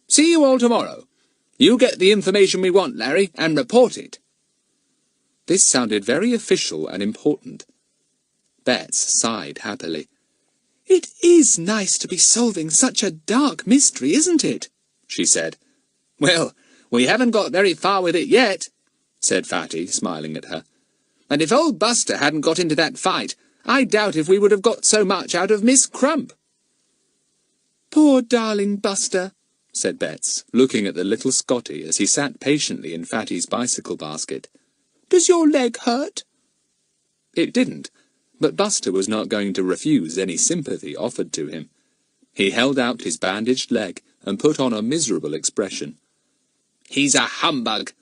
see you all tomorrow. You get the information we want, Larry, and report it. This sounded very official and important. Bets sighed happily. It is nice to be solving such a dark mystery, isn't it? She said. Well, we haven't got very far with it yet, said Fatty, smiling at her. And if old Buster hadn't got into that fight, I doubt if we would have got so much out of Miss Crump. Poor darling Buster, said Bets, looking at the little Scotty as he sat patiently in Fatty's bicycle basket. Does your leg hurt? It didn't, but Buster was not going to refuse any sympathy offered to him. He held out his bandaged leg and put on a miserable expression. He's a humbug,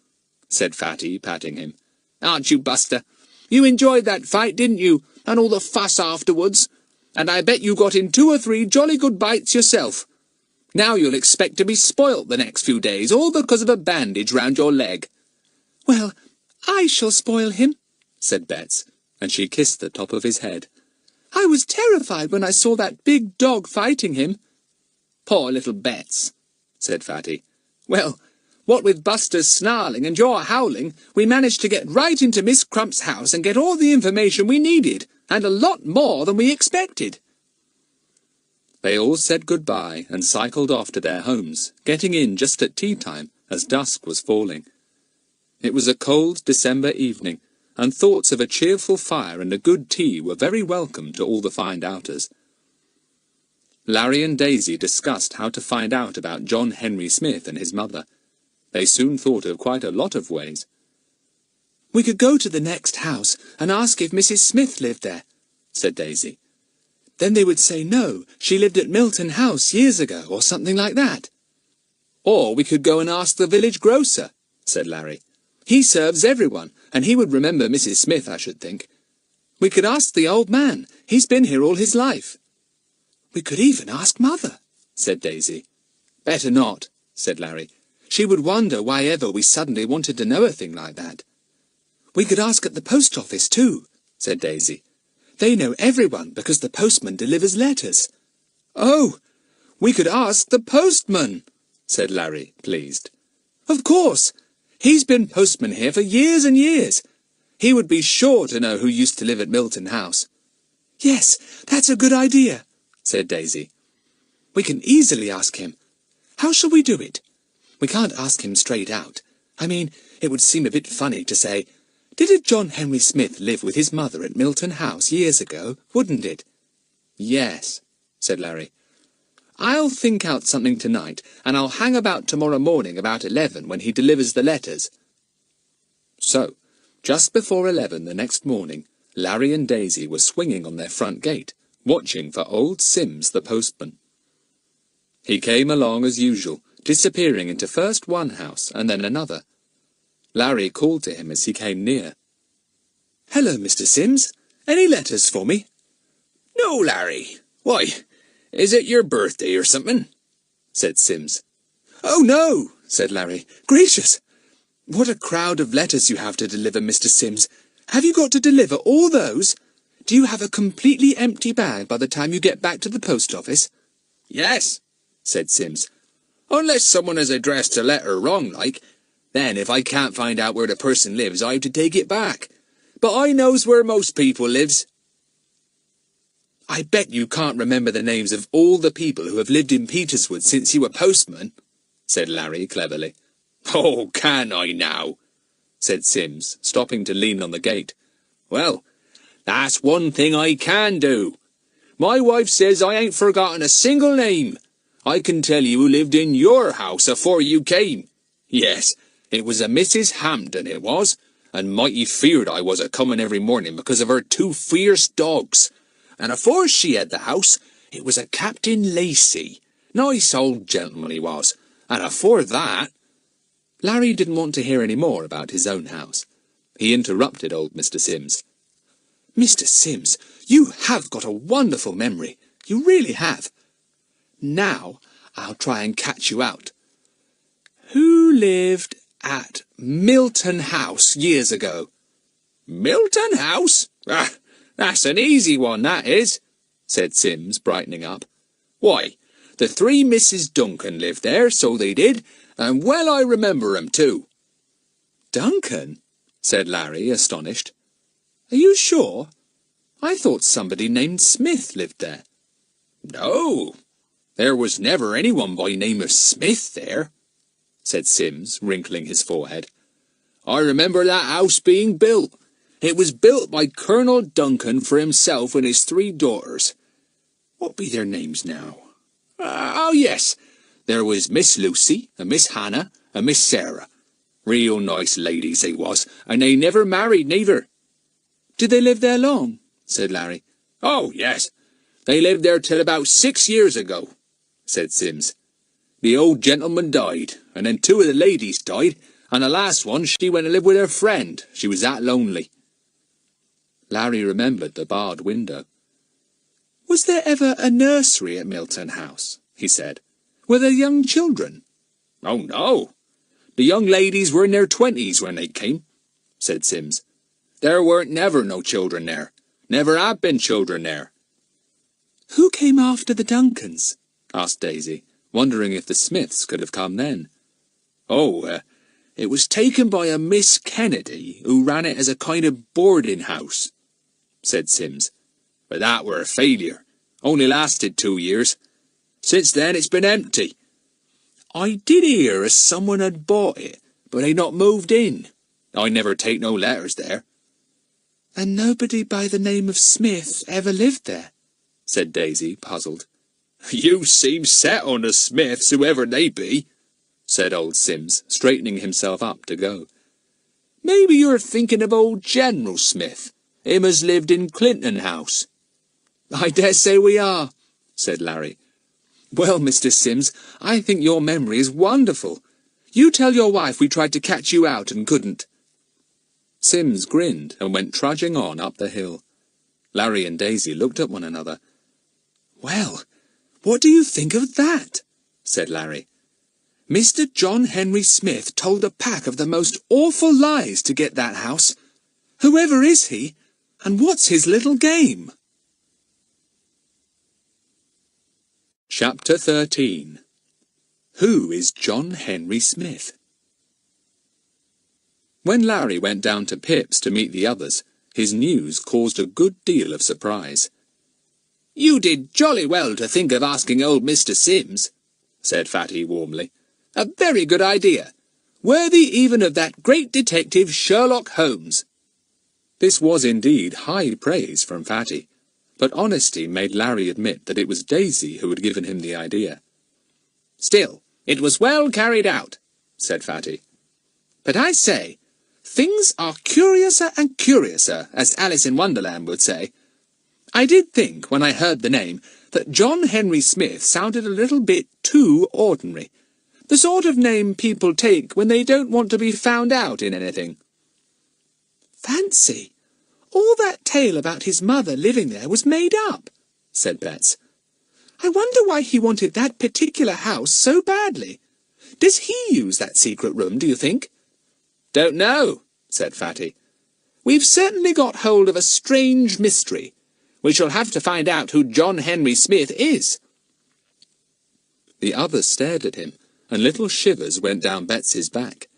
said Fatty, patting him. Aren't you, Buster? You enjoyed that fight, didn't you, and all the fuss afterwards? And I bet you got in 2 or 3 jolly good bites yourself. Now you'll expect to be spoilt the next few days, all because of a bandage round your leg. Well, I shall spoil him, said Bets, and she kissed the top of his head. I was terrified when I saw that big dog fighting him. Poor little Bets, said Fatty. Well, what with Buster's snarling and your howling, we managed to get right into Miss Crump's house and get all the information we needed, and a lot more than we expected. They all said goodbye and cycled off to their homes, getting in just at tea time, as dusk was falling. It was a cold December evening, and thoughts of a cheerful fire and a good tea were very welcome to all the find-outers. Larry and Daisy discussed how to find out about John Henry Smith and his mother. They soon thought of quite a lot of ways. We could go to the next house and ask if Mrs. Smith lived there, said Daisy. Then they would say no, she lived at Milton House years ago, or something like that. Or we could go and ask the village grocer, said Larry. He serves everyone, and he would remember Mrs. Smith, I should think. We could ask the old man. He's been here all his life. We could even ask Mother, said Daisy. Better not, said Larry. She would wonder why ever we suddenly wanted to know a thing like that. We could ask at the post office too, said Daisy. They know everyone because the postman delivers letters. Oh, we could ask the postman, said Larry, pleased. Of course. He's been postman here for years and years. He would be sure to know who used to live at Milton House. Yes, that's a good idea, said Daisy. We can easily ask him. How shall we do it? We can't ask him straight out. I mean, it would seem a bit funny to say, "Did John Henry Smith live with his mother at Milton House years ago?" wouldn't it? Yes, said Larry. I'll think out something tonight, and I'll hang about tomorrow morning about 11 when he delivers the letters. So, just before 11 the next morning, Larry and Daisy were swinging on their front gate, watching for old Sims the postman. He came along as usual, disappearing into first one house and then another. Larry called to him as he came near. "Hello, Mr. Sims. Any letters for me?" "No, Larry. Why, is it your birthday or something?" said Sims. "Oh, no," said Larry. "Gracious! What a crowd of letters you have to deliver, Mr. Sims. Have you got to deliver all those? Do you have a completely empty bag by the time you get back to the post office?" "Yes," said Sims. "Unless someone has addressed a letter wrong, like. Then if I can't find out where the person lives, I have to take it back. But I knows where most people lives." "I bet you can't remember the names of all the people who have lived in Peterswood since you were postman," said Larry cleverly. "Oh, can I now?" said Sims, stopping to lean on the gate. "Well, that's one thing I can do. My wife says I ain't forgotten a single name. I can tell you who lived in your house afore you came. Yes, it was a Mrs. Hampden, it was, and mighty feared I was a-comin' every morning because of her 2 fierce dogs. And afore she had the house, it was a Captain Lacey. Nice old gentleman he was. And afore that—" Larry didn't want to hear any more about his own house. He interrupted old Mr. Sims. "Mr. Sims, you have got a wonderful memory. You really have. Now I'll try and catch you out. Who lived at Milton House years ago?" "Milton House? Ah, that's an easy one, that is," said Sims, brightening up. "Why, the 3 Mrs. Duncan lived there, so they did, and well I remember 'em too." "Duncan?" said Larry, astonished. "Are you sure? I thought somebody named Smith lived there." "No, there was never anyone by name of Smith there," said Sims, wrinkling his forehead. "I remember that house being built. It was built by Colonel Duncan for himself and his 3 daughters. What be their names now? Oh, yes, there was Miss Lucy, and Miss Hannah, and Miss Sarah. Real nice ladies they was, and they never married neither." "Did they live there long?" said Larry. "Oh, yes. They lived there till about 6 years ago," said Sims. "The old gentleman died, and then 2 of the ladies died, and the last one she went to live with her friend. She was that lonely." Larry remembered the barred window. "Was there ever a nursery at Milton House?" he said. "Were there young children?" "Oh, no. The young ladies were in their 20s when they came," said Sims. "There weren't never no children there. Never have been children there." "Who came after the Duncans?" asked Daisy, wondering if the Smiths could have come then. "Oh, it was taken by a Miss Kennedy, who ran it as a kind of boarding house," said Sims. "But that were a failure. Only lasted 2 years. Since then it's been empty. I did hear as someone had bought it, but they'd not moved in. I never take no letters there." "And nobody by the name of Smith ever lived there?" said Daisy, puzzled. "You seem set on the Smiths, whoever they be," said old Sims, straightening himself up to go. Maybe you're thinking of old General Smith, him as lived in Clinton House." "I dare say we are," said Larry. "Well, Mr. Sims, I think your memory is wonderful. You tell your wife we tried to catch you out and couldn't." Sims grinned and went trudging on up the hill. Larry and Daisy looked at one another. "Well, what do you think of that?" said Larry. "Mr. John Henry Smith told a pack of the most awful lies to get that house. Whoever is he, and what's his little game?" Chapter 13. Who is John Henry Smith? When Larry went down to Pip's to meet the others, his news caused a good deal of surprise. "You did jolly well to think of asking old Mr. Sims," said Fatty warmly. "A very good idea. Worthy even of that great detective Sherlock Holmes." This was indeed high praise from Fatty, but honesty made Larry admit that it was Daisy who had given him the idea. "Still, it was well carried out," said Fatty. "But I say, things are curiouser and curiouser, as Alice in Wonderland would say. I did think, when I heard the name, that John Henry Smith sounded a little bit too ordinary. The sort of name people take when they don't want to be found out in anything." "Fancy! All that tale about his mother living there was made up," said Bets. "I wonder why he wanted that particular house so badly. Does he use that secret room, do you think?" "Don't know," said Fatty. "We've certainly got hold of a strange mystery. We shall have to find out who John Henry Smith is." The others stared at him, and little shivers went down Bets's back.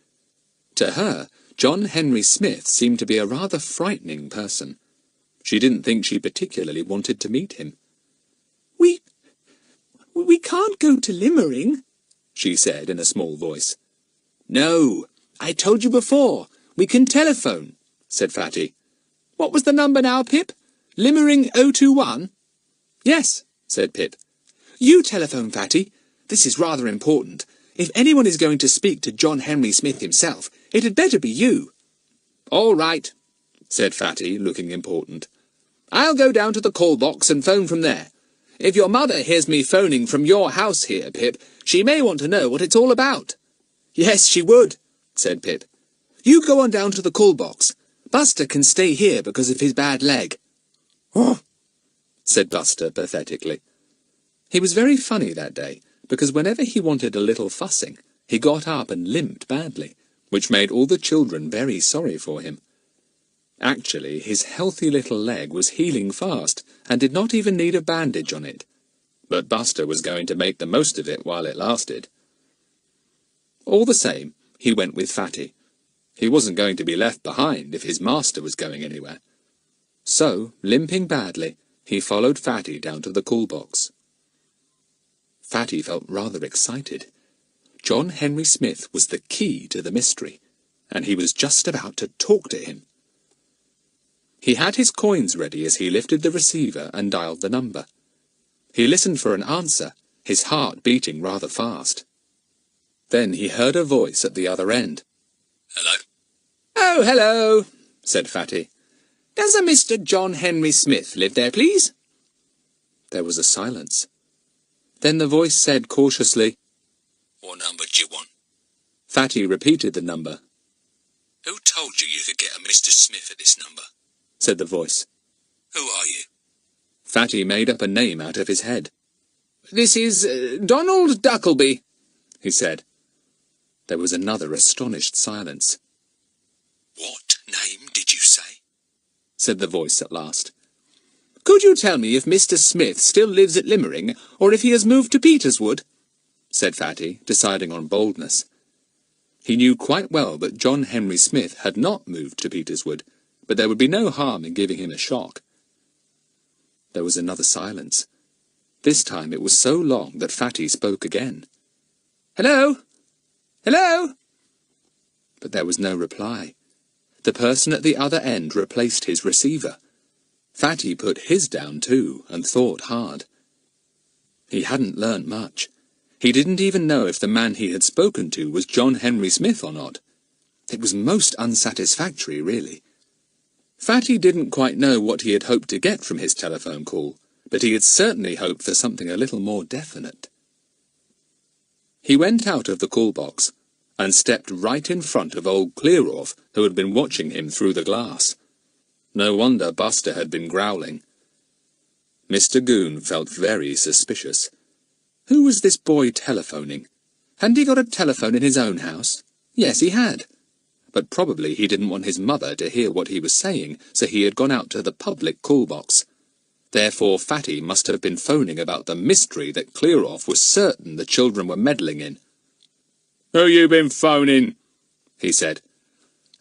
To her, John Henry Smith seemed to be a rather frightening person. She didn't think she particularly wanted to meet him. We can't go to Limering," she said in a small voice. "No, I told you before. We can telephone," said Fatty. "What was the number now, Pip? Limering 021? "Yes," said Pip. "You telephone, Fatty. This is rather important. If anyone is going to speak to John Henry Smith himself, it had better be you." "All right," said Fatty, looking important. "I'll go down to the call box and phone from there. If your mother hears me phoning from your house here, Pip, she may want to know what it's all about." "Yes, she would," said Pip. "You go on down to the call box. Buster can stay here because of his bad leg." "Oh," said Buster pathetically. He was very funny that day, because whenever he wanted a little fussing, he got up and limped badly, which made all the children very sorry for him. Actually, his healthy little leg was healing fast, and did not even need a bandage on it. But Buster was going to make the most of it while it lasted. All the same, he went with Fatty. He wasn't going to be left behind if his master was going anywhere. So, limping badly, he followed Fatty down to the call box. Fatty felt rather excited. John Henry Smith was the key to the mystery, and he was just about to talk to him. He had his coins ready as he lifted the receiver and dialed the number. He listened for an answer, his heart beating rather fast. Then he heard a voice at the other end. "Hello?" "Oh, hello," said Fatty. "Does a Mr. John Henry Smith live there, please?" There was a silence. Then the voice said cautiously, "What number do you want?" Fatty repeated the number. "Who told you you could get a Mr. Smith at this number?" said the voice. "Who are you?" Fatty made up a name out of his head. "This is Donald Duckleby," he said. There was another astonished silence. "What name did you say?" said the voice at last. "Could you tell me if Mr. Smith still lives at Limering, or if he has moved to Peterswood?" said Fatty, deciding on boldness. He knew quite well that John Henry Smith had not moved to Peterswood, but there would be no harm in giving him a shock. There was another silence. This time it was so long that Fatty spoke again. "Hello? Hello?" But there was no reply. The person at the other end replaced his receiver. Fatty put his down too, and thought hard. He hadn't learnt much. He didn't even know if the man he had spoken to was John Henry Smith or not. It was most unsatisfactory, really. Fatty didn't quite know what he had hoped to get from his telephone call, but he had certainly hoped for something a little more definite. He went out of the call box and stepped right in front of old Clearoff, who had been watching him through the glass. No wonder Buster had been growling. Mr. Goon felt very suspicious. Who was this boy telephoning? Hadn't he got a telephone in his own house? Yes, he had. But probably he didn't want his mother to hear what he was saying, so he had gone out to the public call box. Therefore Fatty must have been phoning about the mystery that Clearoff was certain the children were meddling in. "Who you been phoning?" he said.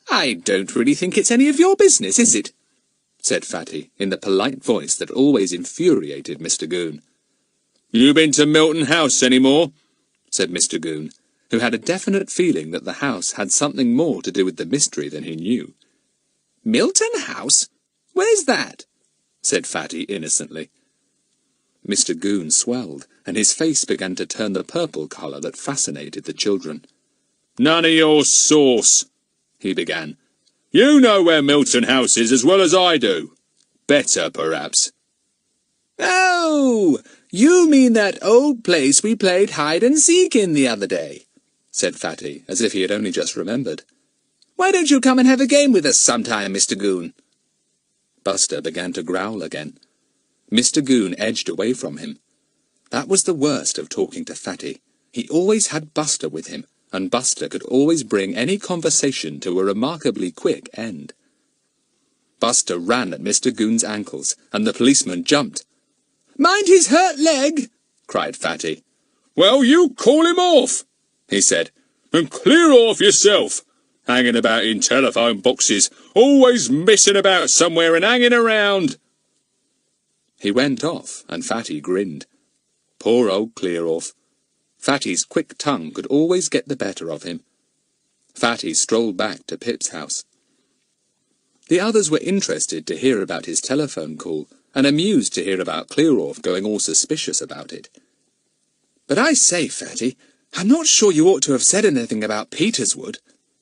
"I don't really think it's any of your business, is it?" said Fatty, in the polite voice that always infuriated Mr. Goon. "You been to Milton House any more?" said Mr. Goon, who had a definite feeling that the house had something more to do with the mystery than he knew. "Milton House? Where's that?" said Fatty innocently. Mr. Goon swelled, and his face began to turn the purple colour that fascinated the children. "None of your sauce," he began. "You know where Milton House is as well as I do. Better, perhaps." "Oh, you mean that old place we played hide-and-seek in the other day," said Fatty, as if he had only just remembered. "Why don't you come and have a game with us sometime, Mr. Goon?" Buster began to growl again. Mr. Goon edged away from him. That was the worst of talking to Fatty. He always had Buster with him, and Buster could always bring any conversation to a remarkably quick end. Buster ran at Mr. Goon's ankles, and the policeman jumped. "Mind his hurt leg!" cried Fatty. "Well, you call him off," he said, "and clear off yourself. Hanging about in telephone boxes, always messing about somewhere and hanging around." He went off, and Fatty grinned. Poor old Clearoff. Fatty's quick tongue could always get the better of him. Fatty strolled back to Pip's house. The others were interested to hear about his telephone call, and amused to hear about Clearoff going all suspicious about it. "But I say, Fatty, I'm not sure you ought to have said anything about Peterswood,"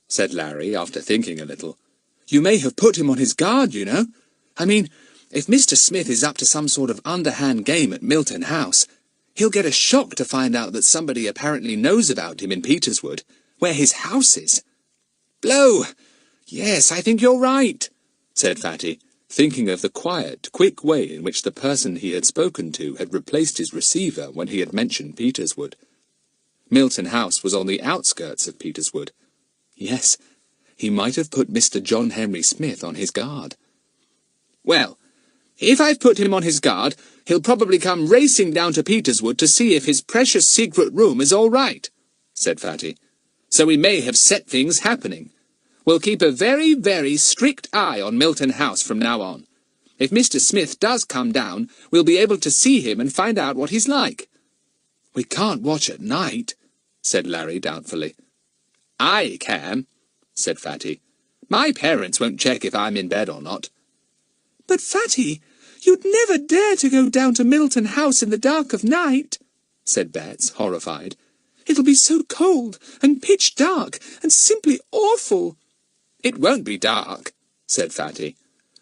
said Larry, after thinking a little. "You may have put him on his guard, you know. I mean, if Mr. Smith is up to some sort of underhand game at Milton House, he'll get a shock to find out that somebody apparently knows about him in Peterswood, where his house is." "Blow! Yes, I think you're right," said Fatty, thinking of the quiet, quick way in which the person he had spoken to had replaced his receiver when he had mentioned Peterswood. Milton House was on the outskirts of Peterswood. Yes, he might have put Mr. John Henry Smith on his guard. "Well, if I've put him on his guard, he'll probably come racing down to Peterswood to see if his precious secret room is all right," said Fatty. "So we may have set things happening. We'll keep a very, very strict eye on Milton House from now on. If Mr. Smith does come down, we'll be able to see him and find out what he's like." "We can't watch at night," said Larry doubtfully. "I can," said Fatty. "My parents won't check if I'm in bed or not." "But, Fatty, you'd never dare to go down to Milton House in the dark of night," said Bets, horrified. "It'll be so cold and pitch dark and simply awful." "It won't be dark," said Fatty.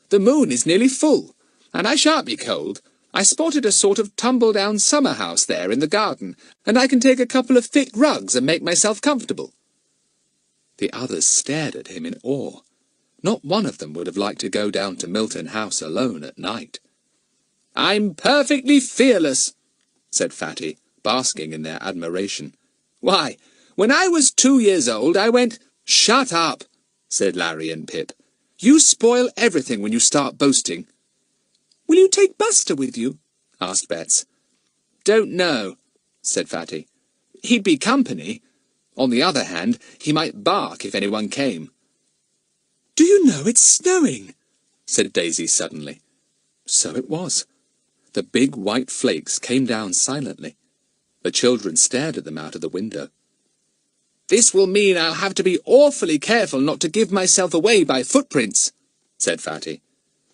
"The moon is nearly full, and I shan't be cold. I spotted a sort of tumble-down summer house there in the garden, and I can take a couple of thick rugs and make myself comfortable." The others stared at him in awe. Not one of them would have liked to go down to Milton House alone at night. "I'm perfectly fearless," said Fatty, basking in their admiration. "Why, when I was 2 years old, I went—" "Shut up," said Larry and Pip. "You spoil everything when you start boasting." "Will you take Buster with you?" asked Bets. "Don't know," said Fatty. "He'd be company. On the other hand, he might bark if anyone came." "Do you know it's snowing?" said Daisy suddenly. So it was. The big white flakes came down silently. The children stared at them out of the window. "This will mean I'll have to be awfully careful not to give myself away by footprints," said Fatty.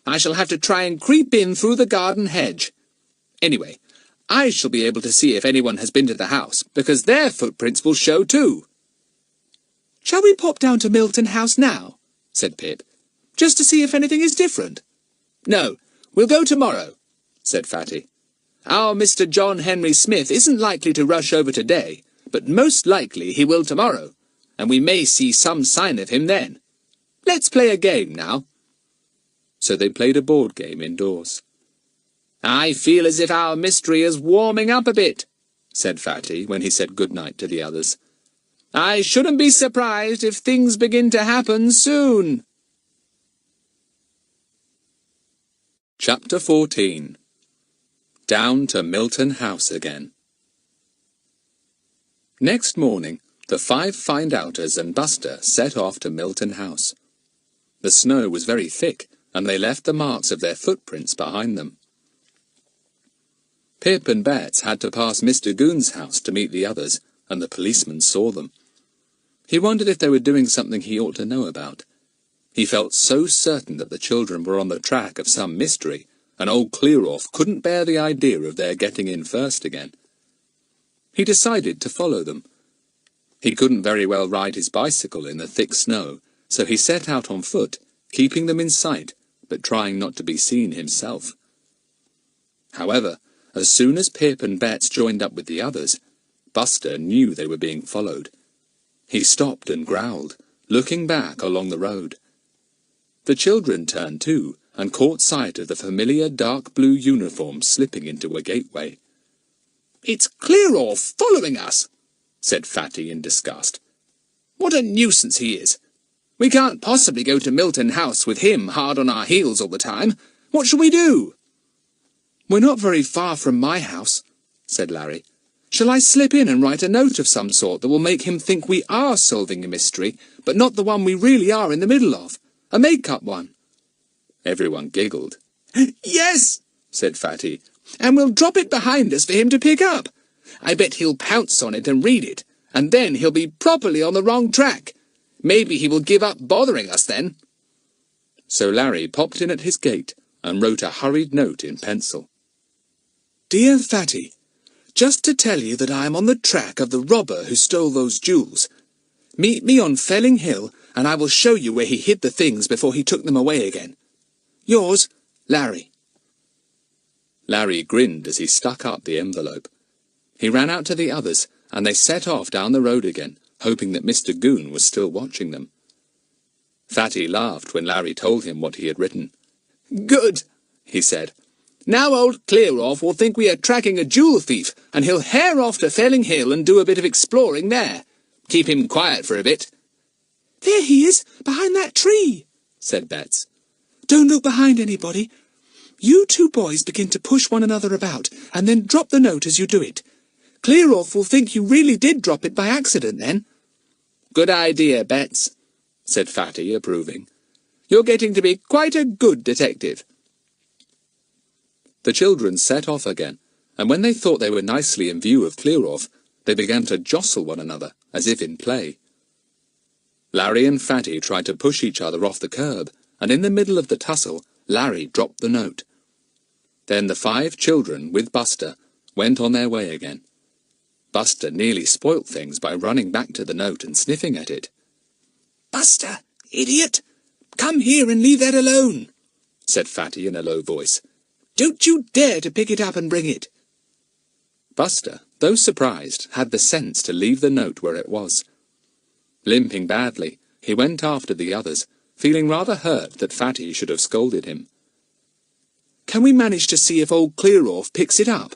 "I shall have to try and creep in through the garden hedge. Anyway, I shall be able to see if anyone has been to the house, because their footprints will show too." Shall we pop down to Milton House now? Said Pip. Just to see if anything is different. No, we'll go tomorrow, said Fatty. Our Mr. John Henry Smith isn't likely to rush over today, but most likely he will tomorrow, and we may see some sign of him then. Let's play a game now. So they played a board game indoors. I feel as if our mystery is warming up a bit, said Fatty when he said good-night to the others. I shouldn't be surprised if things begin to happen soon. Chapter 14. Down to Milton House again. Next morning, the 5 find-outers and Buster set off to Milton House. The snow was very thick, and they left the marks of their footprints behind them. Pip and Bets had to pass Mr. Goon's house to meet the others, and the policeman saw them. He wondered if they were doing something he ought to know about. He felt so certain that the children were on the track of some mystery, and old Clear-Off couldn't bear the idea of their getting in first again. He decided to follow them. He couldn't very well ride his bicycle in the thick snow, so he set out on foot, keeping them in sight, but trying not to be seen himself. However, as soon as Pip and Bets joined up with the others, Buster knew they were being followed. He stopped and growled, looking back along the road. The children turned too, and caught sight of the familiar dark blue uniform slipping into a gateway. It's Clear-Off following us, said Fatty in disgust. What a nuisance he is. We can't possibly go to Milton House with him hard on our heels all the time. What shall we do? We're not very far from my house, said Larry. Shall I slip in and write a note of some sort that will make him think we are solving a mystery, but not the one we really are in the middle of? A make-up one. Everyone giggled. Yes, said Fatty, and we'll drop it behind us for him to pick up. I bet he'll pounce on it and read it, and then he'll be properly on the wrong track. Maybe he will give up bothering us then. So Larry popped in at his gate and wrote a hurried note in pencil. Dear Fatty, just to tell you that I am on the track of the robber who stole those jewels. Meet me on Felling Hill, and I will show you where he hid the things before he took them away again. Yours, Larry. Larry grinned as he stuck up the envelope. He ran out to the others, and they set off down the road again, hoping that Mr. Goon was still watching them. Fatty laughed when Larry told him what he had written. Good, he said. Now old Clear-Off will think we are tracking a jewel thief, and he'll hare off to Felling Hill and do a bit of exploring there. Keep him quiet for a bit. There he is, behind that tree, said Bets. Don't look behind anybody. You 2 boys begin to push one another about, and then drop the note as you do it. Clear-Off will think you really did drop it by accident then. Good idea, Bets, said Fatty, approving. You're getting to be quite a good detective. The children set off again, and when they thought they were nicely in view of Clear-Off, they began to jostle one another, as if in play. Larry and Fatty tried to push each other off the curb, and in the middle of the tussle, Larry dropped the note. Then the 5 children, with Buster, went on their way again. Buster nearly spoilt things by running back to the note and sniffing at it. Buster, idiot! Come here and leave that alone, said Fatty in a low voice. Don't you dare to pick it up and bring it. Buster, though surprised, had the sense to leave the note where it was. Limping badly, he went after the others, feeling rather hurt that Fatty should have scolded him. Can we manage to see if old Clear-Off picks it up?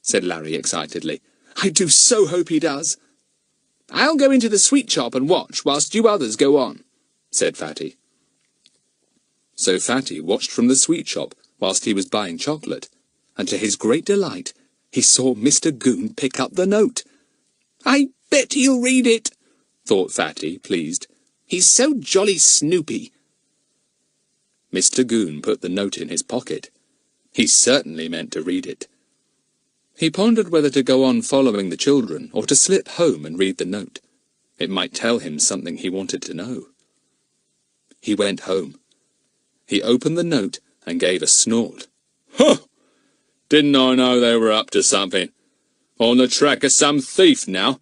Said Larry excitedly. I do so hope he does. I'll go into the sweet shop and watch whilst you others go on, said Fatty. So Fatty watched from the sweet shop whilst he was buying chocolate, and to his great delight, he saw Mr. Goon pick up the note. I bet he'll read it, thought Fatty, pleased. He's so jolly snoopy. Mr. Goon put the note in his pocket. He certainly meant to read it. He pondered whether to go on following the children or to slip home and read the note. It might tell him something he wanted to know. He went home. He opened the note and gave a snort. Huh! Didn't I know they were up to something? On the track of some thief now.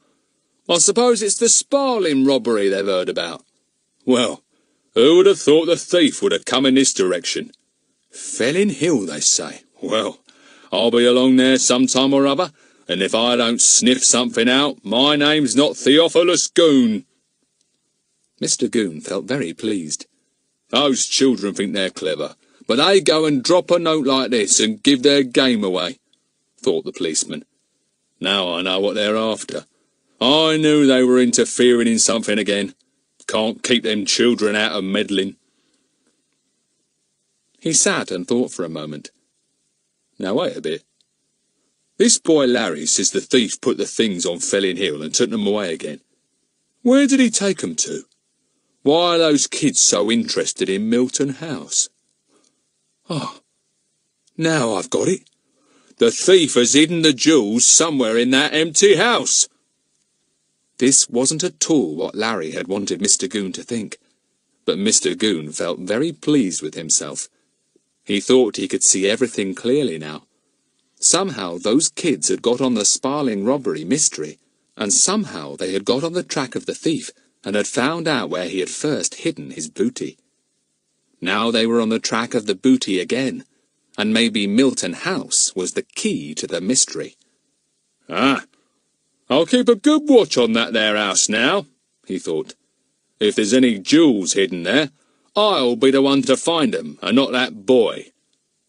I suppose it's the Sparling robbery they've heard about. Well, who would have thought the thief would have come in this direction? Felling Hill, they say. Well, I'll be along there sometime or other, and if I don't sniff something out, my name's not Theophilus Goon. Mr. Goon felt very pleased. Those children think they're clever, but they go and drop a note like this and give their game away, thought the policeman. Now I know what they're after. I knew they were interfering in something again. Can't keep them children out of meddling. He sat and thought for a moment. Now wait a bit. This boy Larry says the thief put the things on Felling Hill and took them away again. Where did he take them to? Why are those kids so interested in Milton House? Oh, now I've got it. The thief has hidden the jewels somewhere in that empty house. This wasn't at all what Larry had wanted Mr. Goon to think, but Mr. Goon felt very pleased with himself. He thought he could see everything clearly now. Somehow those kids had got on the Sparling robbery mystery, and somehow they had got on the track of the thief, and had found out where he had first hidden his booty. Now they were on the track of the booty again, and maybe Milton House was the key to the mystery. Ah, I'll keep a good watch on that there house now, he thought. If there's any jewels hidden there, I'll be the one to find 'em, and not that boy.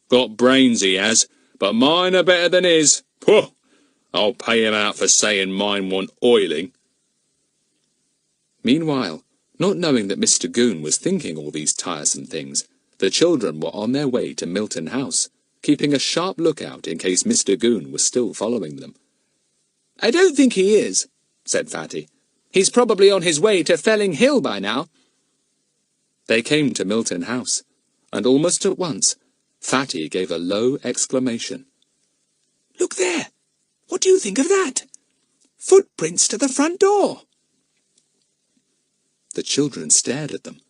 Got brains he has, but mine are better than his. Pooh! I'll pay him out for saying mine want oiling. Meanwhile, not knowing that Mr. Goon was thinking all these tiresome things, the children were on their way to Milton House, keeping a sharp lookout in case Mr. Goon was still following them. I don't think he is, said Fatty. He's probably on his way to Felling Hill by now. They came to Milton House, and almost at once, Fatty gave a low exclamation. Look there! What do you think of that? Footprints to the front door! The children stared at them.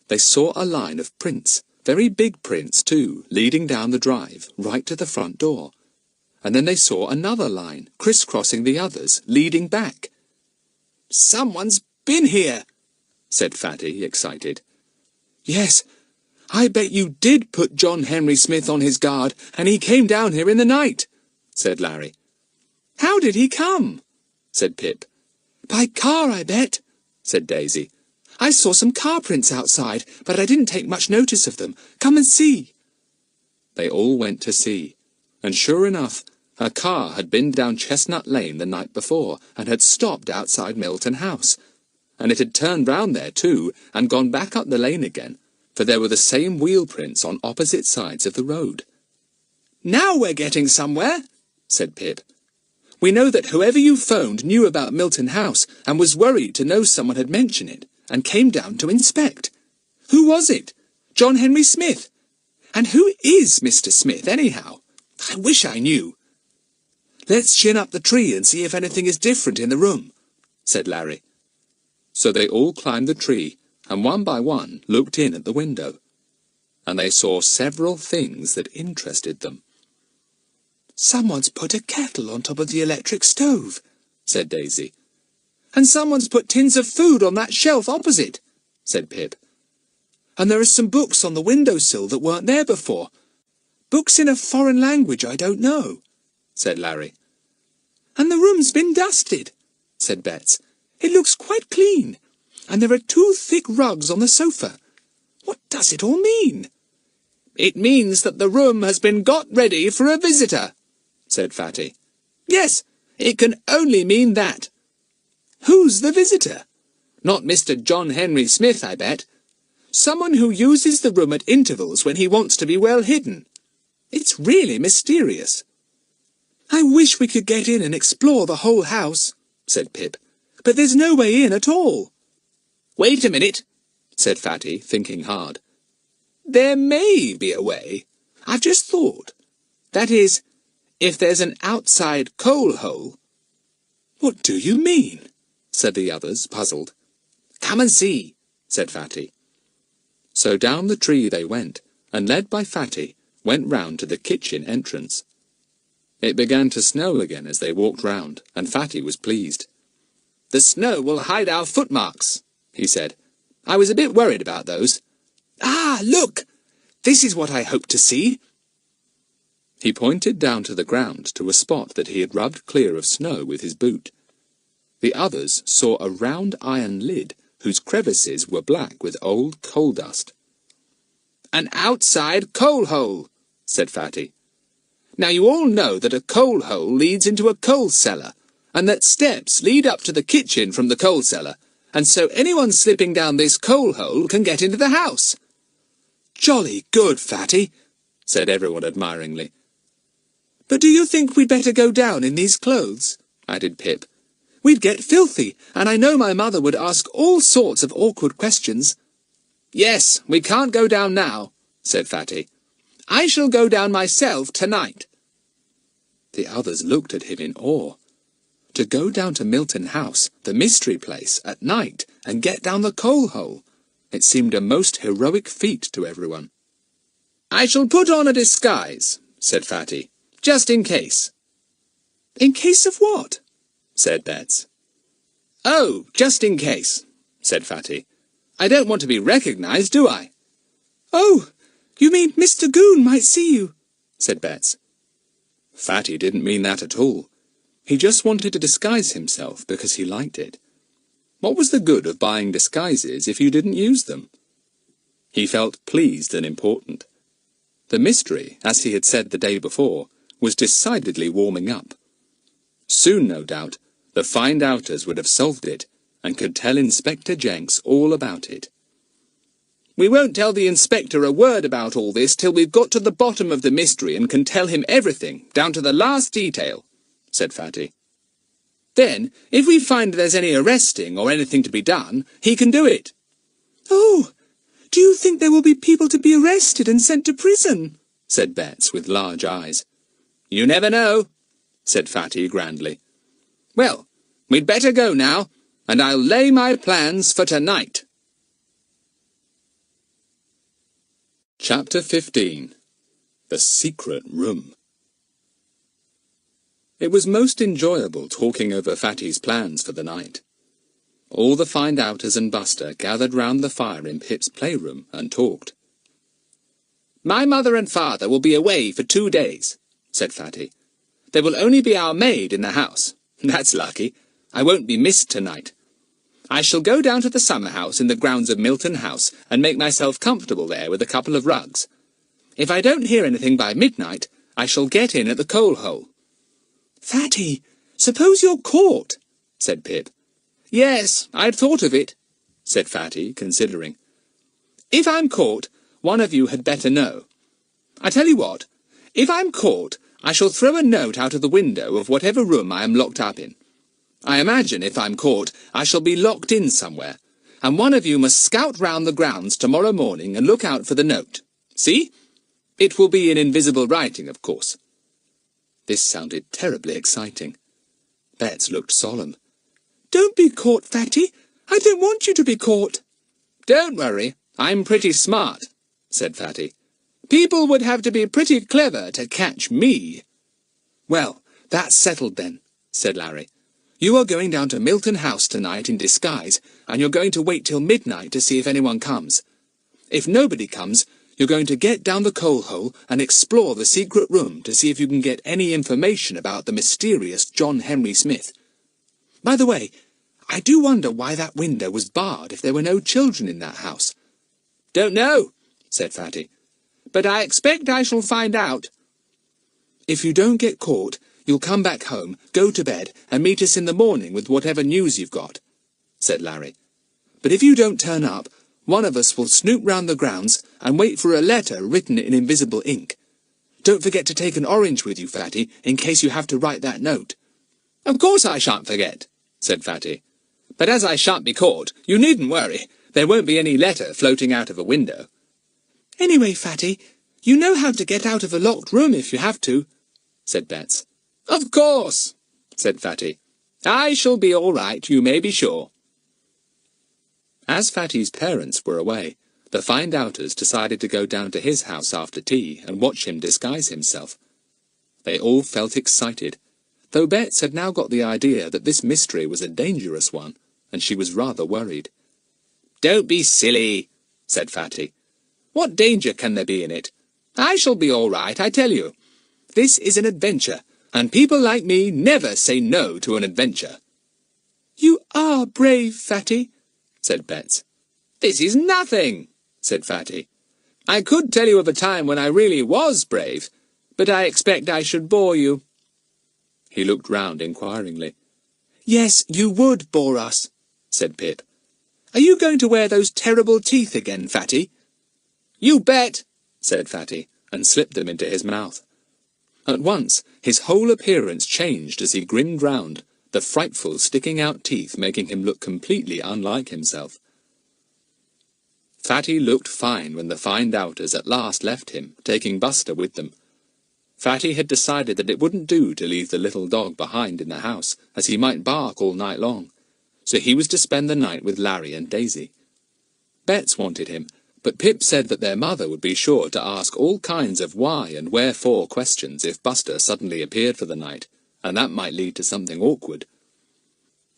They saw a line of prints, very big prints too, leading down the drive, right to the front door. And then they saw another line, crisscrossing the others, leading back. Someone's been here, said Fatty, excited. Yes, I bet you did put John Henry Smith on his guard, and he came down here in the night, said Larry. How did he come? said Pip. By car, I bet, said Daisy. I saw some car prints outside, but I didn't take much notice of them. Come and see. They all went to see, and sure enough, a car had been down Chestnut Lane the night before, and had stopped outside Milton House. And it had turned round there too, and gone back up the lane again, for there were the same wheel prints on opposite sides of the road. Now we're getting somewhere, said Pip. We know that whoever you phoned knew about Milton House, and was worried to know someone had mentioned it, and came down to inspect. Who was it? John Henry Smith. And who is Mr. Smith, anyhow? I wish I knew. Let's chin up the tree and see if anything is different in the room, said Larry. So they all climbed the tree, and one by one looked in at the window. And they saw several things that interested them. Someone's put a kettle on top of the electric stove, said Daisy. And someone's put tins of food on that shelf opposite, said Pip. And there are some books on the windowsill that weren't there before. Books in a foreign language I don't know, said Larry. And the room's been dusted, said Bets. It looks quite clean, and there are 2 thick rugs on the sofa. What does it all mean? It means that the room has been got ready for a visitor, said Fatty. Yes, it can only mean that. Who's the visitor? Not Mr. John Henry Smith, I bet. Someone who uses the room at intervals when he wants to be well hidden. It's really mysterious. I wish we could get in and explore the whole house, said Pip. But there's no way in at all. Wait a minute, said Fatty, thinking hard. There may be a way. I've just thought. That is, if there's an outside coal hole. What do you mean? said the others, puzzled. Come and see, said Fatty. So down the tree they went, and led by Fatty, went round to the kitchen entrance. It began to snow again as they walked round, and Fatty was pleased. The snow will hide our footmarks, he said. I was a bit worried about those. Ah, look! This is what I hoped to see. He pointed down to the ground to a spot that he had rubbed clear of snow with his boot. The others saw a round iron lid whose crevices were black with old coal dust. An outside coal hole, said Fatty. Now you all know that a coal hole leads into a coal cellar, and that steps lead up to the kitchen from the coal cellar, and so anyone slipping down this coal hole can get into the house. Jolly good, Fatty, said everyone admiringly. But do you think we'd better go down in these clothes? Added Pip. We'd get filthy, and I know my mother would ask all sorts of awkward questions. Yes, we can't go down now, said Fatty. I shall go down myself tonight. The others looked at him in awe. To go down to Milton House, the mystery place, at night, and get down the coal hole. It seemed a most heroic feat to everyone. I shall put on a disguise, said Fatty, just in case. In case of what? Said Betts. Oh, just in case, said Fatty. I don't want to be recognised, do I? Oh, you mean Mr. Goon might see you, said Betts. Fatty didn't mean that at all. He just wanted to disguise himself because he liked it. What was the good of buying disguises if you didn't use them? He felt pleased and important. The mystery, as he had said the day before, was decidedly warming up. Soon, no doubt, the find-outers would have solved it, and could tell Inspector Jenks all about it. We won't tell the inspector a word about all this till we've got to the bottom of the mystery and can tell him everything, down to the last detail, said Fatty. Then, if we find there's any arresting or anything to be done, he can do it. Oh, do you think there will be people to be arrested and sent to prison? Said Betts with large eyes. You never know, said Fatty grandly. Well, we'd better go now, and I'll lay my plans for tonight. Chapter 15. The Secret Room. It was most enjoyable talking over Fatty's plans for the night. All the find-outers and Buster gathered round the fire in Pip's playroom and talked. My mother and father will be away for 2 days, said Fatty. There will only be our maid in the house. That's lucky. I won't be missed tonight. I shall go down to the summer house in the grounds of Milton House and make myself comfortable there with a couple of rugs. If I don't hear anything by midnight, I shall get in at the coal hole. Fatty, suppose you're caught, said Pip. Yes, I'd thought of it, said Fatty, considering. If I'm caught, one of you had better know. I tell you what, if I'm caught, I shall throw a note out of the window of whatever room I am locked up in. I imagine if I'm caught, I shall be locked in somewhere, and one of you must scout round the grounds tomorrow morning and look out for the note. See? It will be in invisible writing, of course. This sounded terribly exciting. Betts looked solemn. Don't be caught, Fatty. I don't want you to be caught. Don't worry, I'm pretty smart, said Fatty. People would have to be pretty clever to catch me. Well, that's settled then, said Larry. You are going down to Milton House tonight in disguise, and you're going to wait till midnight to see if anyone comes. If nobody comes, you're going to get down the coal hole and explore the secret room to see if you can get any information about the mysterious John Henry Smith. By the way, I do wonder why that window was barred if there were no children in that house. Don't know, said Fatty, but I expect I shall find out. If you don't get caught, you'll come back home, go to bed, and meet us in the morning with whatever news you've got, said Larry. But if you don't turn up, one of us will snoop round the grounds and wait for a letter written in invisible ink. Don't forget to take an orange with you, Fatty, in case you have to write that note. Of course I shan't forget, said Fatty. But as I shan't be caught, you needn't worry. There won't be any letter floating out of a window. Anyway, Fatty, you know how to get out of a locked room if you have to, said Betts. Of course, said Fatty. I shall be all right, you may be sure. As Fatty's parents were away, the find-outers decided to go down to his house after tea and watch him disguise himself. They all felt excited. though Bets had now got the idea that this mystery was a dangerous one, and she was rather worried. "Don't be silly," said Fatty. "What danger can there be in it? I shall be all right, I tell you. This is an adventure, and people like me never say no to an adventure." "You are brave, Fatty," said Bets. "This is nothing," said Fatty. "I could tell you of a time when I really was brave, but I expect I should bore you." He looked round inquiringly. "Yes, you would bore us," said Pip. "Are you going to wear those terrible teeth again, Fatty?" "You bet," said Fatty, and slipped them into his mouth. At once his whole appearance changed as he grinned round, the frightful sticking-out teeth making him look completely unlike himself. Fatty looked fine when the find-outers at last left him, taking Buster with them. Fatty had decided that it wouldn't do to leave the little dog behind in the house, as he might bark all night long, so he was to spend the night with Larry and Daisy. Bets wanted him, but Pip said that their mother would be sure to ask all kinds of why and wherefore questions if Buster suddenly appeared for the night, and that might lead to something awkward.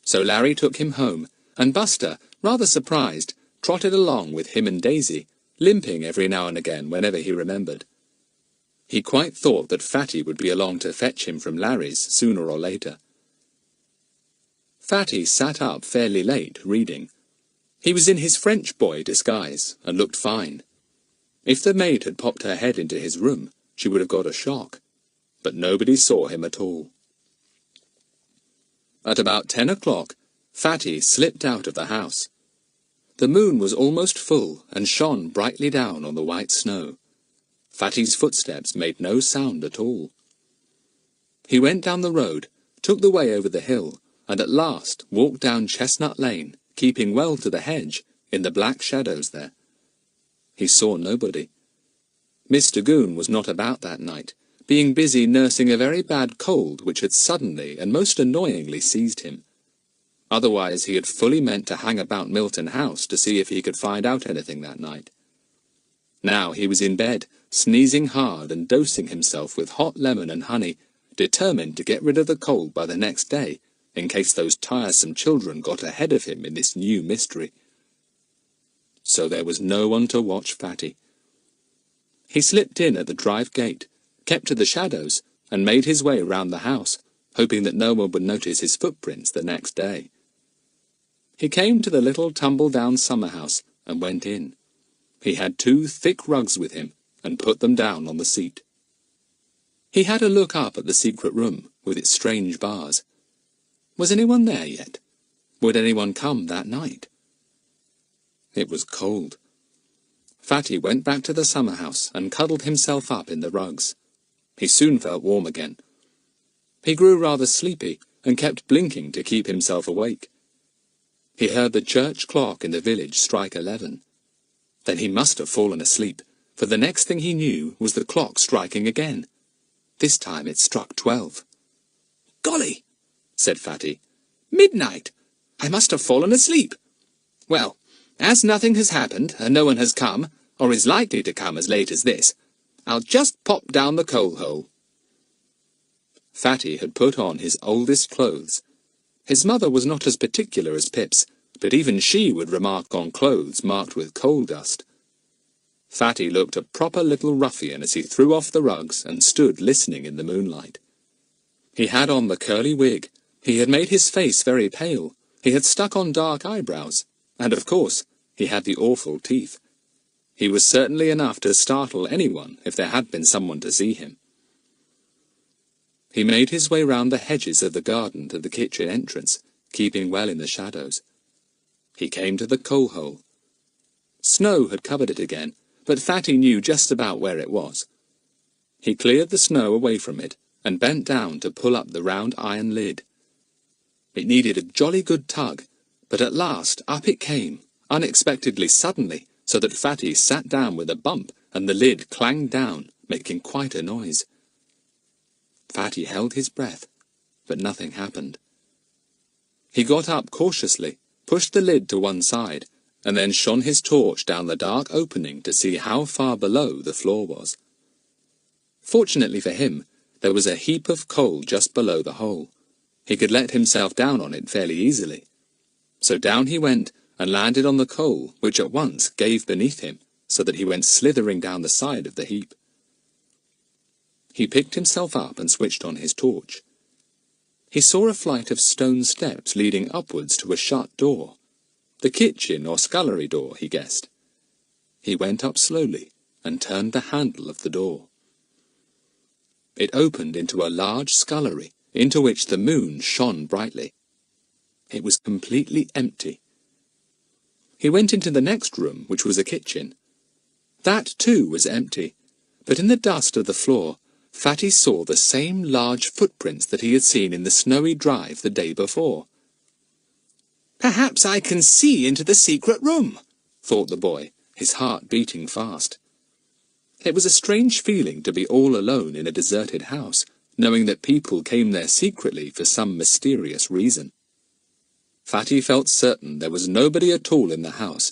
So Larry took him home, and Buster, rather surprised, trotted along with him and Daisy, limping every now and again whenever he remembered. He quite thought that Fatty would be along to fetch him from Larry's sooner or later. Fatty sat up fairly late, reading. He was in his French boy disguise, and looked fine. If the maid had popped her head into his room, she would have got a shock. But nobody saw him at all. At about 10 o'clock, Fatty slipped out of the house. The moon was almost full, and shone brightly down on the white snow. Fatty's footsteps made no sound at all. He went down the road, took the way over the hill, and at last walked down Chestnut Lane, keeping well to the hedge, in the black shadows there. He saw nobody. Mr. Goon was not about that night, being busy nursing a very bad cold which had suddenly and most annoyingly seized him. Otherwise he had fully meant to hang about Milton House to see if he could find out anything that night. Now he was in bed, sneezing hard and dosing himself with hot lemon and honey, determined to get rid of the cold by the next day, in case those tiresome children got ahead of him in this new mystery. So there was no one to watch Fatty. He slipped in at the drive gate, kept to the shadows, and made his way round the house, hoping that no one would notice his footprints the next day. He came to the little tumble-down summer-house and went in. He had 2 thick rugs with him, and put them down on the seat. He had a look up at the secret room, with its strange bars. Was anyone there yet? Would anyone come that night? It was cold. Fatty went back to the summer-house and cuddled himself up in the rugs. He soon felt warm again. He grew rather sleepy, and kept blinking to keep himself awake. He heard the church clock in the village strike 11. Then he must have fallen asleep, for the next thing he knew was the clock striking again. This time it struck 12. "Golly!" said Fatty. "Midnight! I must have fallen asleep. Well, as nothing has happened, and no one has come, or is likely to come as late as this, I'll just pop down the coal-hole." Fatty had put on his oldest clothes. His mother was not as particular as Pip's, but even she would remark on clothes marked with coal dust. Fatty looked a proper little ruffian as he threw off the rugs and stood listening in the moonlight. He had on the curly wig, he had made his face very pale, he had stuck on dark eyebrows, and of course he had the awful teeth. He was certainly enough to startle anyone if there had been someone to see him. He made his way round the hedges of the garden to the kitchen entrance, keeping well in the shadows. He came to the coal-hole. Snow had covered it again, but Fatty knew just about where it was. He cleared the snow away from it, and bent down to pull up the round iron lid. It needed a jolly good tug, but at last up it came, unexpectedly suddenly, so that Fatty sat down with a bump, and the lid clanged down, making quite a noise. Fatty held his breath, but nothing happened. He got up cautiously, pushed the lid to one side, and then shone his torch down the dark opening to see how far below the floor was. Fortunately for him, There was a heap of coal just below the hole. He could let himself down on it fairly easily. So down he went and landed on the coal, which at once gave beneath him, so that he went slithering down the side of the heap. He picked himself up and switched on his torch. He saw a flight of stone steps leading upwards to a shut door. The kitchen or scullery door, he guessed. He went up slowly and turned the handle of the door. It opened into a large scullery, into which the moon shone brightly. It was completely empty. He went into the next room, which was a kitchen. That too was empty, but in the dust of the floor, Fatty saw the same large footprints that he had seen in the snowy drive the day before. "Perhaps I can see into the secret room," thought the boy, his heart beating fast. It was a strange feeling to be all alone in a deserted house, knowing that people came there secretly for some mysterious reason. Fatty felt certain there was nobody at all in the house,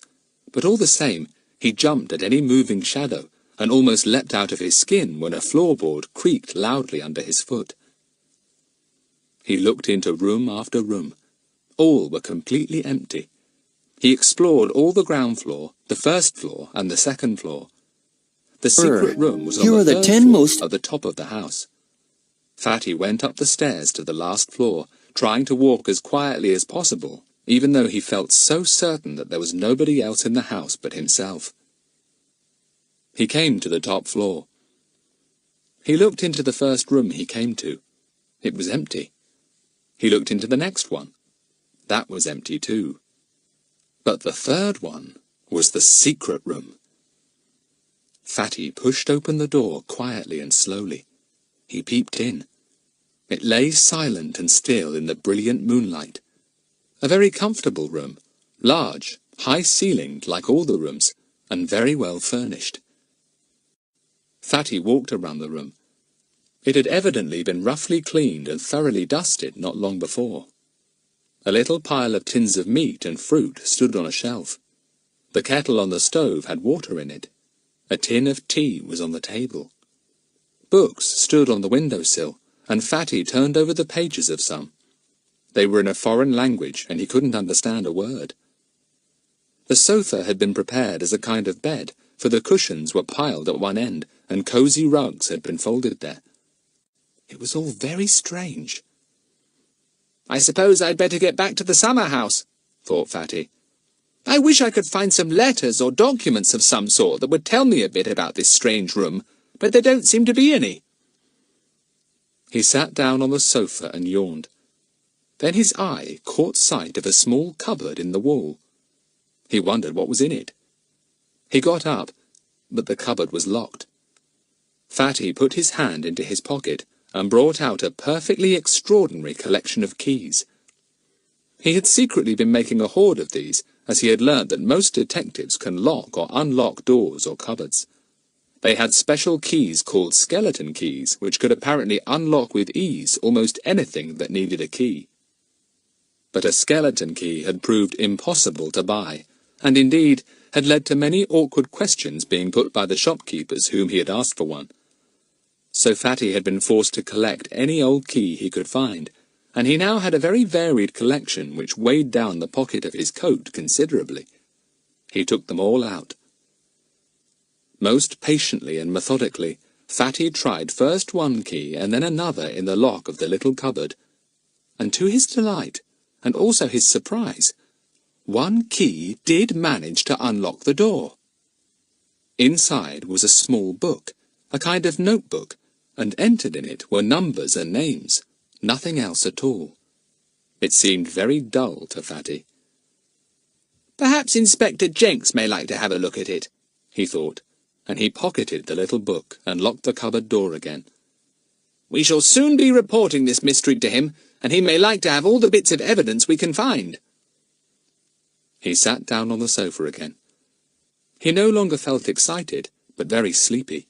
but all the same he jumped at any moving shadow, and almost leapt out of his skin when a floorboard creaked loudly under his foot. He looked into room after room. All were completely empty. He explored all the ground floor, the first floor, and the second floor. The secret room was on the third floor at the top of the house. Fatty went up the stairs to the last floor, trying to walk as quietly as possible, even though he felt so certain that there was nobody else in the house but himself. He came to the top floor. He looked into the first room he came to. It was empty. He looked into the next one. That was empty too. But the third one was the secret room. Fatty pushed open the door quietly and slowly. He peeped in. It lay silent and still in the brilliant moonlight. A very comfortable room, large, high-ceilinged like all the rooms, and very well furnished. Fatty walked around the room. It had evidently been roughly cleaned and thoroughly dusted not long before. A little pile of tins of meat and fruit stood on a shelf. The kettle on the stove had water in it. A tin of tea was on the table. Books stood on the window-sill, and Fatty turned over the pages of some. They were in a foreign language, and he couldn't understand a word. The sofa had been prepared as a kind of bed, for the cushions were piled at one end, and cosy rugs had been folded there. It was all very strange. "I suppose I'd better get back to the summer house," thought Fatty. "I wish I could find some letters or documents of some sort that would tell me a bit about this strange room, but there don't seem to be any." He sat down on the sofa and yawned. Then his eye caught sight of a small cupboard in the wall. He wondered what was in it. He got up, but the cupboard was locked. Fatty put his hand into his pocket and brought out a perfectly extraordinary collection of keys. He had secretly been making a hoard of these, as he had learnt that most detectives can lock or unlock doors or cupboards. They had special keys called skeleton keys, which could apparently unlock with ease almost anything that needed a key. But a skeleton key had proved impossible to buy, and indeed had led to many awkward questions being put by the shopkeepers whom he had asked for one. So Fatty had been forced to collect any old key he could find, and he now had a very varied collection which weighed down the pocket of his coat considerably. He took them all out. Most patiently and methodically, Fatty tried first one key and then another in the lock of the little cupboard, and to his delight, and also his surprise, one key did manage to unlock the door. Inside was a small book, a kind of notebook, and entered in it were numbers and names, nothing else at all. It seemed very dull to Fatty. "Perhaps Inspector Jenks may like to have a look at it," he thought, and he pocketed the little book and locked the cupboard door again. "We shall soon be reporting this mystery to him, and he may like to have all the bits of evidence we can find." He sat down on the sofa again. He no longer felt excited, but very sleepy.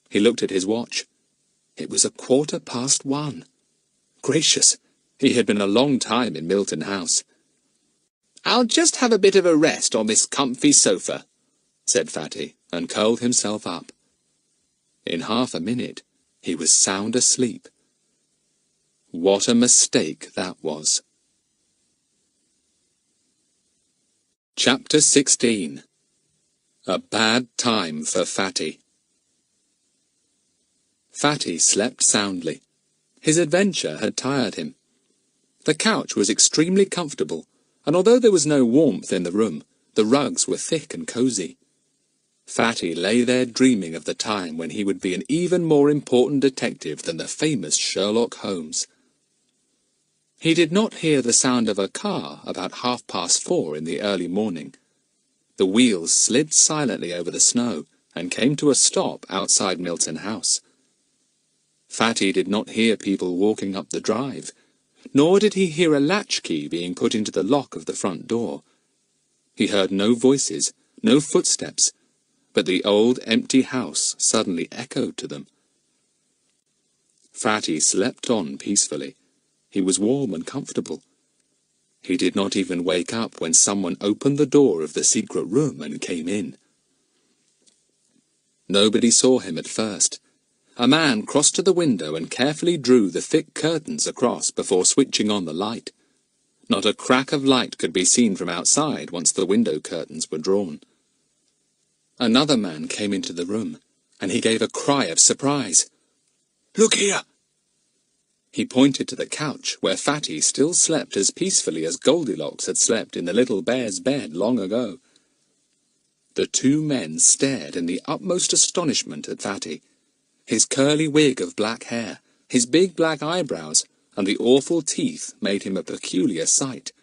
He looked at his watch. It was 1:15. Gracious! He had been a long time in Milton House. "I'll just have a bit of a rest on this comfy sofa," said Fatty, and curled himself up. In half a minute, He was sound asleep. What a mistake that was. Chapter 16. A Bad Time for Fatty. Fatty slept soundly. His adventure had tired him. The couch was extremely comfortable, and although there was no warmth in the room, the rugs were thick and cosy. Fatty lay there dreaming of the time when he would be an even more important detective than the famous Sherlock Holmes. He did not hear the sound of a car about 4:30 in the early morning. The wheels slid silently over the snow and came to a stop outside Milton House. Fatty did not hear people walking up the drive, nor did he hear a latchkey being put into the lock of the front door. He heard no voices, no footsteps, but the old empty house suddenly echoed to them. Fatty slept on peacefully. He was warm and comfortable. He did not even wake up when someone opened the door of the secret room and came in. Nobody saw him at first. A man crossed to the window and carefully drew the thick curtains across before switching on the light. Not a crack of light could be seen from outside once the window curtains were drawn. Another man came into the room, and he gave a cry of surprise. "Look here!" He pointed to the couch where Fatty still slept as peacefully as Goldilocks had slept in the little bear's bed long ago. The two men stared in the utmost astonishment at Fatty. His curly wig of black hair, his big black eyebrows, and the awful teeth made him a peculiar sight.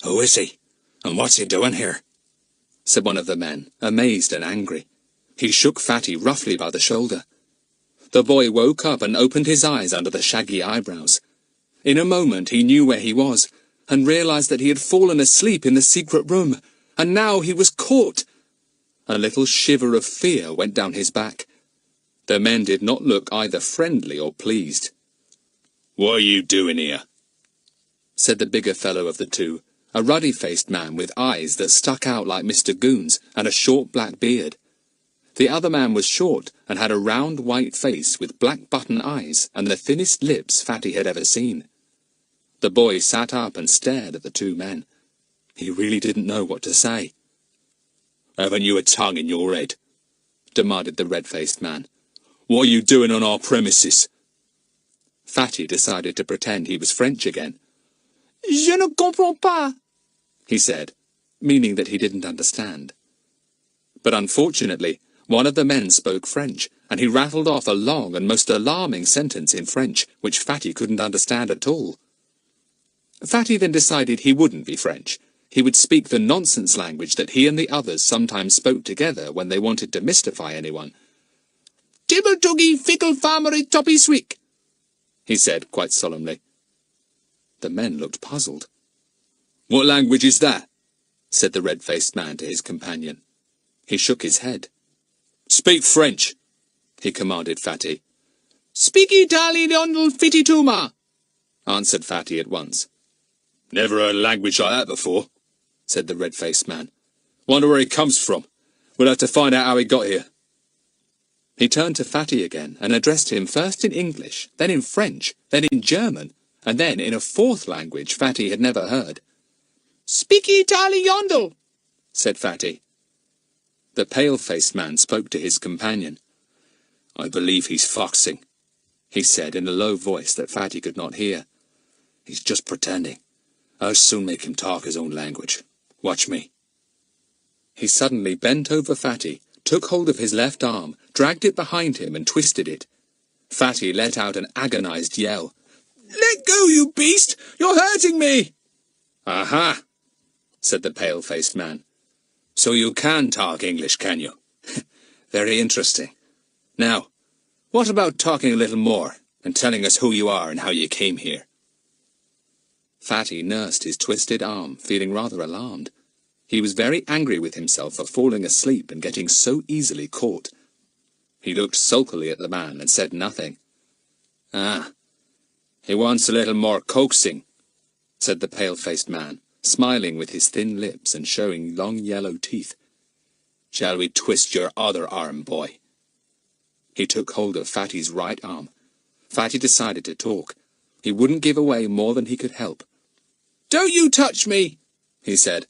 "Who is he? And what's he doing here?" said one of the men, amazed and angry. He shook Fatty roughly by the shoulder. The boy woke up and opened his eyes under the shaggy eyebrows. In a moment he knew where he was, and realized that he had fallen asleep in the secret room, and now he was caught. A little shiver of fear went down his back. The men did not look either friendly or pleased. "What are you doing here?" said the bigger fellow of the two, a ruddy-faced man with eyes that stuck out like Mr. Goon's and a short black beard. The other man was short and had a round white face with black button eyes and the thinnest lips Fatty had ever seen. The boy sat up and stared at the two men. He really didn't know what to say. "Haven't you a tongue in your head?" demanded the red-faced man. "What are you doing on our premises?" Fatty decided to pretend he was French again. "Je ne comprends pas," he said, meaning that he didn't understand. But unfortunately, one of the men spoke French, and he rattled off a long and most alarming sentence in French, which Fatty couldn't understand at all. Fatty then decided he wouldn't be French. He would speak the nonsense language that he and the others sometimes spoke together when they wanted to mystify anyone. "Tibble tuggy fickle farmery toppy swick," he said quite solemnly. The men looked puzzled. "What language is that?" said the red-faced man to his companion. He shook his head. "Speak French," he commanded Fatty. "Speak Italian fittituma," answered Fatty at once. "Never heard a language like that before," said the red-faced man. "Wonder where he comes from. We'll have to find out how he got here." He turned to Fatty again and addressed him first in English, then in French, then in German, and then in a fourth language Fatty had never heard. "Speak Italian," said Fatty. The pale-faced man spoke to his companion. "I believe he's foxing," he said in a low voice that Fatty could not hear. "He's just pretending. I'll soon make him talk his own language. Watch me." He suddenly bent over Fatty, took hold of his left arm, dragged it behind him and twisted it. Fatty let out an agonized yell. "Let go, you beast! You're hurting me!" "Aha!" said the pale-faced man. "So you can talk English, can you? Very interesting. Now, what about talking a little more and telling us who you are and how you came here?" Fatty nursed his twisted arm, feeling rather alarmed. He was very angry with himself for falling asleep and getting so easily caught. He looked sulkily at the man and said nothing. "Ah, he wants a little more coaxing," said the pale-faced man, smiling with his thin lips and showing long yellow teeth. "Shall we twist your other arm, boy?" He took hold of Fatty's right arm. Fatty decided to talk. He wouldn't give away more than he could help. "Don't you touch me," he said.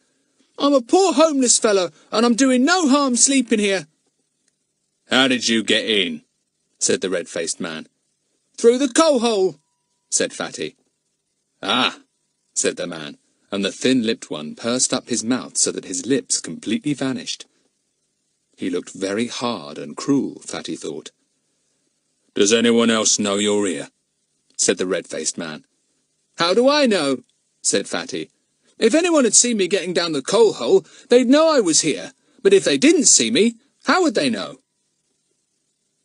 "I'm a poor homeless fellow, and I'm doing no harm sleeping here." "How did you get in?" said the red-faced man. "Through the coal hole," said Fatty. "Ah," said the man, and the thin-lipped one pursed up his mouth so that his lips completely vanished. He looked very hard and cruel, Fatty thought. "Does anyone else know you're here?" said the red-faced man. "How do I know?" said Fatty. "If anyone had seen me getting down the coal hole, they'd know I was here. But if they didn't see me, how would they know?"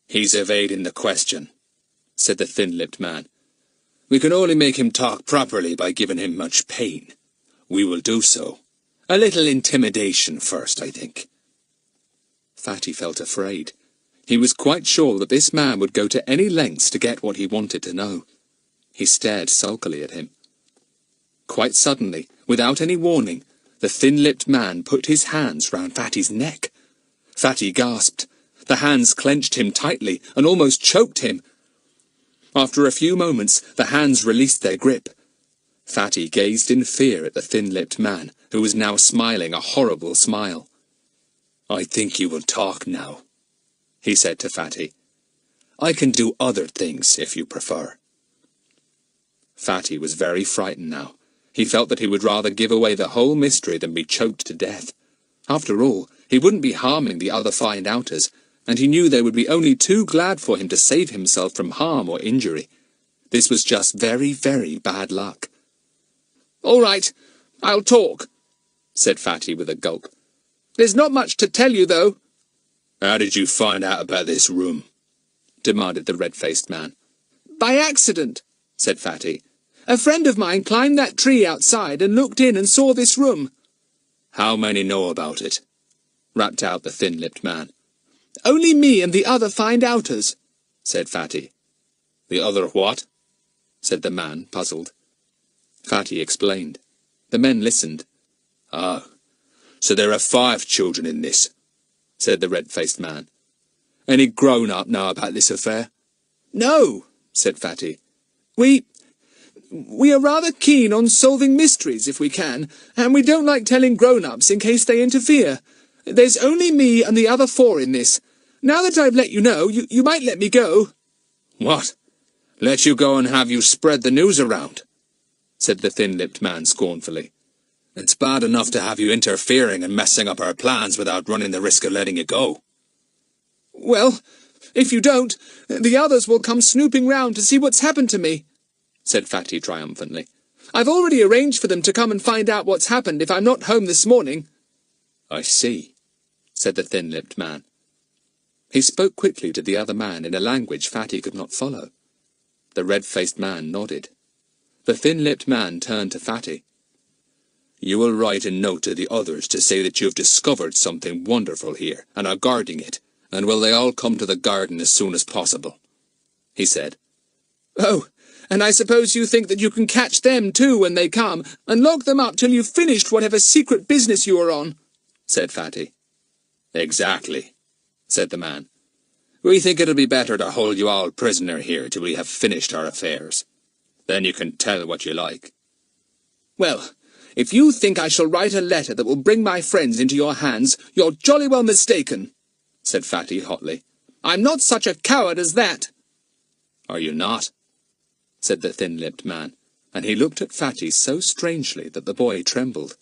"He's evading the question," said the thin-lipped man. "We can only make him talk properly by giving him much pain. We will do so. A little intimidation first, I think." Fatty felt afraid. He was quite sure that this man would go to any lengths to get what he wanted to know. He stared sulkily at him. Quite suddenly, without any warning, the thin-lipped man put his hands round Fatty's neck. Fatty gasped. The hands clenched him tightly and almost choked him. After a few moments, the hands released their grip. Fatty gazed in fear at the thin-lipped man, who was now smiling a horrible smile. "I think you will talk now," he said to Fatty. "I can do other things if you prefer." Fatty was very frightened now. He felt that he would rather give away the whole mystery than be choked to death. After all, he wouldn't be harming the other find-outers, and he knew they would be only too glad for him to save himself from harm or injury. This was just very, very bad luck. "All right, I'll talk," said Fatty with a gulp. "There's not much to tell you, though." "How did you find out about this room?" demanded the red-faced man. "By accident," said Fatty. "A friend of mine climbed that tree outside and looked in and saw this room." "How many know about it?" rapped out the thin-lipped man. "Only me and the other find-outers," said Fatty. "The other what?" said the man, puzzled. Fatty explained. The men listened. "Oh, so there are 5 children in this," said the red-faced man. "Any grown-up know about this affair?" "No," said Fatty. We are rather keen on solving mysteries if we can, and we don't like telling grown-ups in case they interfere. There's only me and the other 4 in this. Now that I've let you know, you might let me go." "What? Let you go and have you spread the news around?" said the thin-lipped man scornfully. "It's bad enough to have you interfering and messing up our plans without running the risk of letting you go." "Well, if you don't, the others will come snooping round to see what's happened to me," said Fatty triumphantly. "I've already arranged for them to come and find out what's happened if I'm not home this morning." "I see," said the thin-lipped man. He spoke quickly to the other man in a language Fatty could not follow. The red-faced man nodded. The thin-lipped man turned to Fatty. "You will write a note to the others to say that you have discovered something wonderful here and are guarding it, and will they all come to the garden as soon as possible?" he said. "Oh, and I suppose you think that you can catch them too when they come, and lock them up till you've finished whatever secret business you are on," said Fatty. "Exactly," said the man. "We think it'll be better to hold you all prisoner here till we have finished our affairs. Then you can tell what you like." "Well, if you think I shall write a letter that will bring my friends into your hands, you're jolly well mistaken," said Fatty hotly. "I'm not such a coward as that." "Are you not?" said the thin-lipped man, and he looked at Fatty so strangely that the boy trembled.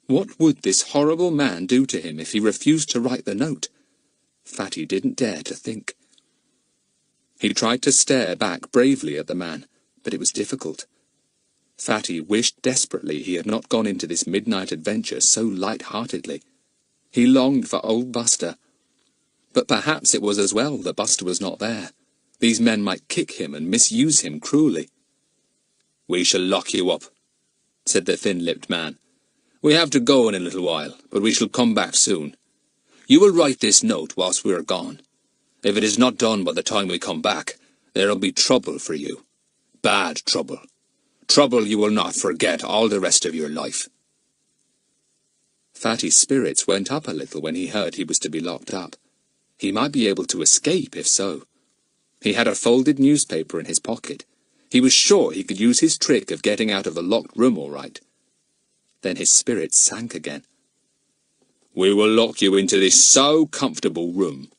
What would this horrible man do to him if he refused to write the note? Fatty didn't dare to think. He tried to stare back bravely at the man, but it was difficult. Fatty wished desperately he had not gone into this midnight adventure so light-heartedly. He longed for old Buster. But perhaps it was as well that Buster was not there. These men might kick him and misuse him cruelly. "We shall lock you up," said the thin-lipped man. "We have to go in a little while, but we shall come back soon. You will write this note whilst we are gone. If it is not done by the time we come back, there'll be trouble for you. Bad trouble. Trouble you will not forget all the rest of your life." Fatty's spirits went up a little when he heard he was to be locked up. He might be able to escape if so. He had a folded newspaper in his pocket. He was sure he could use his trick of getting out of the locked room all right. Then his spirits sank again. "We will lock you into this so comfortable room,"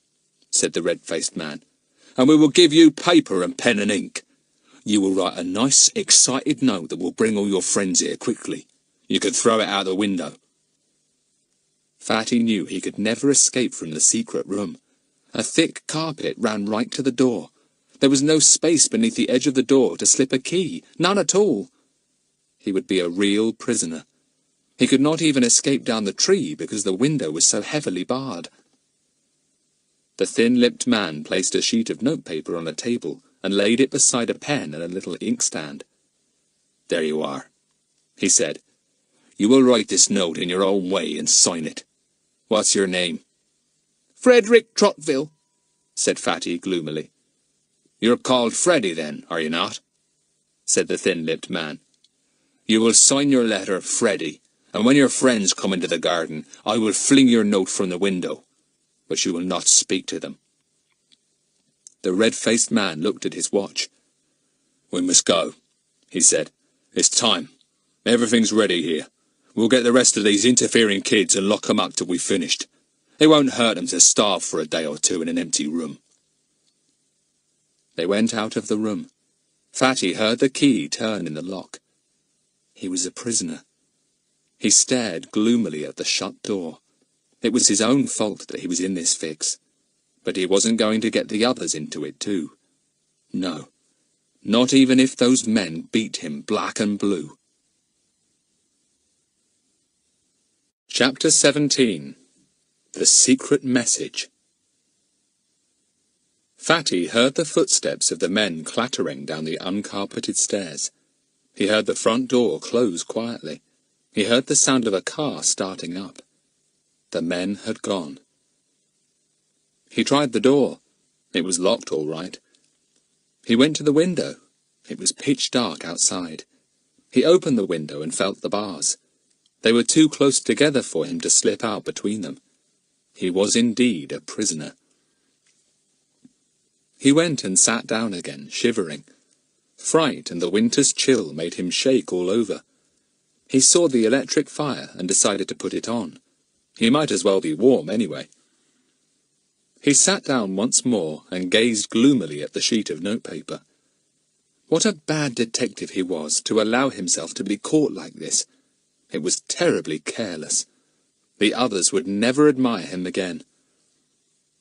said the red-faced man, "and we will give you paper and pen and ink. You will write a nice, excited note that will bring all your friends here quickly. You could throw it out the window." Fatty knew he could never escape from the secret room. A thick carpet ran right to the door. There was no space beneath the edge of the door to slip a key, none at all. He would be a real prisoner. He could not even escape down the tree because the window was so heavily barred. The thin-lipped man placed a sheet of notepaper on a table and laid it beside a pen and a little inkstand. "There you are," he said. "You will write this note in your own way and sign it. What's your name?" "Frederick Trotville," said Fatty gloomily. "You're called Freddy, then, are you not?" said the thin-lipped man. "You will sign your letter Freddy, and when your friends come into the garden, I will fling your note from the window, but you will not speak to them." The red-faced man looked at his watch. "We must go," he said. "It's time. Everything's ready here. We'll get the rest of these interfering kids and lock 'em up till we've finished. It won't hurt 'em to starve for a day or two in an empty room." They went out of the room. Fatty heard the key turn in the lock. He was a prisoner. He stared gloomily at the shut door. It was his own fault that he was in this fix. But he wasn't going to get the others into it too. No, not even if those men beat him black and blue. Chapter 17. The Secret Message. Fatty heard the footsteps of the men clattering down the uncarpeted stairs. He heard the front door close quietly. He heard the sound of a car starting up. The men had gone. He tried the door. It was locked all right. He went to the window. It was pitch dark outside. He opened the window and felt the bars. They were too close together for him to slip out between them. He was indeed a prisoner. He went and sat down again, shivering. Fright and the winter's chill made him shake all over. He saw the electric fire and decided to put it on. He might as well be warm anyway. He sat down once more and gazed gloomily at the sheet of notepaper. What a bad detective he was to allow himself to be caught like this. It was terribly careless. The others would never admire him again.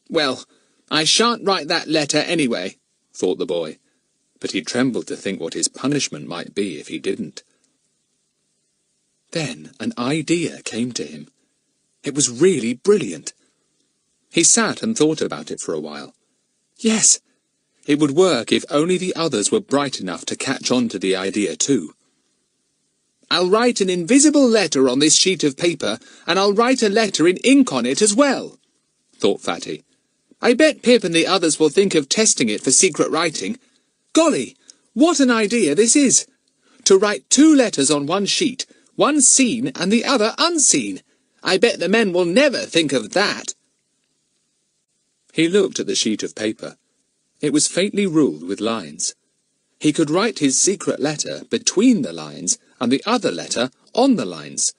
"Well, I shan't write that letter anyway," thought the boy, but he trembled to think what his punishment might be if he didn't. Then an idea came to him. It was really brilliant. He sat and thought about it for a while. Yes, it would work if only the others were bright enough to catch on to the idea too. "I'll write an invisible letter on this sheet of paper, and I'll write a letter in ink on it as well," thought Fatty. "I bet Pip and the others will think of testing it for secret writing. Golly, what an idea this is! To write 2 letters on one sheet, one seen and the other unseen. I bet the men will never think of that." He looked at the sheet of paper. It was faintly ruled with lines. He could write his secret letter between the lines and the other letter on the lines.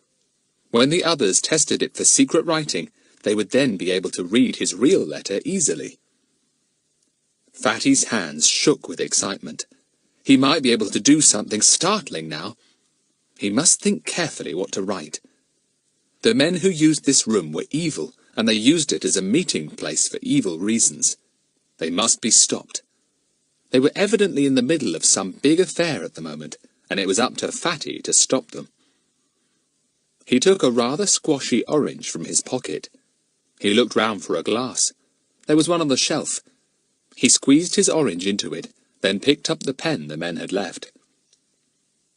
When the others tested it for secret writing, they would then be able to read his real letter easily. Fatty's hands shook with excitement. He might be able to do something startling now. He must think carefully what to write. The men who used this room were evil, and they used it as a meeting place for evil reasons. They must be stopped. They were evidently in the middle of some big affair at the moment, and it was up to Fatty to stop them. He took a rather squashy orange from his pocket. He looked round for a glass. There was one on the shelf. He squeezed his orange into it, then picked up the pen the men had left.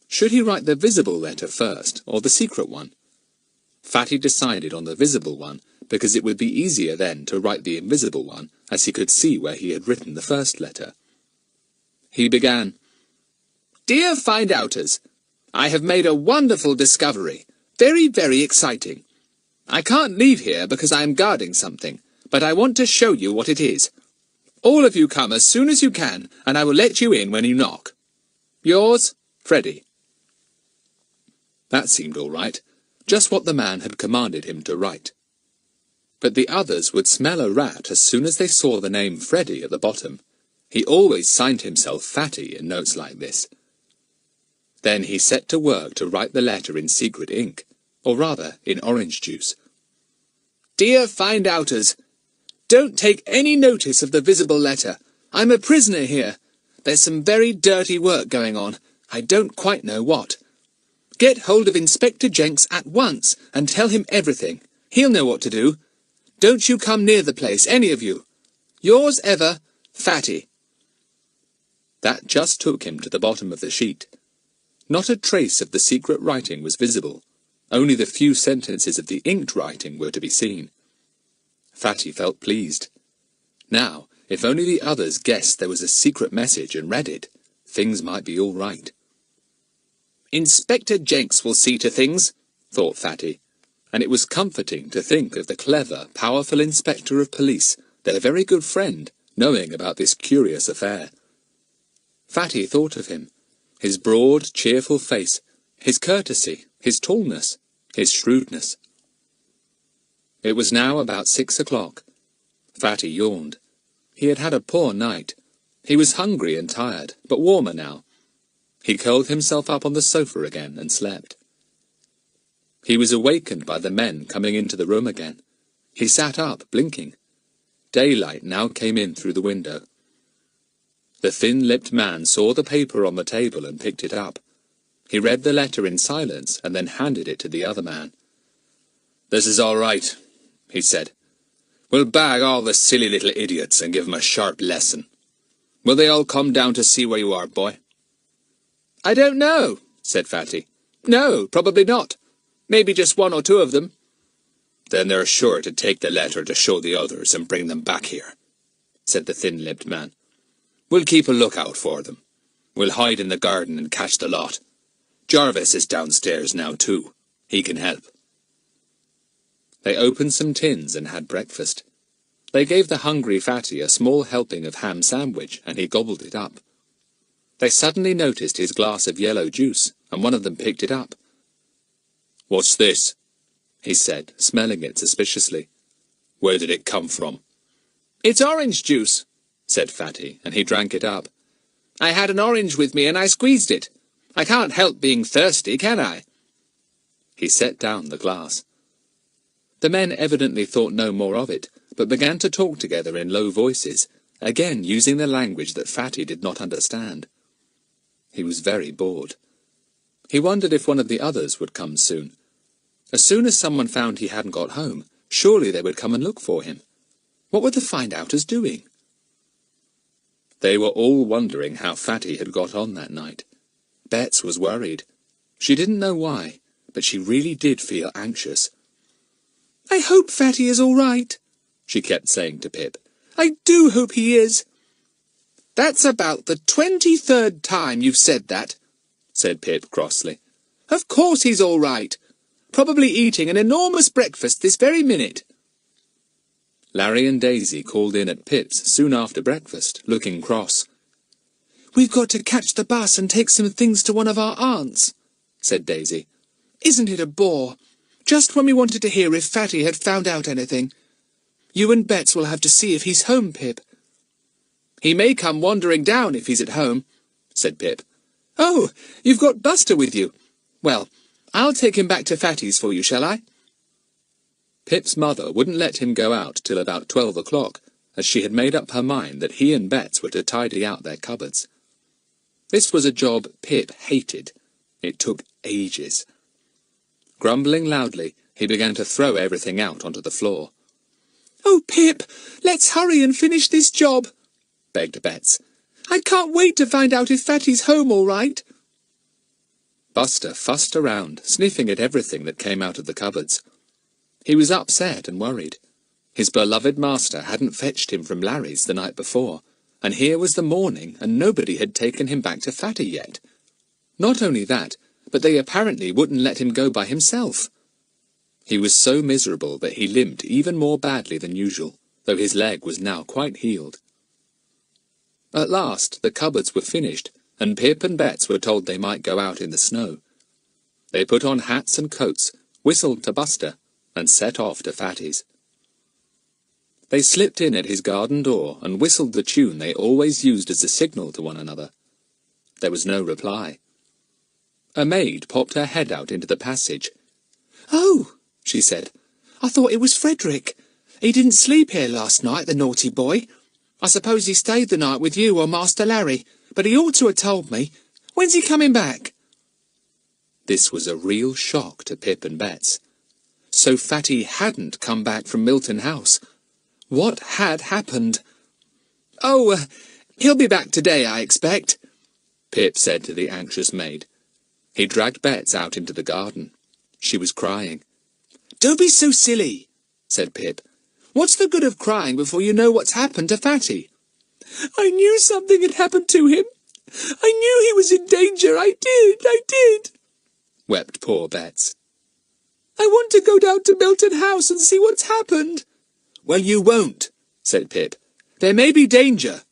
Should he write the visible letter first, or the secret one? Fatty decided on the visible one, because it would be easier then to write the invisible one, as he could see where he had written the first letter. He began, "Dear Find-Outers, I have made a wonderful discovery. Very, very exciting. I can't leave here because I am guarding something, but I want to show you what it is. All of you come as soon as you can, and I will let you in when you knock. Yours, Freddy. That seemed all right, just what the man had commanded him to write. But the others would smell a rat as soon as they saw the name Freddy at the bottom. He always signed himself Fatty in notes like this. Then he set to work to write the letter in secret ink, or rather in orange juice. Dear Find-Outers, don't take any notice of the visible letter. I'm a prisoner here. There's some very dirty work going on. I don't quite know what. Get hold of Inspector Jenks at once and tell him everything. He'll know what to do. Don't you come near the place, any of you. Yours ever, Fatty. That just took him to the bottom of the sheet. Not a trace of the secret writing was visible. Only the few sentences of the inked writing were to be seen. Fatty felt pleased. Now, if only the others guessed there was a secret message and read it, things might be all right. Inspector Jenks will see to things, thought Fatty, and it was comforting to think of the clever, powerful inspector of police, their very good friend, knowing about this curious affair. Fatty thought of him, his broad, cheerful face, his courtesy, his tallness, his shrewdness. It was now about 6 o'clock. Fatty yawned. He had had a poor night. He was hungry and tired, but warmer now. He curled himself up on the sofa again and slept. He was awakened by the men coming into the room again. He sat up, blinking. Daylight now came in through the window. The thin-lipped man saw the paper on the table and picked it up. He read the letter in silence and then handed it to the other man. "This is all right," he said. "We'll bag all the silly little idiots and give them a sharp lesson. Will they all come down to see where you are, boy?" "I don't know," said Fatty. "No, probably not. Maybe just one or two of them." "Then they're sure to take the letter to show the others and bring them back here," said the thin-lipped man. "We'll keep a lookout for them. We'll hide in the garden and catch the lot. Jarvis is downstairs now too. He can help." They opened some tins and had breakfast. They gave the hungry Fatty a small helping of ham sandwich, and he gobbled it up. They suddenly noticed his glass of yellow juice, and one of them picked it up. "What's this?" he said, smelling it suspiciously. "Where did it come from?" "It's orange juice," said Fatty, and he drank it up. "I had an orange with me and I squeezed it. I can't help being thirsty, can I?" He set down the glass. The men evidently thought no more of it, but began to talk together in low voices, again using the language that Fatty did not understand. He was very bored. He wondered if one of the others would come soon. As soon as someone found he hadn't got home, surely they would come and look for him. What were the Find-Outers doing? They were all wondering how Fatty had got on that night. Bets was worried. She didn't know why, but she really did feel anxious. "I hope Fatty is all right," she kept saying to Pip. "I do hope he is." "That's about the 23rd time you've said that," said Pip crossly. "Of course he's all right. Probably eating an enormous breakfast this very minute." Larry and Daisy called in at Pip's soon after breakfast, looking cross. "We've got to catch the bus and take some things to one of our aunts," said Daisy. "Isn't it a bore? Just when we wanted to hear if Fatty had found out anything. You and Bets will have to see if he's home, Pip." "He may come wandering down if he's at home," said Pip. "Oh, you've got Buster with you. Well, I'll take him back to Fatty's for you, shall I?" Pip's mother wouldn't let him go out till about 12 o'clock, as she had made up her mind that he and Bets were to tidy out their cupboards. This was a job Pip hated. It took ages. Grumbling loudly, he began to throw everything out onto the floor. "Oh, Pip, let's hurry and finish this job," begged Bets. "I can't wait to find out if Fatty's home all right." Buster fussed around, sniffing at everything that came out of the cupboards. He was upset and worried. His beloved master hadn't fetched him from Larry's the night before, and here was the morning, and nobody had taken him back to Fatty yet. Not only that, but they apparently wouldn't let him go by himself. He was so miserable that he limped even more badly than usual, though his leg was now quite healed. At last the cupboards were finished, and Pip and Bets were told they might go out in the snow. They put on hats and coats, whistled to Buster, and set off to Fatty's. They slipped in at his garden door and whistled the tune they always used as a signal to one another. There was no reply. A maid popped her head out into the passage. "Oh," she said, "I thought it was Frederick. He didn't sleep here last night, the naughty boy. I suppose he stayed the night with you or Master Larry, but he ought to have told me. When's he coming back?" This was a real shock to Pip and Bets. So Fatty hadn't come back from Milton House. What had happened? "Oh, he'll be back today, I expect," Pip said to the anxious maid. He dragged Bets out into the garden. She was crying. "Don't be so silly," said Pip. "What's the good of crying before you know what's happened to Fatty?" "I knew something had happened to him. I knew he was in danger. I did, wept poor Bets. "I want to go down to Milton House and see what's happened." "Well, you won't," said Pip. "There may be danger.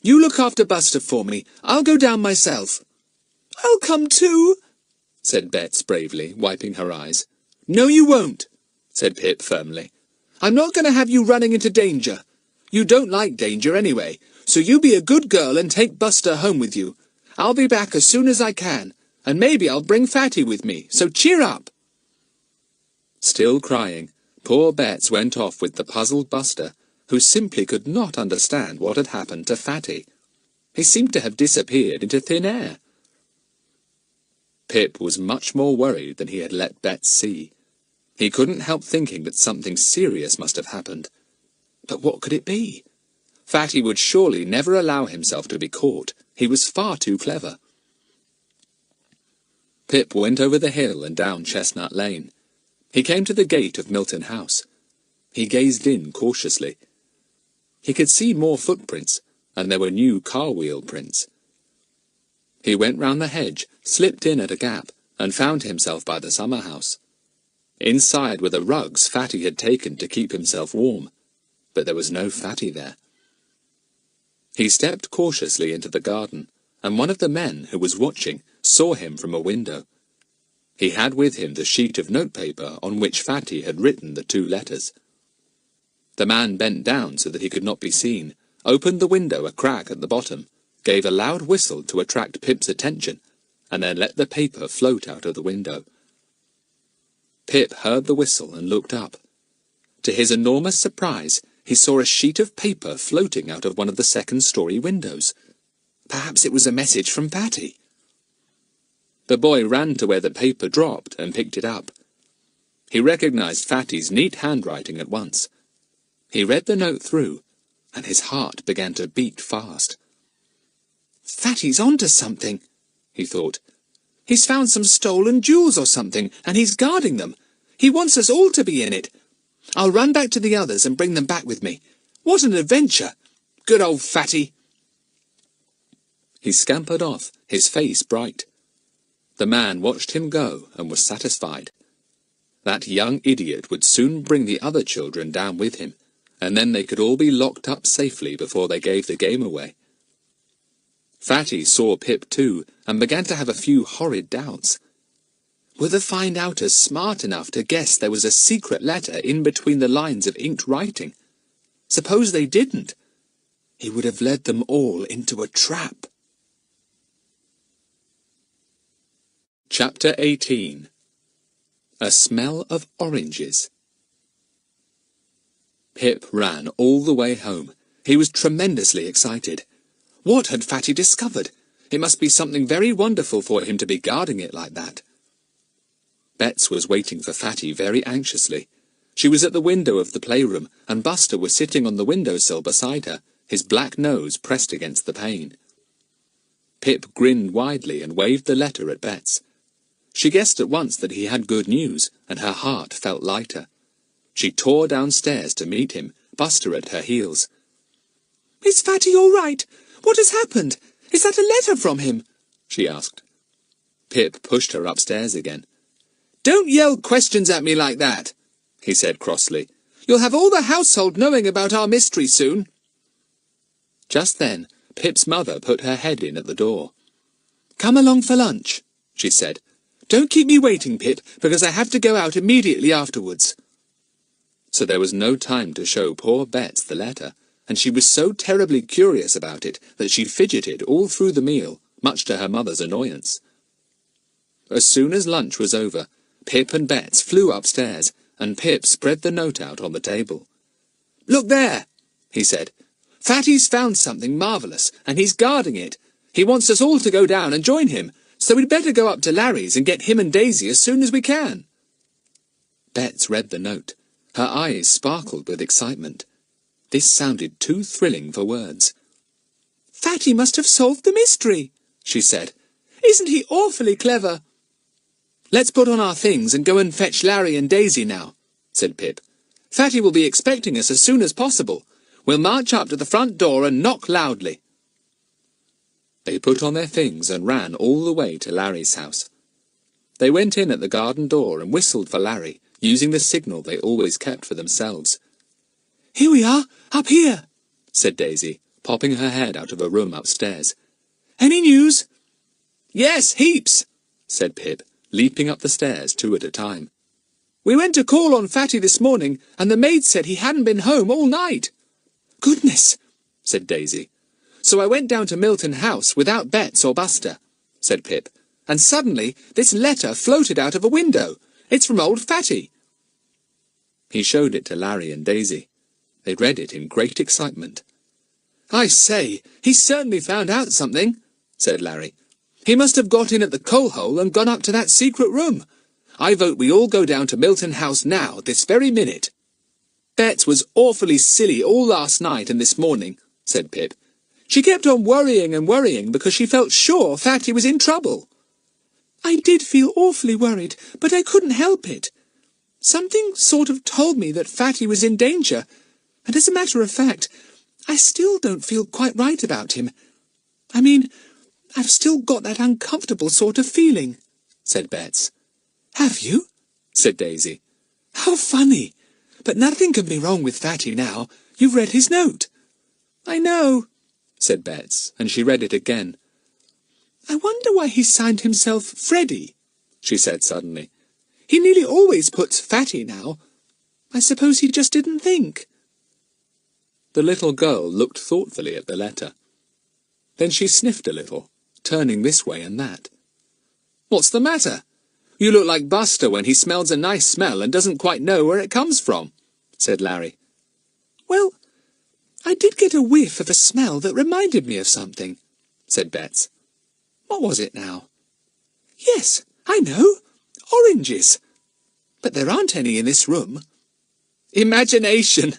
You look after Buster for me. I'll go down myself." "I'll come too," said Bets bravely, wiping her eyes. "No, you won't," said Pip firmly. "I'm not going to have you running into danger. You don't like danger anyway, so you be a good girl and take Buster home with you. I'll be back as soon as I can, and maybe I'll bring Fatty with me, so cheer up." Still crying, poor Bets went off with the puzzled Buster, who simply could not understand what had happened to Fatty. He seemed to have disappeared into thin air. Pip was much more worried than he had let Bets see. He couldn't help thinking that something serious must have happened. But what could it be? Fatty would surely never allow himself to be caught. He was far too clever. Pip went over the hill and down Chestnut Lane. He came to the gate of Milton House. He gazed in cautiously. He could see more footprints, and there were new car-wheel prints. He went round the hedge, slipped in at a gap, and found himself by the summer-house. Inside were the rugs Fatty had taken to keep himself warm, but there was no Fatty there. He stepped cautiously into the garden, and one of the men who was watching saw him from a window. He had with him the sheet of notepaper on which Fatty had written the 2 letters. The man bent down so that he could not be seen, opened the window a crack at the bottom, gave a loud whistle to attract Pip's attention, and then let the paper float out of the window. Pip heard the whistle and looked up. To his enormous surprise, he saw a sheet of paper floating out of one of the second-story windows. Perhaps it was a message from Fatty. The boy ran to where the paper dropped and picked it up. He recognized Fatty's neat handwriting at once. He read the note through, and his heart began to beat fast. "Fatty's onto something," he thought. "He's found some stolen jewels or something, and he's guarding them. He wants us all to be in it. I'll run back to the others and bring them back with me. What an adventure! Good old Fatty!" He scampered off, his face bright. The man watched him go and was satisfied. That young idiot would soon bring the other children down with him, and then they could all be locked up safely before they gave the game away. Fatty saw Pip too, and began to have a few horrid doubts. Were the find-outers smart enough to guess there was a secret letter in between the lines of inked writing? Suppose they didn't? He would have led them all into a trap. Chapter 18. A Smell of Oranges. Pip ran all the way home. He was tremendously excited. What had Fatty discovered? It must be something very wonderful for him to be guarding it like that. Bets was waiting for Fatty very anxiously. She was at the window of the playroom, and Buster was sitting on the windowsill beside her, his black nose pressed against the pane. Pip grinned widely and waved the letter at Bets. She guessed at once that he had good news, and her heart felt lighter. She tore downstairs to meet him, Buster at her heels. "Is Fatty all right? What has happened? Is that a letter from him?" she asked. Pip pushed her upstairs again. "Don't yell questions at me like that," he said crossly. You'll have all the household knowing about our mystery soon." Just then, Pip's mother put her head in at the door. "Come along for lunch," she said. "Don't keep me waiting, Pip, because I have to go out immediately afterwards." So there was no time to show poor Bets the letter, and she was so terribly curious about it that she fidgeted all through the meal, much to her mother's annoyance. As soon as lunch was over, Pip and Bets flew upstairs, and Pip spread the note out on the table. "Look there," he said. "Fatty's found something marvellous, and he's guarding it. He wants us all to go down and join him, so we'd better go up to Larry's and get him and Daisy as soon as we can." Bets read the note. Her eyes sparkled with excitement. This sounded too thrilling for words. "Fatty must have solved the mystery," she said. "Isn't he awfully clever?" "Let's put on our things and go and fetch Larry and Daisy now," said Pip. "Fatty will be expecting us as soon as possible. We'll march up to the front door and knock loudly." They put on their things and ran all the way to Larry's house. They went in at the garden door and whistled for Larry, using the signal they always kept for themselves. "Here we are, up here," said Daisy, popping her head out of a room upstairs. "Any news?" "Yes, heaps," said Pip, leaping up the stairs 2 at a time. "We went to call on Fatty this morning, and the maid said he hadn't been home all night." "Goodness," said Daisy. "So I went down to Milton House without Bets or Buster," said Pip, "and suddenly this letter floated out of a window. It's from old Fatty." He showed it to Larry and Daisy. They read it in great excitement. "I say, he certainly found out something," said Larry. "He must have got in at the coal hole and gone up to that secret room. I vote we all go down to Milton House now, this very minute." "Bets was awfully silly all last night and this morning," said Pip. "She kept on worrying and worrying because she felt sure Fatty was in trouble." "I did feel awfully worried, but I couldn't help it. Something sort of told me that Fatty was in danger, and as a matter of fact, I still don't feel quite right about him. I mean, I've still got that uncomfortable sort of feeling," said Bets. "Have you?" said Daisy. "How funny! But nothing can be wrong with Fatty now. You've read his note." "I know," said Bets, and she read it again. "I wonder why he signed himself Freddy," she said suddenly. "He nearly always puts Fatty now. I suppose he just didn't think." The little girl looked thoughtfully at the letter. Then she sniffed a little, turning this way and that. "What's the matter? You look like Buster when he smells a nice smell and doesn't quite know where it comes from," said Larry. "Well, I did get a whiff of a smell that reminded me of something," said Bets. "What was it now? Yes, I know. Oranges. But there aren't any in this room." "Imagination,"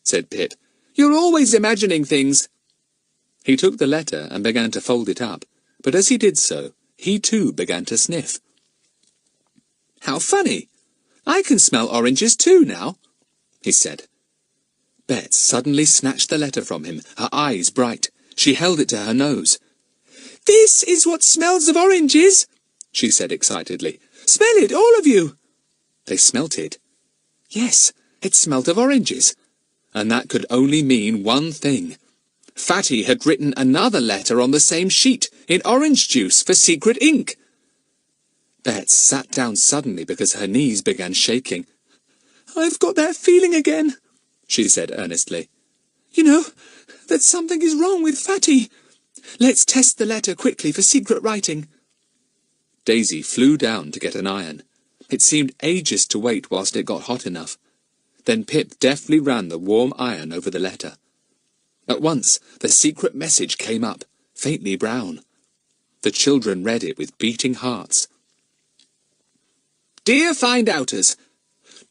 said Pip. "You're always imagining things." He took the letter and began to fold it up, but as he did so, he too began to sniff. "How funny! I can smell oranges too now," he said. Bets suddenly snatched the letter from him, her eyes bright. She held it to her nose. "This is what smells of oranges," she said excitedly. "Smell it, all of you." They smelt it. Yes, it smelt of oranges. And that could only mean one thing. Fatty had written another letter on the same sheet, in orange juice for secret ink. Bets sat down suddenly because her knees began shaking. "I've got that feeling again," she said earnestly. "You know, that something is wrong with Fatty. Let's test the letter quickly for secret writing." Daisy flew down to get an iron. It seemed ages to wait whilst it got hot enough. Then Pip deftly ran the warm iron over the letter. At once the secret message came up, faintly brown. The children read it with beating hearts. "Dear Find-Outers,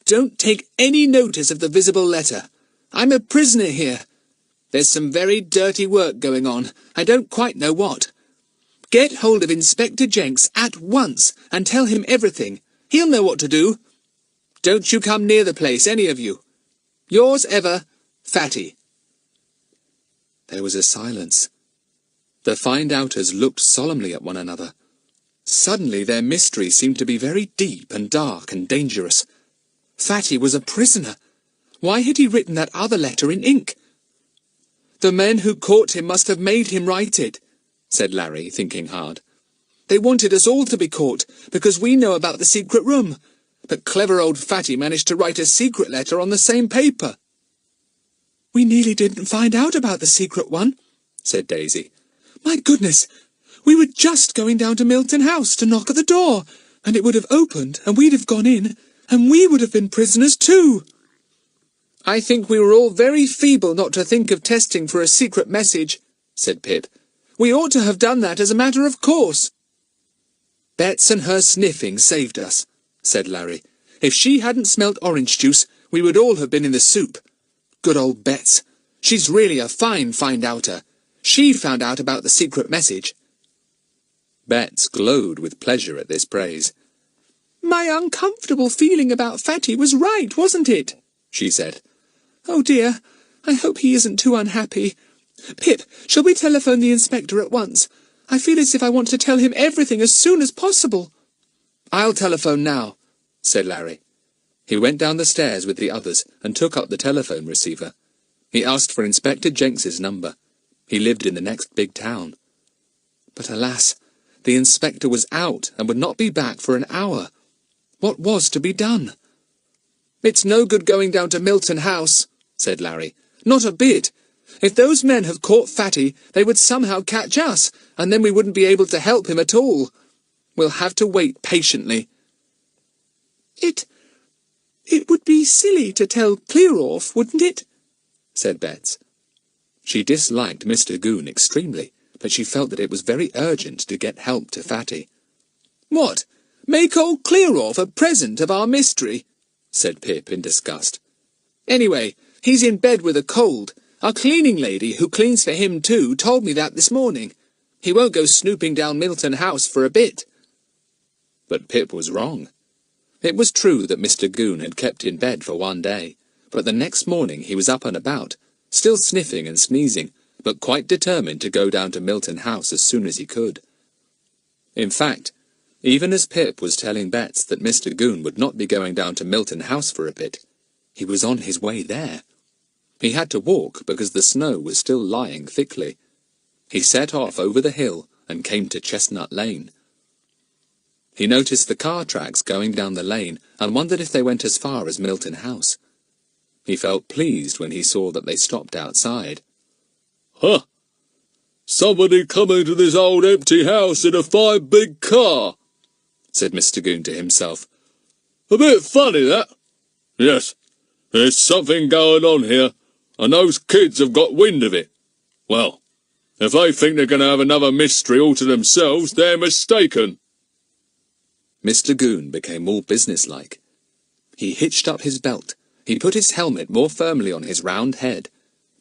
don't take any notice of the visible letter. I'm a prisoner here. There's some very dirty work going on. I don't quite know what. Get hold of Inspector Jenks at once and tell him everything. He'll know what to do. Don't you come near the place, any of you. Yours ever, Fatty." There was a silence. The Find-Outers looked solemnly at one another. Suddenly their mystery seemed to be very deep and dark and dangerous. Fatty was a prisoner. Why had he written that other letter in ink? The men who caught him must have made him write it, said Larry, thinking hard. They wanted us all to be caught, because we know about the secret room. But clever old Fatty managed to write a secret letter on the same paper. We nearly didn't find out about the secret one, said Daisy. My goodness! We were just going down to Milton House to knock at the door, and it would have opened, and we'd have gone in, and we would have been prisoners too. I think we were all very feeble not to think of testing for a secret message, said Pip. We ought to have done that as a matter of course. Bets and her sniffing saved us, said Larry. If she hadn't smelt orange juice, we would all have been in the soup. Good old Bets. She's really a fine find-outer. She found out about the secret message. Bets glowed with pleasure at this praise. My uncomfortable feeling about Fatty was right, wasn't it? She said. Oh dear, I hope he isn't too unhappy. Pip, shall we telephone the inspector at once? I feel as if I want to tell him everything as soon as possible. I'll telephone now, said Larry. He went down the stairs with the others and took up the telephone receiver. He asked for Inspector Jenks's number. He lived in the next big town. But alas, the inspector was out and would not be back for an hour. What was to be done? It's no good going down to Milton House, said Larry. Not a bit. If those men have caught Fatty, they would somehow catch us, and then we wouldn't be able to help him at all. We'll have to wait patiently. It would be silly to tell clear off, wouldn't it? Said Bets. She disliked Mr. Goon extremely, but she felt that it was very urgent to get help to Fatty. What? Make old Clear-off a present of our mystery? Said Pip in disgust. Anyway, he's in bed with a cold. Our cleaning lady, who cleans for him too, told me that this morning. He won't go snooping down Milton House for a bit. But Pip was wrong. It was true that Mr. Goon had kept in bed for one day, but the next morning he was up and about, still sniffing and sneezing, but quite determined to go down to Milton House as soon as he could. In fact, even as Pip was telling Bets that Mr. Goon would not be going down to Milton House for a bit, he was on his way there. He had to walk because the snow was still lying thickly. He set off over the hill and came to Chestnut Lane. He noticed the car tracks going down the lane and wondered if they went as far as Milton House. He felt pleased when he saw that they stopped outside. Huh! Somebody come into this old empty house in a fine big car, said Mr. Goon to himself. A bit funny, that. Yes, there's something going on here, and those kids have got wind of it. Well, if they think they're going to have another mystery all to themselves, they're mistaken. Mr. Goon became all businesslike. He hitched up his belt. He put his helmet more firmly on his round head.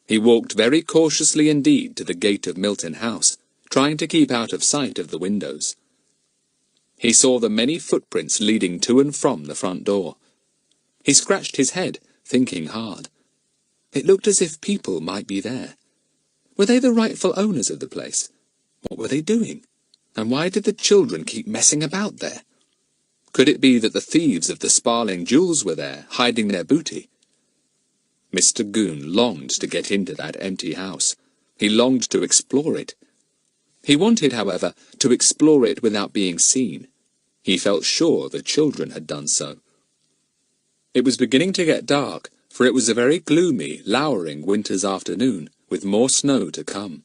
He walked very cautiously indeed to the gate of Milton House, trying to keep out of sight of the windows. He saw the many footprints leading to and from the front door. He scratched his head, thinking hard. It looked as if people might be there. Were they the rightful owners of the place? What were they doing? And why did the children keep messing about there? Could it be that the thieves of the Sparling jewels were there, hiding their booty? Mr. Goon longed to get into that empty house. He longed to explore it. He wanted, however, to explore it without being seen. He felt sure the children had done so. It was beginning to get dark, for it was a very gloomy, lowering winter's afternoon, with more snow to come.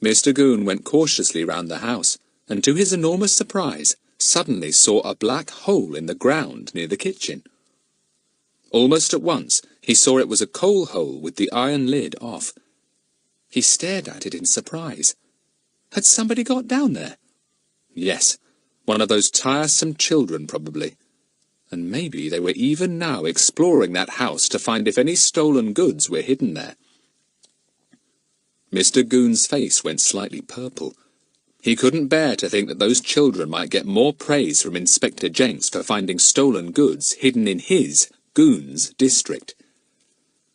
Mr. Goon went cautiously round the house, and to his enormous surprise, suddenly saw a black hole in the ground near the kitchen. Almost at once, he saw it was a coal hole with the iron lid off. He stared at it in surprise. Had somebody got down there? Yes, one of those tiresome children, probably. And maybe they were even now exploring that house to find if any stolen goods were hidden there. Mr. Goon's face went slightly purple. He couldn't bear to think that those children might get more praise from Inspector Jenks for finding stolen goods hidden in his, Goon's, district.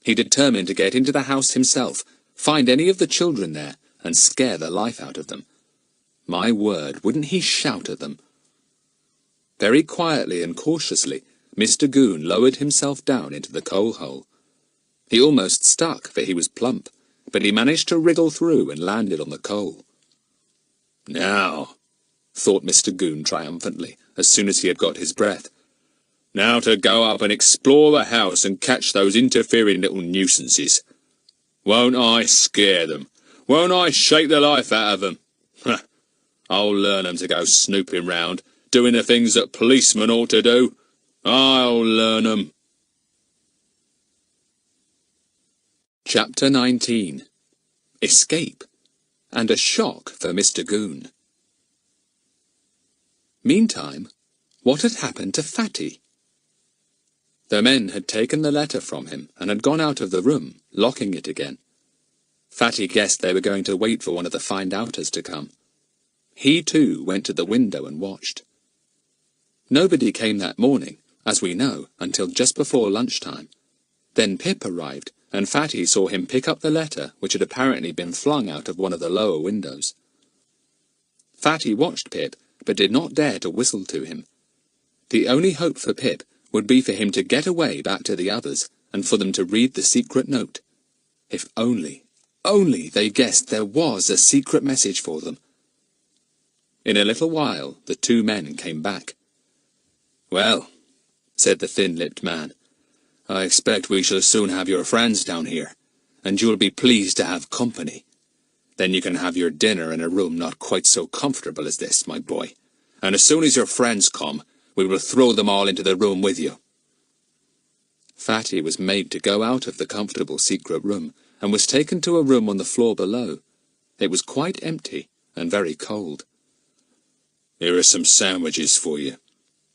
He determined to get into the house himself, find any of the children there, and scare the life out of them. My word, wouldn't he shout at them? Very quietly and cautiously, Mr. Goon lowered himself down into the coal hole. He almost stuck, for he was plump, but he managed to wriggle through and landed on the coal. "Now," thought Mr. Goon triumphantly, as soon as he had got his breath, "now to go up and explore the house and catch those interfering little nuisances. Won't I scare them? Won't I shake the life out of them? I'll learn 'em to go snooping round, doing the things that policemen ought to do. I'll learn 'em." Chapter 19. Escape, and a shock for Mr. Goon. Meantime, what had happened to Fatty? The men had taken the letter from him and had gone out of the room, locking it again. Fatty guessed they were going to wait for one of the find-outers to come. He, too, went to the window and watched. Nobody came that morning, as we know, until just before lunchtime. Then Pip arrived, and Fatty saw him pick up the letter, which had apparently been flung out of one of the lower windows. Fatty watched Pip, but did not dare to whistle to him. The only hope for Pip would be for him to get away back to the others, and for them to read the secret note. If only they guessed there was a secret message for them. In a little while, the two men came back. "Well," said the thin-lipped man, "I expect we shall soon have your friends down here, and you'll be pleased to have company. Then you can have your dinner in a room not quite so comfortable as this, my boy, and as soon as your friends come, we will throw them all into the room with you." Fatty was made to go out of the comfortable secret room, and was taken to a room on the floor below. It was quite empty, and very cold. "Here are some sandwiches for you,"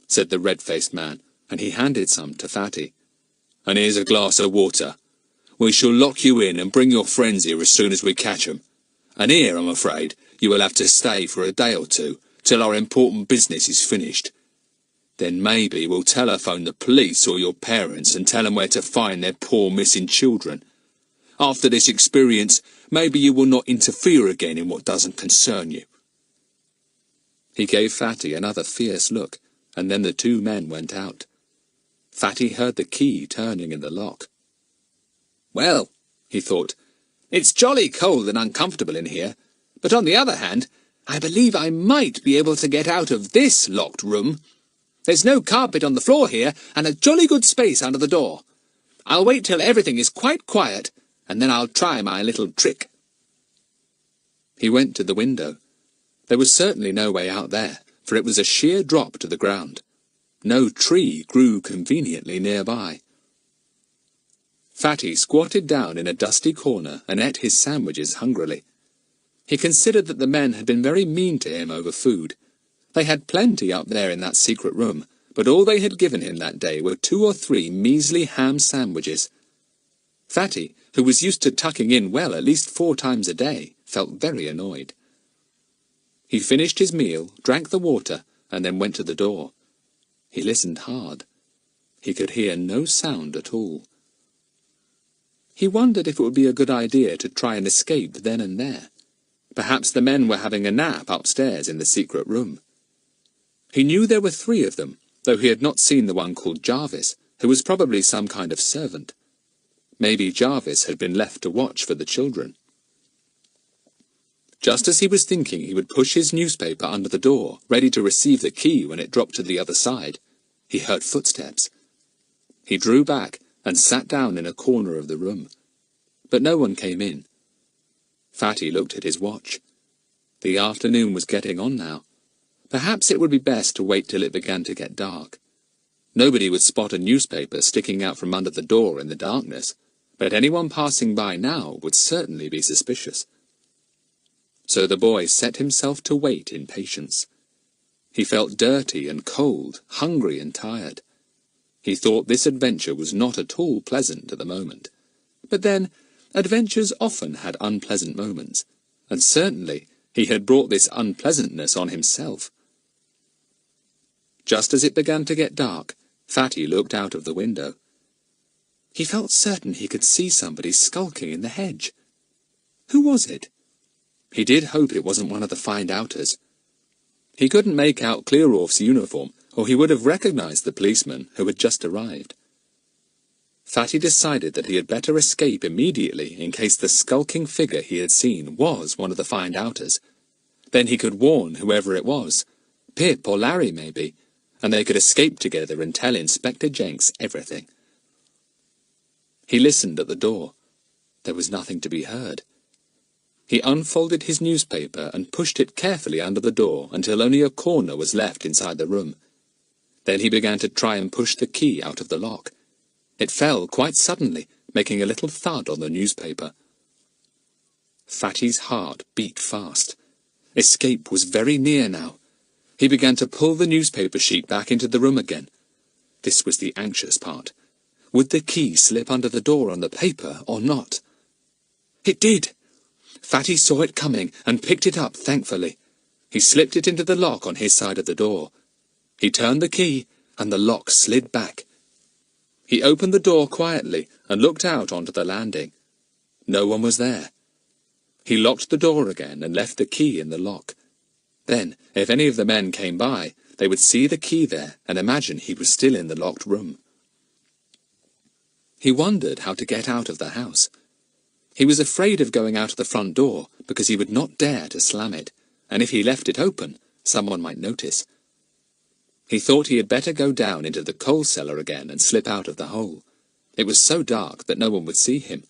said the red-faced man, and he handed some to Fatty. "And here's a glass of water. We shall lock you in and bring your friends here as soon as we catch 'em. And here, I'm afraid, you will have to stay for a day or two, till our important business is finished. Then maybe we'll telephone the police or your parents and tell them where to find their poor missing children. After this experience, maybe you will not interfere again in what doesn't concern you." He gave Fatty another fierce look, and then the two men went out. Fatty heard the key turning in the lock. "Well," he thought, "it's jolly cold and uncomfortable in here, but on the other hand, I believe I might be able to get out of this locked room. There's no carpet on the floor here, and a jolly good space under the door. I'll wait till everything is quite quiet, and then I'll try my little trick." He went to the window. There was certainly no way out there, for it was a sheer drop to the ground. No tree grew conveniently nearby. Fatty squatted down in a dusty corner and ate his sandwiches hungrily. He considered that the men had been very mean to him over food. They had plenty up there in that secret room, but all they had given him that day were 2 or 3 measly ham sandwiches. Fatty, who was used to tucking in well at least 4 times a day, felt very annoyed. He finished his meal, drank the water, and then went to the door. He listened hard. He could hear no sound at all. He wondered if it would be a good idea to try and escape then and there. Perhaps the men were having a nap upstairs in the secret room. He knew there were 3 of them, though he had not seen the one called Jarvis, who was probably some kind of servant. Maybe Jarvis had been left to watch for the children. Just as he was thinking he would push his newspaper under the door, ready to receive the key when it dropped to the other side, he heard footsteps. He drew back and sat down in a corner of the room. But no one came in. Fatty looked at his watch. The afternoon was getting on now. Perhaps it would be best to wait till it began to get dark. Nobody would spot a newspaper sticking out from under the door in the darkness, but anyone passing by now would certainly be suspicious. So the boy set himself to wait in patience. He felt dirty and cold, hungry and tired. He thought this adventure was not at all pleasant at the moment. But then, adventures often had unpleasant moments, and certainly he had brought this unpleasantness on himself. Just as it began to get dark, Fatty looked out of the window. He felt certain he could see somebody skulking in the hedge. Who was it? He did hope it wasn't one of the find-outers. He couldn't make out Clearorf's uniform, or he would have recognized the policeman who had just arrived. Fatty decided that he had better escape immediately in case the skulking figure he had seen was one of the find-outers. Then he could warn whoever it was, Pip or Larry maybe, and they could escape together and tell Inspector Jenks everything. He listened at the door. There was nothing to be heard. He unfolded his newspaper and pushed it carefully under the door until only a corner was left inside the room. Then he began to try and push the key out of the lock. It fell quite suddenly, making a little thud on the newspaper. Fatty's heart beat fast. Escape was very near now. He began to pull the newspaper sheet back into the room again. This was the anxious part. Would the key slip under the door on the paper or not? It did! Fatty saw it coming and picked it up thankfully. He slipped it into the lock on his side of the door. He turned the key, and the lock slid back. He opened the door quietly and looked out onto the landing. No one was there. He locked the door again and left the key in the lock. Then, if any of the men came by, they would see the key there and imagine he was still in the locked room. He wondered how to get out of the house. He was afraid of going out of the front door because he would not dare to slam it, and if he left it open, someone might notice. He thought he had better go down into the coal cellar again and slip out of the hole. It was so dark that no one would see him.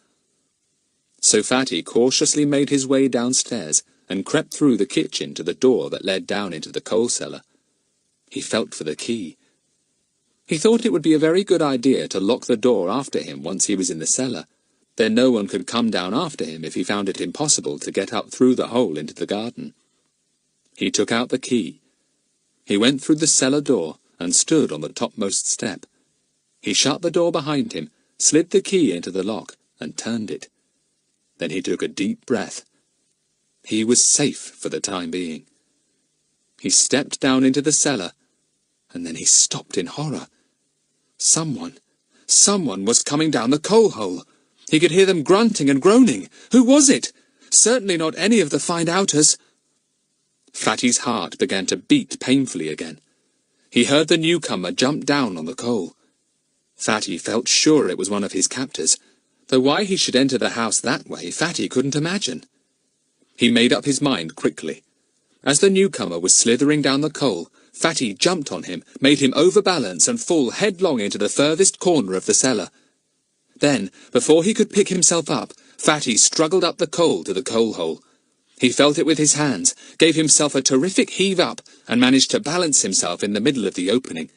So Fatty cautiously made his way downstairs and crept through the kitchen to the door that led down into the coal cellar. He felt for the key. He thought it would be a very good idea to lock the door after him once he was in the cellar. Then no one could come down after him if he found it impossible to get up through the hole into the garden. He took out the key. He went through the cellar door and stood on the topmost step. He shut the door behind him, slid the key into the lock, and turned it. Then he took a deep breath. He was safe for the time being. He stepped down into the cellar, and then he stopped in horror. Someone was coming down the coal hole. He could hear them grunting and groaning. Who was it? Certainly not any of the find-outers. Fatty's heart began to beat painfully again. He heard the newcomer jump down on the coal. Fatty felt sure it was one of his captors, though why he should enter the house that way, Fatty couldn't imagine. He made up his mind quickly. As the newcomer was slithering down the coal, Fatty jumped on him, made him overbalance and fall headlong into the furthest corner of the cellar. Then, before he could pick himself up, Fatty struggled up the coal to the coal hole. He felt it with his hands, gave himself a terrific heave up, and managed to balance himself in the middle of the opening.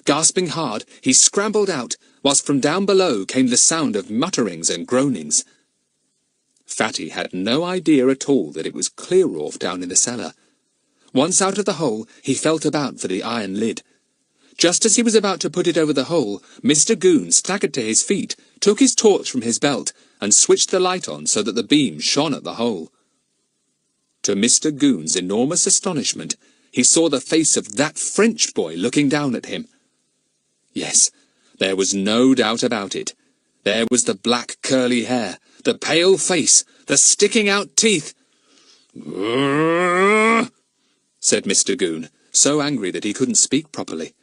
Gasping hard, he scrambled out, whilst from down below came the sound of mutterings and groanings. Fatty had no idea at all that it was clear off down in the cellar. Once out of the hole, he felt about for the iron lid. Just as he was about to put it over the hole, Mr. Goon staggered to his feet, took his torch from his belt, and switched the light on so that the beam shone at the hole. To Mr. Goon's enormous astonishment, he saw the face of that French boy looking down at him. Yes, there was no doubt about it. There was the black curly hair, the pale face, the sticking-out teeth. "Grrrr," said Mr. Goon, so angry that he couldn't speak properly.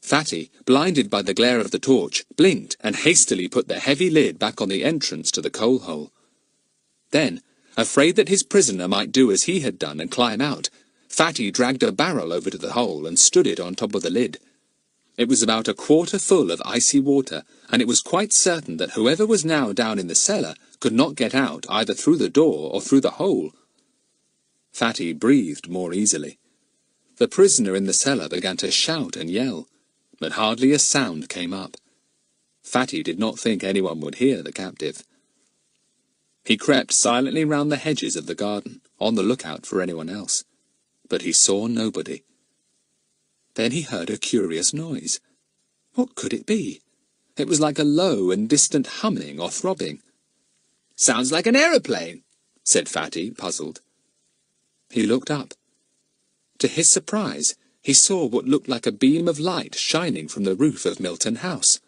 Fatty, blinded by the glare of the torch, blinked and hastily put the heavy lid back on the entrance to the coal hole. Then, afraid that his prisoner might do as he had done and climb out, Fatty dragged a barrel over to the hole and stood it on top of the lid. It was about a quarter full of icy water, and it was quite certain that whoever was now down in the cellar could not get out either through the door or through the hole. Fatty breathed more easily. The prisoner in the cellar began to shout and yell, but hardly a sound came up. Fatty did not think anyone would hear the captive. He crept silently round the hedges of the garden, on the lookout for anyone else, but he saw nobody. Then he heard a curious noise. What could it be? It was like a low and distant humming or throbbing. "Sounds like an aeroplane," said Fatty, puzzled. He looked up. To his surprise, he saw what looked like a beam of light shining from the roof of Milton House.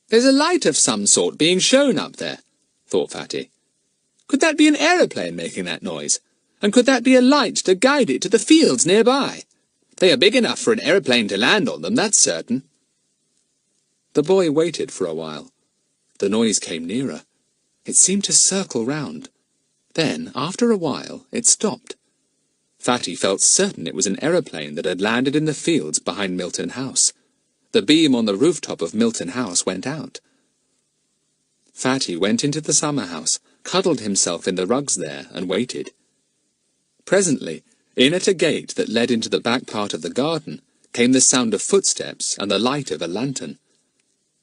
"There's a light of some sort being shown up there," thought Fatty. "Could that be an aeroplane making that noise? And could that be a light to guide it to the fields nearby? They are big enough for an aeroplane to land on them, that's certain. The boy waited for a while. The noise came nearer. It seemed to circle round. Then, after a while, it stopped. Fatty felt certain it was an aeroplane that had landed in the fields behind Milton House. The beam on the rooftop of Milton House went out. Fatty went into the summer house, cuddled himself in the rugs there, and waited. Presently, in at a gate that led into the back part of the garden, came the sound of footsteps and the light of a lantern.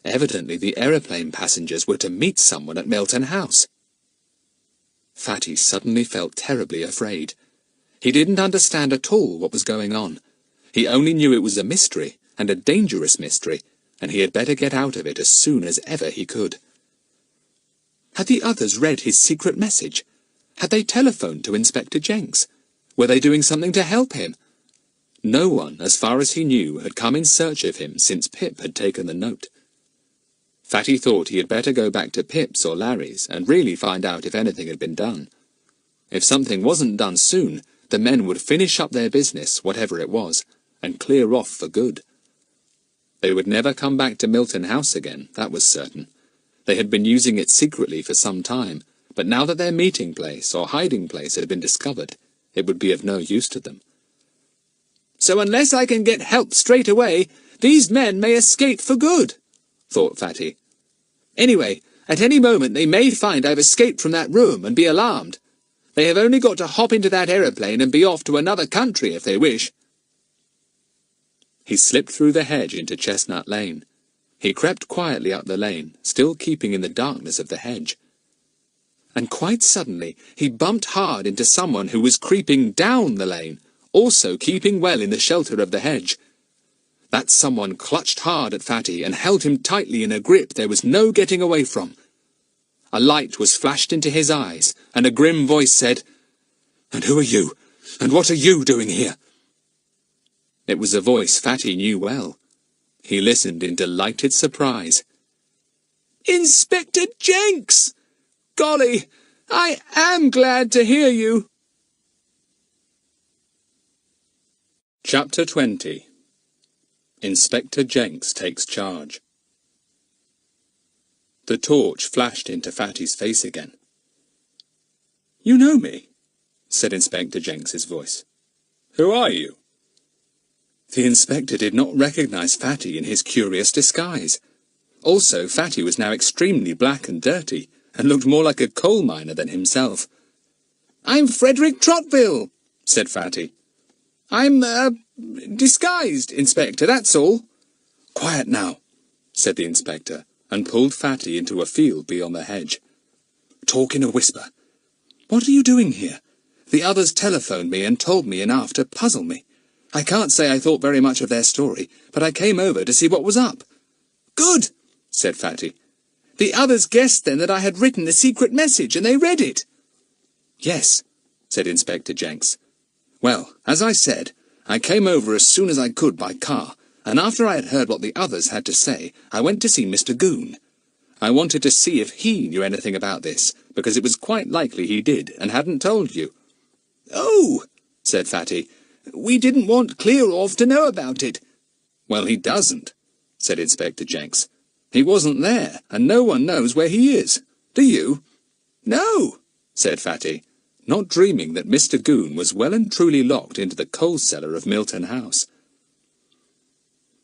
Evidently the aeroplane passengers were to meet someone at Milton House. Fatty suddenly felt terribly afraid. He didn't understand at all what was going on. He only knew it was a mystery, and a dangerous mystery, and he had better get out of it as soon as ever he could. Had the others read his secret message? Had they telephoned to Inspector Jenks? Were they doing something to help him? No one, as far as he knew, had come in search of him since Pip had taken the note. Fatty thought he had better go back to Pip's or Larry's and really find out if anything had been done. If something wasn't done soon, the men would finish up their business, whatever it was, and clear off for good. They would never come back to Milton House again, that was certain. They had been using it secretly for some time, but now that their meeting place or hiding place had been discovered, it would be of no use to them. So unless I can get help straight away, these men may escape for good, thought Fatty. Anyway, at any moment they may find I've escaped from that room and be alarmed. They have only got to hop into that aeroplane and be off to another country if they wish. He slipped through the hedge into Chestnut Lane. He crept quietly up the lane, still keeping in the darkness of the hedge. And quite suddenly he bumped hard into someone who was creeping down the lane, also keeping well in the shelter of the hedge. That someone clutched hard at Fatty and held him tightly in a grip there was no getting away from. A light was flashed into his eyes, and a grim voice said, "And who are you? And what are you doing here?" It was a voice Fatty knew well. He listened in delighted surprise. Inspector Jenks! Golly, I am glad to hear you. Chapter 20. Inspector Jenks Takes Charge. The torch flashed into Fatty's face again. "You know me," said Inspector Jenks's voice. "Who are you?" The inspector did not recognize Fatty in his curious disguise. Also, Fatty was now extremely black and dirty, and looked more like a coal miner than himself. "I'm Frederick Trotville," said Fatty. "I'm, disguised, Inspector, that's all." "Quiet now," said the inspector, and pulled Fatty into a field beyond the hedge. "Talk in a whisper. What are you doing here? The others telephoned me and told me enough to puzzle me. I can't say I thought very much of their story, but I came over to see what was up." "Good," said Fatty. "The others guessed then that I had written the secret message, and they read it." "Yes," said Inspector Jenks. "Well, as I said, I came over as soon as I could by car, and after I had heard what the others had to say, I went to see Mr. Goon. I wanted to see if he knew anything about this, because it was quite likely he did, and hadn't told you." "Oh," said Fatty, "we didn't want Clearoff to know about it." "Well, he doesn't," said Inspector Jenks. "He wasn't there, and no one knows where he is. Do you?" "No," said Fatty, not dreaming that Mr. Goon was well and truly locked into the coal cellar of Milton House.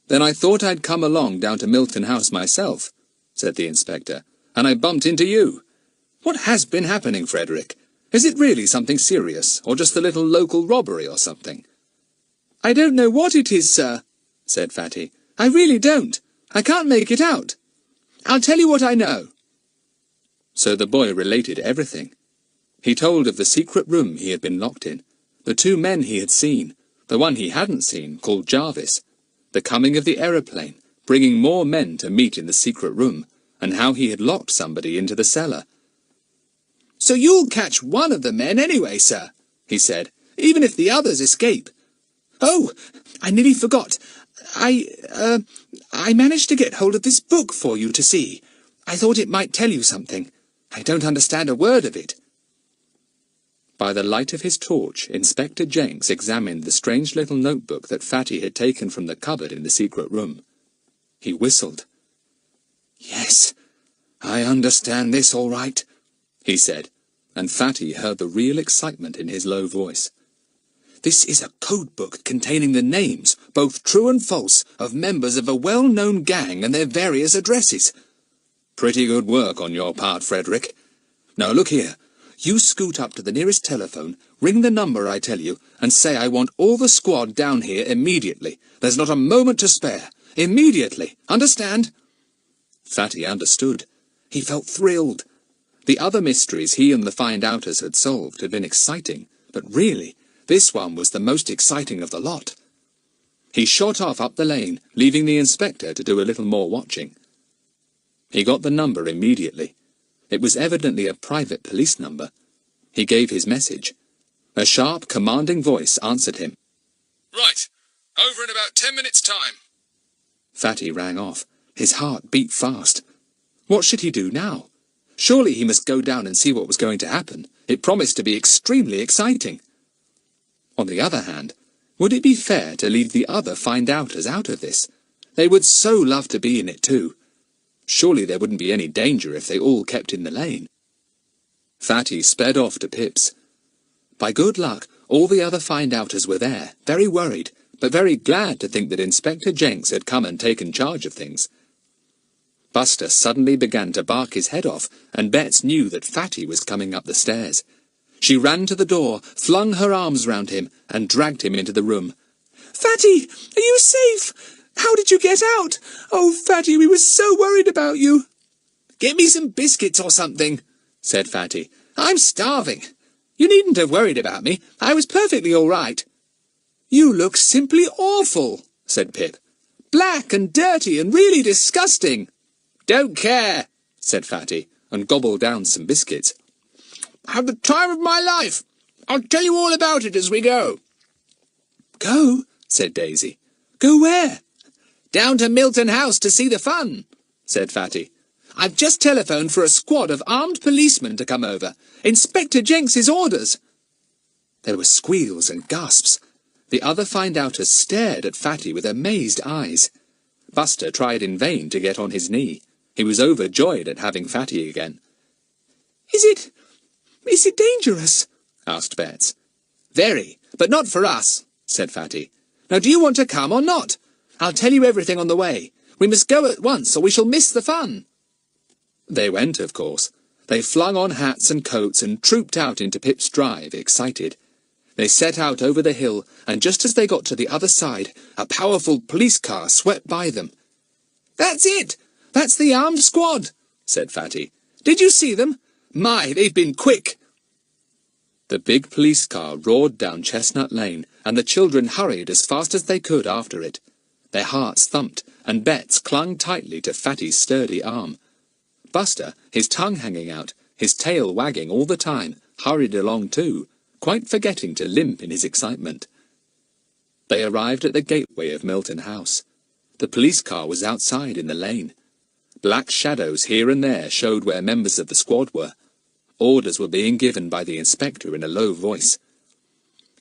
"Then I thought I'd come along down to Milton House myself," said the inspector, "and I bumped into you. What has been happening, Frederick? Is it really something serious, or just a little local robbery or something?" "I don't know what it is, sir," said Fatty. "I really don't. I can't make it out. I'll tell you what I know." So the boy related everything. He told of the secret room he had been locked in, the two men he had seen, the one he hadn't seen, called Jarvis, the coming of the aeroplane, bringing more men to meet in the secret room, and how he had locked somebody into the cellar. "So you'll catch one of the men anyway, sir," he said, "even if the others escape. Oh, I nearly forgot. I managed to get hold of this book for you to see. I thought it might tell you something. I don't understand a word of it." By the light of his torch, Inspector Jenks examined the strange little notebook that Fatty had taken from the cupboard in the secret room. He whistled. "Yes, I understand this all right," he said, and Fatty heard the real excitement in his low voice. "This is a code book containing the names, both true and false, of members of a well-known gang and their various addresses. Pretty good work on your part, Frederick. Now look here. You scoot up to the nearest telephone, ring the number I tell you, and say I want all the squad down here immediately. There's not a moment to spare. Immediately. Understand?" Fatty understood. He felt thrilled. The other mysteries he and the find-outers had solved had been exciting, but really, this one was the most exciting of the lot. He shot off up the lane, leaving the inspector to do a little more watching. He got the number immediately. It was evidently a private police number. He gave his message. A sharp, commanding voice answered him. "Right. Over in about 10 minutes' time." Fatty rang off. His heart beat fast. What should he do now? Surely he must go down and see what was going to happen. It promised to be extremely exciting. On the other hand, would it be fair to leave the other find-outers out of this? They would so love to be in it too. Surely there wouldn't be any danger if they all kept in the lane. Fatty sped off to Pip's. By good luck, all the other find-outers were there, very worried, but very glad to think that Inspector Jenks had come and taken charge of things. Buster suddenly began to bark his head off, and Bets knew that Fatty was coming up the stairs. She ran to the door, flung her arms round him, and dragged him into the room. "Fatty, are you safe? How did you get out? Oh, Fatty, we were so worried about you." "Get me some biscuits or something," said Fatty. "I'm starving. You needn't have worried about me. I was perfectly all right." "You look simply awful," said Pip. "Black and dirty and really disgusting." "Don't care," said Fatty, and gobbled down some biscuits. "Have the time of my life. I'll tell you all about it as we go." "Go?" said Daisy. "Go where?" "Down to Milton House to see the fun," said Fatty. "I've just telephoned for a squad of armed policemen to come over. Inspector Jenks's orders." There were squeals and gasps. The other find-outers stared at Fatty with amazed eyes. Buster tried in vain to get on his knee. He was overjoyed at having Fatty again. Is it dangerous?" asked Bets. "Very, but not for us," said Fatty. "Now do you want to come or not? I'll tell you everything on the way. We must go at once or we shall miss the fun." They went, of course. They flung on hats and coats and trooped out into Pip's drive, excited. They set out over the hill, and just as they got to the other side, a powerful police car swept by them. "That's it! That's the armed squad," said Fatty. "Did you see them? My, they've been quick." The big police car roared down Chestnut Lane, and the children hurried as fast as they could after it. Their hearts thumped, and Bets clung tightly to Fatty's sturdy arm. Buster, his tongue hanging out, his tail wagging all the time, hurried along too, quite forgetting to limp in his excitement. They arrived at the gateway of Milton House. The police car was outside in the lane. Black shadows here and there showed where members of the squad were. Orders were being given by the inspector in a low voice.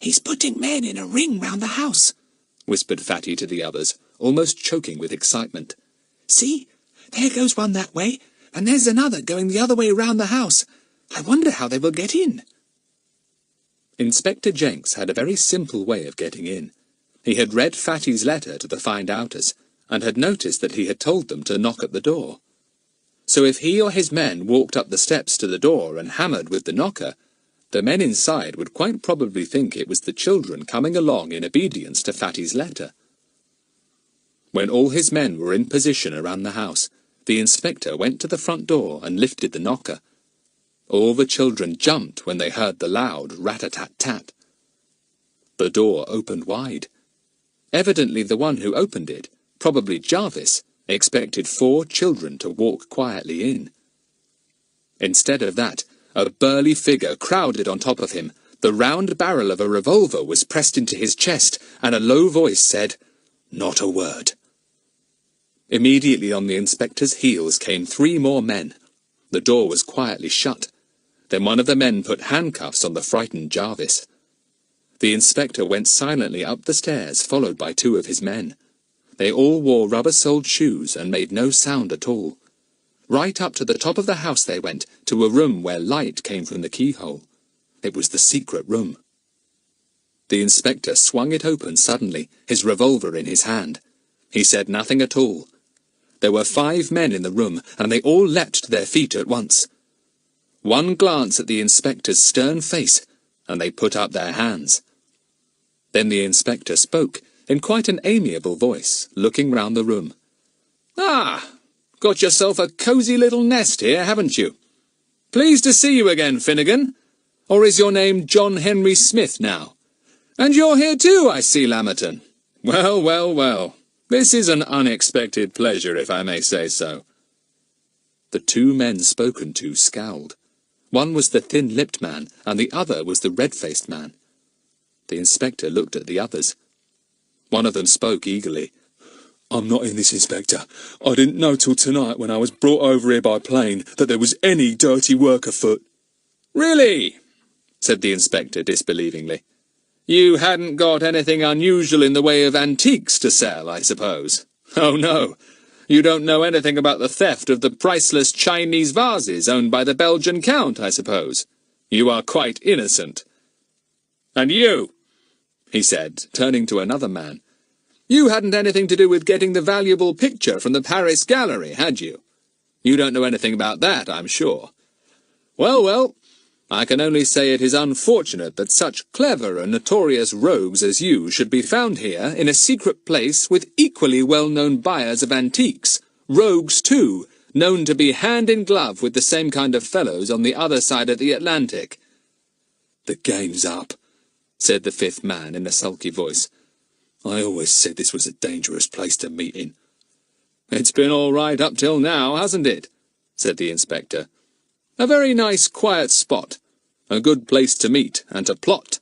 "He's putting men in a ring round the house," whispered Fatty to the others, almost choking with excitement. "See, there goes one that way, and there's another going the other way round the house. I wonder how they will get in." Inspector Jenks had a very simple way of getting in. He had read Fatty's letter to the find-outers, and had noticed that he had told them to knock at the door. So if he or his men walked up the steps to the door and hammered with the knocker, the men inside would quite probably think it was the children coming along in obedience to Fatty's letter. When all his men were in position around the house, the inspector went to the front door and lifted the knocker. All the children jumped when they heard the loud rat-a-tat-tat. The door opened wide. Evidently the one who opened it, probably Jarvis, expected 4 children to walk quietly in. Instead of that, a burly figure crowded on top of him. The round barrel of a revolver was pressed into his chest, and a low voice said, "Not a word." Immediately on the inspector's heels came 3 more men. The door was quietly shut. Then one of the men put handcuffs on the frightened Jarvis. The inspector went silently up the stairs, followed by 2 of his men. They all wore rubber-soled shoes and made no sound at all. Right up to the top of the house they went, to a room where light came from the keyhole. It was the secret room. The inspector swung it open suddenly, his revolver in his hand. He said nothing at all. There were 5 men in the room, and they all leapt to their feet at once. One glance at the inspector's stern face, and they put up their hands. Then the inspector spoke, in quite an amiable voice, looking round the room. "Ah, got yourself a cosy little nest here, haven't you? Pleased to see you again, Finnegan. Or is your name John Henry Smith now? And you're here too, I see, Lammerton. Well, well, well. This is an unexpected pleasure, if I may say so." The 2 men spoken to scowled. One was the thin-lipped man, and the other was the red-faced man. The inspector looked at the others. One of them spoke eagerly. "I'm not in this, Inspector. I didn't know till tonight when I was brought over here by plane that there was any dirty work afoot." "Really?" said the inspector disbelievingly. "You hadn't got anything unusual in the way of antiques to sell, I suppose? Oh, no. You don't know anything about the theft of the priceless Chinese vases owned by the Belgian Count, I suppose? You are quite innocent. And you," he said, turning to another man, "you hadn't anything to do with getting the valuable picture from the Paris gallery, had you? You don't know anything about that, I'm sure. Well, well, I can only say it is unfortunate that such clever and notorious rogues as you should be found here in a secret place with equally well-known buyers of antiques, rogues too, known to be hand-in-glove with the same kind of fellows on the other side of the Atlantic." "The game's up," said the 5th man in a sulky voice. "I always said this was a dangerous place to meet in." "It's been all right up till now, hasn't it?" said the inspector. "A very nice quiet spot. A good place to meet and to plot.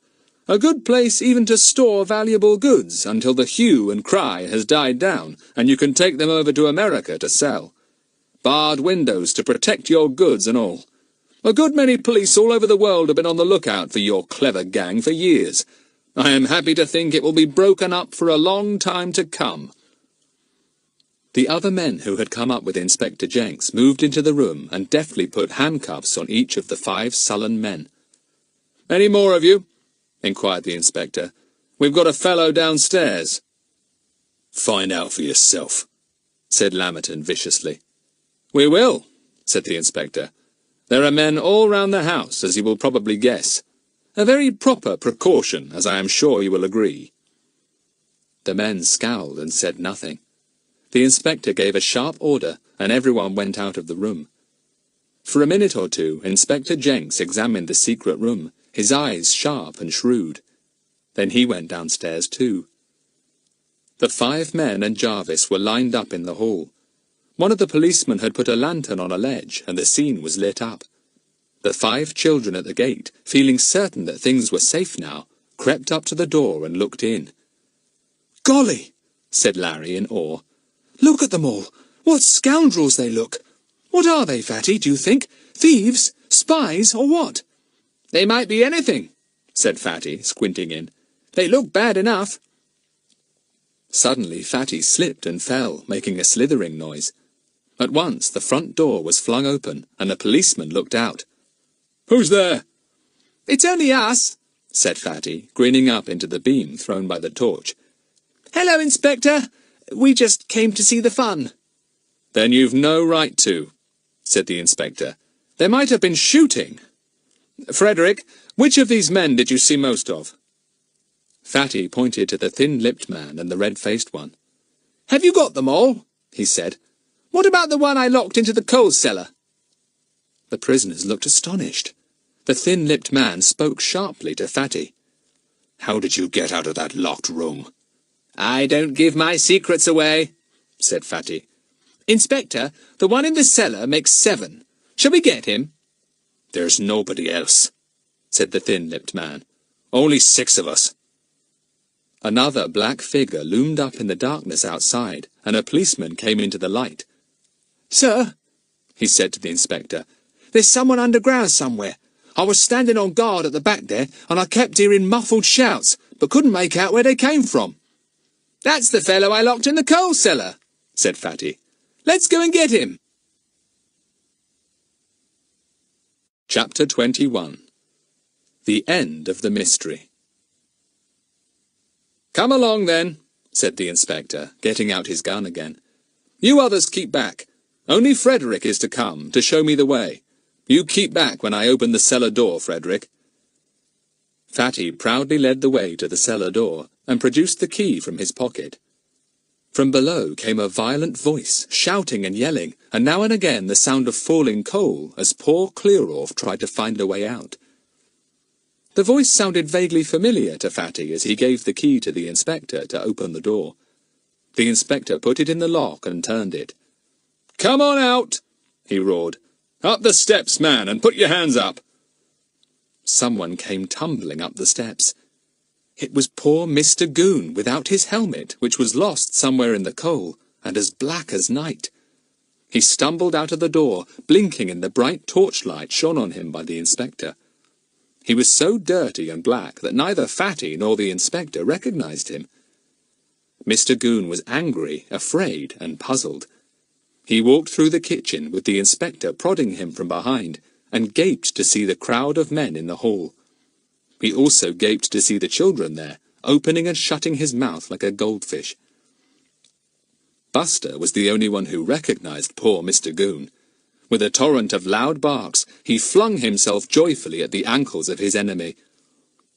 A good place even to store valuable goods until the hue and cry has died down, and you can take them over to America to sell. Barred windows to protect your goods and all. A good many police all over the world have been on the lookout for your clever gang for years. I am happy to think it will be broken up for a long time to come." The other men who had come up with Inspector Jenks moved into the room and deftly put handcuffs on each of the 5 sullen men. "Any more of you?" inquired the inspector. "We've got a fellow downstairs." "Find out for yourself," said Lammerton viciously. "We will," said the inspector. "There are men all round the house, as you will probably guess. A very proper precaution, as I am sure you will agree." The men scowled and said nothing. The inspector gave a sharp order, and everyone went out of the room. For a minute or 2, Inspector Jenks examined the secret room, his eyes sharp and shrewd. Then he went downstairs too. The 5 men and Jarvis were lined up in the hall. One of the policemen had put a lantern on a ledge, and the scene was lit up. The 5 children at the gate, feeling certain that things were safe now, crept up to the door and looked in. "Golly," said Larry in awe. "Look at them all. What scoundrels they look. What are they, Fatty, do you think? Thieves? Spies? Or what?" "They might be anything," said Fatty, squinting in. "They look bad enough." Suddenly Fatty slipped and fell, making a slithering noise. At once the front door was flung open, and a policeman looked out. "Who's there?" "It's only us," said Fatty, grinning up into the beam thrown by the torch. "Hello, Inspector. We just came to see the fun." "Then you've no right to," said the inspector. "There might have been shooting. Frederick, which of these men did you see most of?" Fatty pointed to the thin-lipped man and the red-faced one. "Have you got them all?" he said. "What about the one I locked into the coal cellar?" The prisoners looked astonished. The thin-lipped man spoke sharply to Fatty. "How did you get out of that locked room?" "I don't give my secrets away," said Fatty. "Inspector, the one in the cellar makes 7. Shall we get him?" "There's nobody else," said the thin-lipped man. "Only 6 of us." Another black figure loomed up in the darkness outside, and a policeman came into the light. "Sir," he said to the inspector, "there's someone underground somewhere. I was standing on guard at the back there, and I kept hearing muffled shouts, but couldn't make out where they came from. That's the fellow I locked in the coal cellar, said Fatty. Let's go and get him. Chapter 21. The End of the Mystery. Come along, then, said the inspector, getting out his gun again. You others keep back. Only Frederick is to come, to show me the way. You keep back when I open the cellar door, Frederick. Fatty proudly led the way to the cellar door, and produced the key from his pocket. From below came a violent voice, shouting and yelling, and now and again the sound of falling coal as poor Clearorf tried to find a way out. The voice sounded vaguely familiar to Fatty as he gave the key to the inspector to open the door. The inspector put it in the lock and turned it. "Come on out!" he roared. "Up the steps, man, and put your hands up!" Someone came tumbling up the steps. It was poor Mr. Goon without his helmet, which was lost somewhere in the coal, and as black as night. He stumbled out of the door, blinking in the bright torchlight shone on him by the inspector. He was so dirty and black that neither Fatty nor the inspector recognized him. Mr. Goon was angry, afraid, and puzzled. He walked through the kitchen with the inspector prodding him from behind, and gaped to see the crowd of men in the hall. He also gaped to see the children there, opening and shutting his mouth like a goldfish. Buster was the only one who recognized poor Mr. Goon. With a torrent of loud barks, he flung himself joyfully at the ankles of his enemy.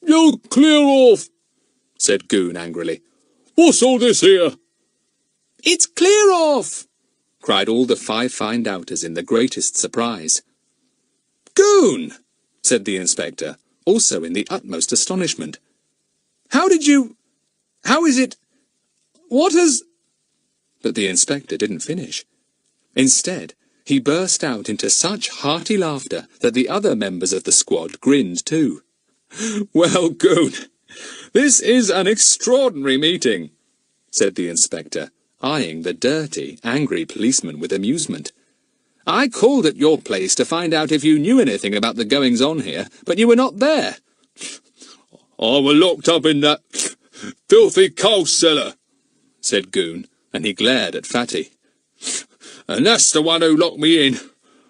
"You clear off!" said Goon angrily. "What's all this here?" "It's clear off!" cried all the 5 find-outers in the greatest surprise. "Goon!" said the inspector, also in the utmost astonishment. How is it... What has... But the inspector didn't finish. Instead, he burst out into such hearty laughter that the other members of the squad grinned too. "Well, Goon, this is an extraordinary meeting," said the inspector, eyeing the dirty, angry policeman with amusement. "I called at your place to find out if you knew anything about the goings-on here, but you were not there." "I were locked up in that filthy coal cellar," said Goon, and he glared at Fatty. "And that's the one who locked me in.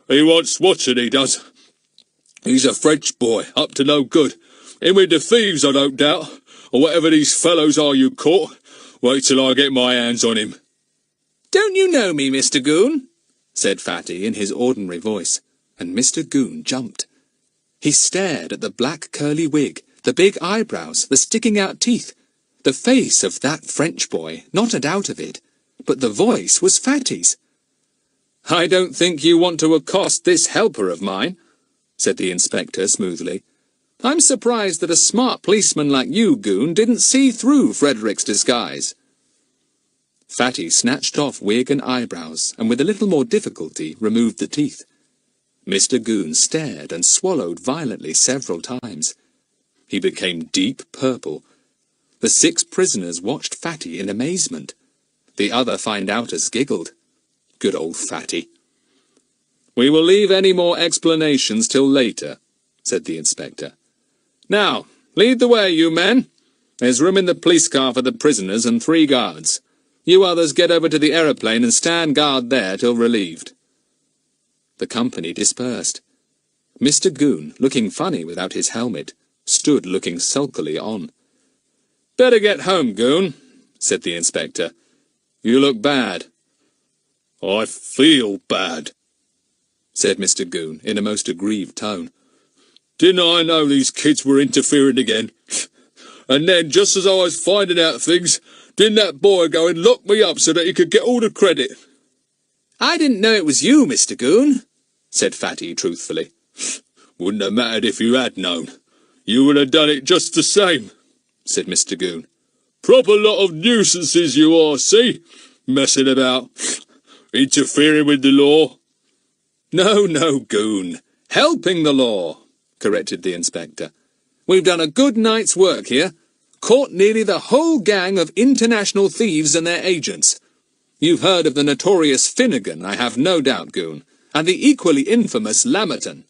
He wants watching, he does. He's a French boy, up to no good. In with the thieves, I don't doubt, or whatever these fellows are you caught. Wait till I get my hands on him." "Don't you know me, Mr. Goon?" said Fatty in his ordinary voice, and Mr. Goon jumped. He stared at the black curly wig, the big eyebrows, the sticking-out teeth, the face of that French boy, not a doubt of it, but the voice was Fatty's. "I don't think you want to accost this helper of mine," said the inspector smoothly. "I'm surprised that a smart policeman like you, Goon, didn't see through Frederick's disguise." Fatty snatched off wig and eyebrows, and with a little more difficulty removed the teeth. Mr. Goon stared and swallowed violently several times. He became deep purple. The 6 prisoners watched Fatty in amazement. The other find-outers giggled. Good old Fatty. "We will leave any more explanations till later," said the inspector. "Now, lead the way, you men. There's room in the police car for the prisoners and 3 guards. You others get over to the aeroplane and stand guard there till relieved." The company dispersed. Mr. Goon, looking funny without his helmet, stood looking sulkily on. "Better get home, Goon," said the inspector. "You look bad." "I feel bad," said Mr. Goon in a most aggrieved tone. "Didn't I know these kids were interfering again? And then, just as I was finding out things, didn't that boy go and lock me up so that he could get all the credit?" "I didn't know it was you, Mr. Goon," said Fatty truthfully. "Wouldn't have mattered if you had known. You would have done it just the same," said Mr. Goon. "Proper lot of nuisances you are, see? Messing about. Interfering with the law." No, Goon. Helping the law," corrected the inspector. "We've done a good night's work here. Caught nearly the whole gang of international thieves and their agents. You've heard of the notorious Finnegan, I have no doubt, Goon, and the equally infamous Lammerton.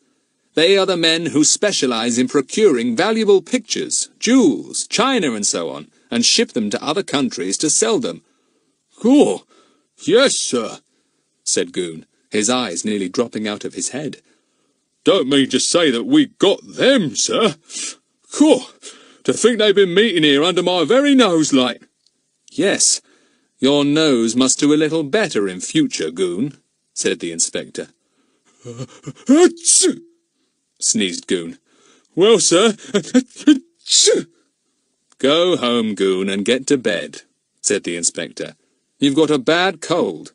They are the men who specialize in procuring valuable pictures, jewels, china and so on, and ship them to other countries to sell them. Oh, yes, sir, said Goon, his eyes nearly dropping out of his head. Don't mean to say that we got them, sir. Oh, to think they've been meeting here under my very nose like. Yes, your nose must do a little better in future, Goon, said the inspector. Sneezed Goon. Well, sir. Go home, Goon, and get to bed, said the inspector. You've got a bad cold.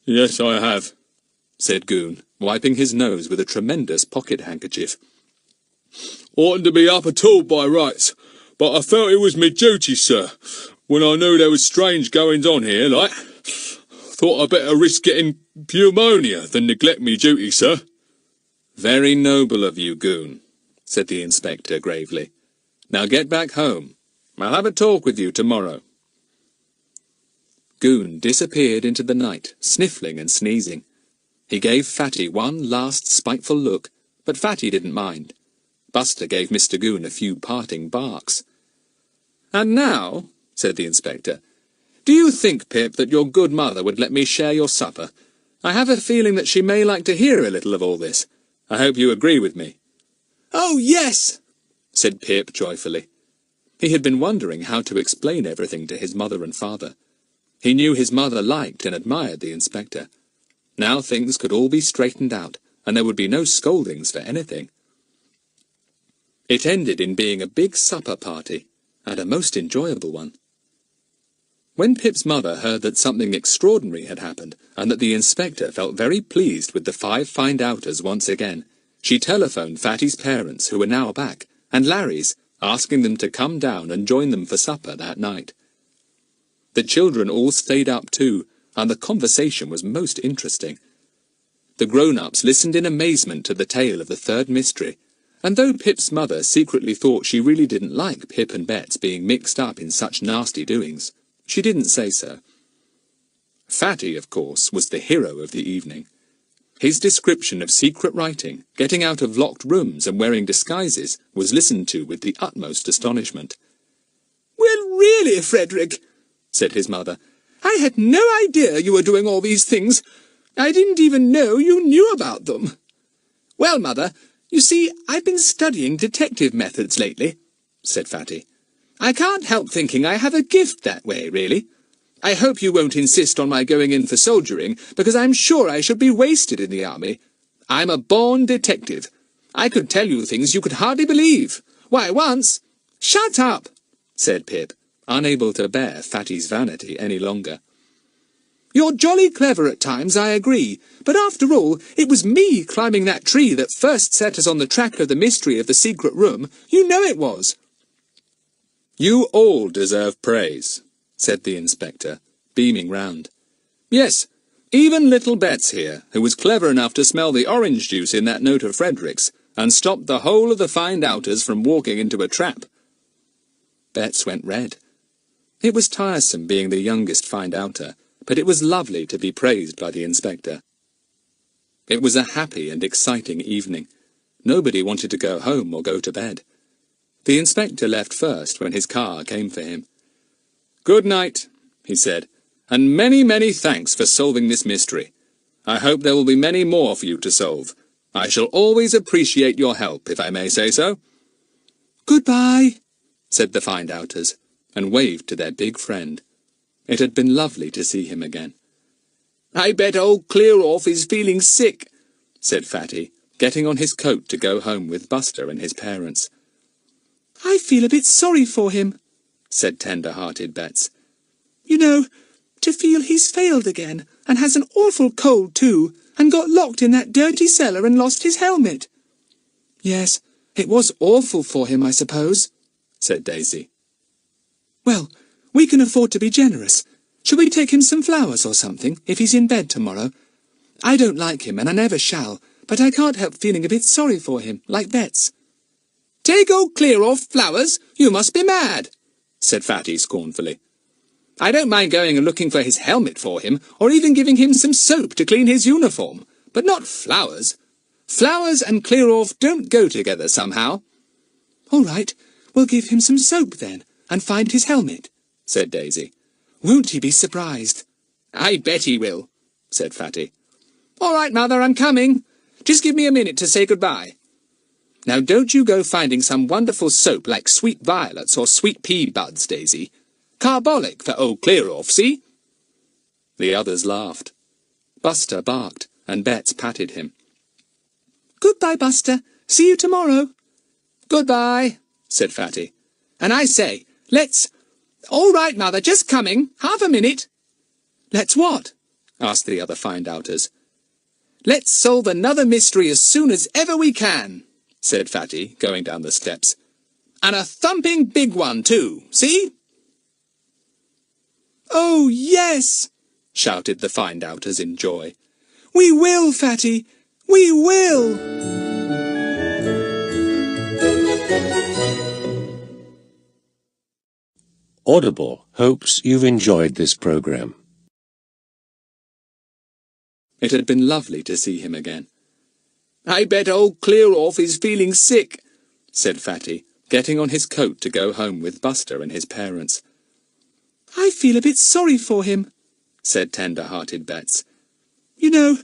Yes, I have, said Goon, wiping his nose with a tremendous pocket-handkerchief. Oughtn't to be up at all by rights, but I felt it was me duty, sir, when I knew there was strange goings on here, like. Thought I'd better risk getting pneumonia than neglect me duty, sir. Very noble of you, Goon, said the inspector gravely. Now get back home. I'll have a talk with you tomorrow. Goon disappeared into the night, sniffling and sneezing. He gave Fatty one last spiteful look, but Fatty didn't mind. Buster gave Mr. Goon a few parting barks. And now, said the inspector, do you think, Pip, that your good mother would let me share your supper? I have a feeling that she may like to hear a little of all this. I hope you agree with me. Oh, yes, said Pip joyfully. He had been wondering how to explain everything to his mother and father. He knew his mother liked and admired the inspector. Now things could all be straightened out, and there would be no scoldings for anything. It ended in being a big supper party, and a most enjoyable one. When Pip's mother heard that something extraordinary had happened, and that the inspector felt very pleased with the 5 find-outers once again, she telephoned Fatty's parents, who were now back, and Larry's, asking them to come down and join them for supper that night. The children all stayed up too, and the conversation was most interesting. The grown-ups listened in amazement to the tale of the third mystery, and though Pip's mother secretly thought she really didn't like Pip and Bets being mixed up in such nasty doings, she didn't say so. Fatty, of course, was the hero of the evening. His description of secret writing, getting out of locked rooms and wearing disguises was listened to with the utmost astonishment. Well, really, Frederick, said his mother, I had no idea you were doing all these things. I didn't even know you knew about them. Well, Mother, you see, I've been studying detective methods lately, said Fatty. I can't help thinking I have a gift that way, really. I hope you won't insist on my going in for soldiering, because I'm sure I should be wasted in the army. I'm a born detective. I could tell you things you could hardly believe. Why, once— Shut up, said Pip, unable to bear Fatty's vanity any longer. You're jolly clever at times, I agree, but after all, it was me climbing that tree that first set us on the track of the mystery of the secret room. You know it was. You all deserve praise, said the inspector, beaming round. Yes, even little Bets here, who was clever enough to smell the orange juice in that note of Frederick's, and stopped the whole of the find-outers from walking into a trap. Bets went red. It was tiresome being the youngest find-outer, but it was lovely to be praised by the inspector. It was a happy and exciting evening. Nobody wanted to go home or go to bed. The inspector left first when his car came for him. Good night, he said, and many, many thanks for solving this mystery. I hope there will be many more for you to solve. I shall always appreciate your help, if I may say so. Goodbye, said the find-outers, and waved to their big friend. It had been lovely to see him again. I bet old Clear-Off is feeling sick, said Fatty, getting on his coat to go home with Buster and his parents. I feel a bit sorry for him, said tender-hearted Bets. You know, to feel he's failed again, and has an awful cold too, and got locked in that dirty cellar and lost his helmet. Yes, it was awful for him, I suppose, said Daisy. Well, we can afford to be generous. Shall we take him some flowers or something, if he's in bed tomorrow? I don't like him, and I never shall, but I can't help feeling a bit sorry for him, like Bets. Take old Clear-Off flowers? You must be mad, said Fatty scornfully. I don't mind going and looking for his helmet for him, or even giving him some soap to clean his uniform, but not flowers. Flowers and clear off don't go together somehow. All right, we'll give him some soap then, and find his helmet, said Daisy. Won't he be surprised? I bet he will, said Fatty. All right, Mother, I'm coming. Just give me a minute to say goodbye. Now don't you go finding some wonderful soap like sweet violets or sweet pea buds, Daisy. Carbolic for old clear-off, see? The others laughed. Buster barked, and Bets patted him. Goodbye, Buster. See you tomorrow. Goodbye, said Fatty. And I say, let's... All right, Mother, just coming. Half a minute. Let's what? asked the other find-outers. Let's solve another mystery as soon as ever we can, said Fatty, going down the steps. And a thumping big one, too, see? Oh, yes, shouted the find-outers in joy. We will, Fatty. We will. Audible hopes you've enjoyed this program. It had been lovely to see him again. I bet old Clear-off is feeling sick, said Fatty, getting on his coat to go home with Buster and his parents. I feel a bit sorry for him, said tender-hearted Bets. You know,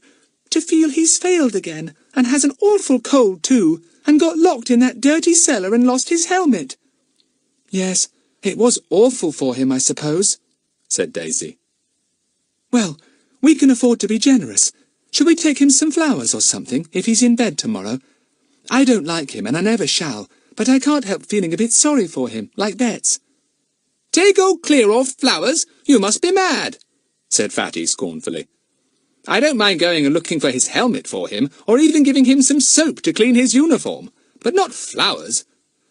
to feel he's failed again, and has an awful cold too, and got locked in that dirty cellar and lost his helmet. Yes, it was awful for him, I suppose, said Daisy. Well, we can afford to be generous. Shall we take him some flowers or something, if he's in bed tomorrow? I don't like him, and I never shall, but I can't help feeling a bit sorry for him, like Bets. Take old Clear-off flowers? You must be mad, said Fatty scornfully. I don't mind going and looking for his helmet for him, or even giving him some soap to clean his uniform, but not flowers.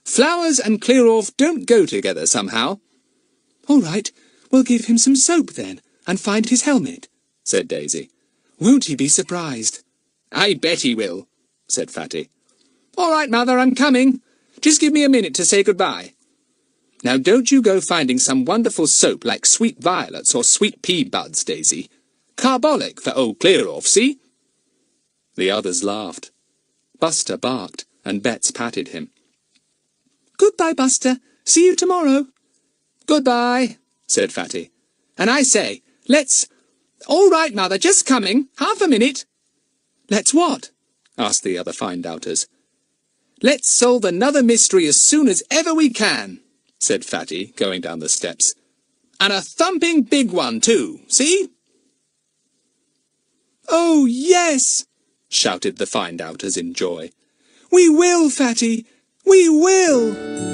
Flowers and Clear-off don't go together somehow. All right, we'll give him some soap then, and find his helmet, said Daisy. Won't he be surprised? I bet he will, said Fatty. All right, Mother, I'm coming. Just give me a minute to say goodbye. Now don't you go finding some wonderful soap like sweet violets or sweet pea buds, Daisy. Carbolic for old Clear-off, see? The others laughed. Buster barked, and Bets patted him. Goodbye, Buster. See you tomorrow. Goodbye, said Fatty. And I say, let's... All right, Mother, just coming. Half a minute. Let's what? asked the other find-outers. Let's solve another mystery as soon as ever we can, said Fatty, going down the steps. And a thumping big one, too, see? Oh, yes, shouted the find-outers in joy. We will, Fatty. We will.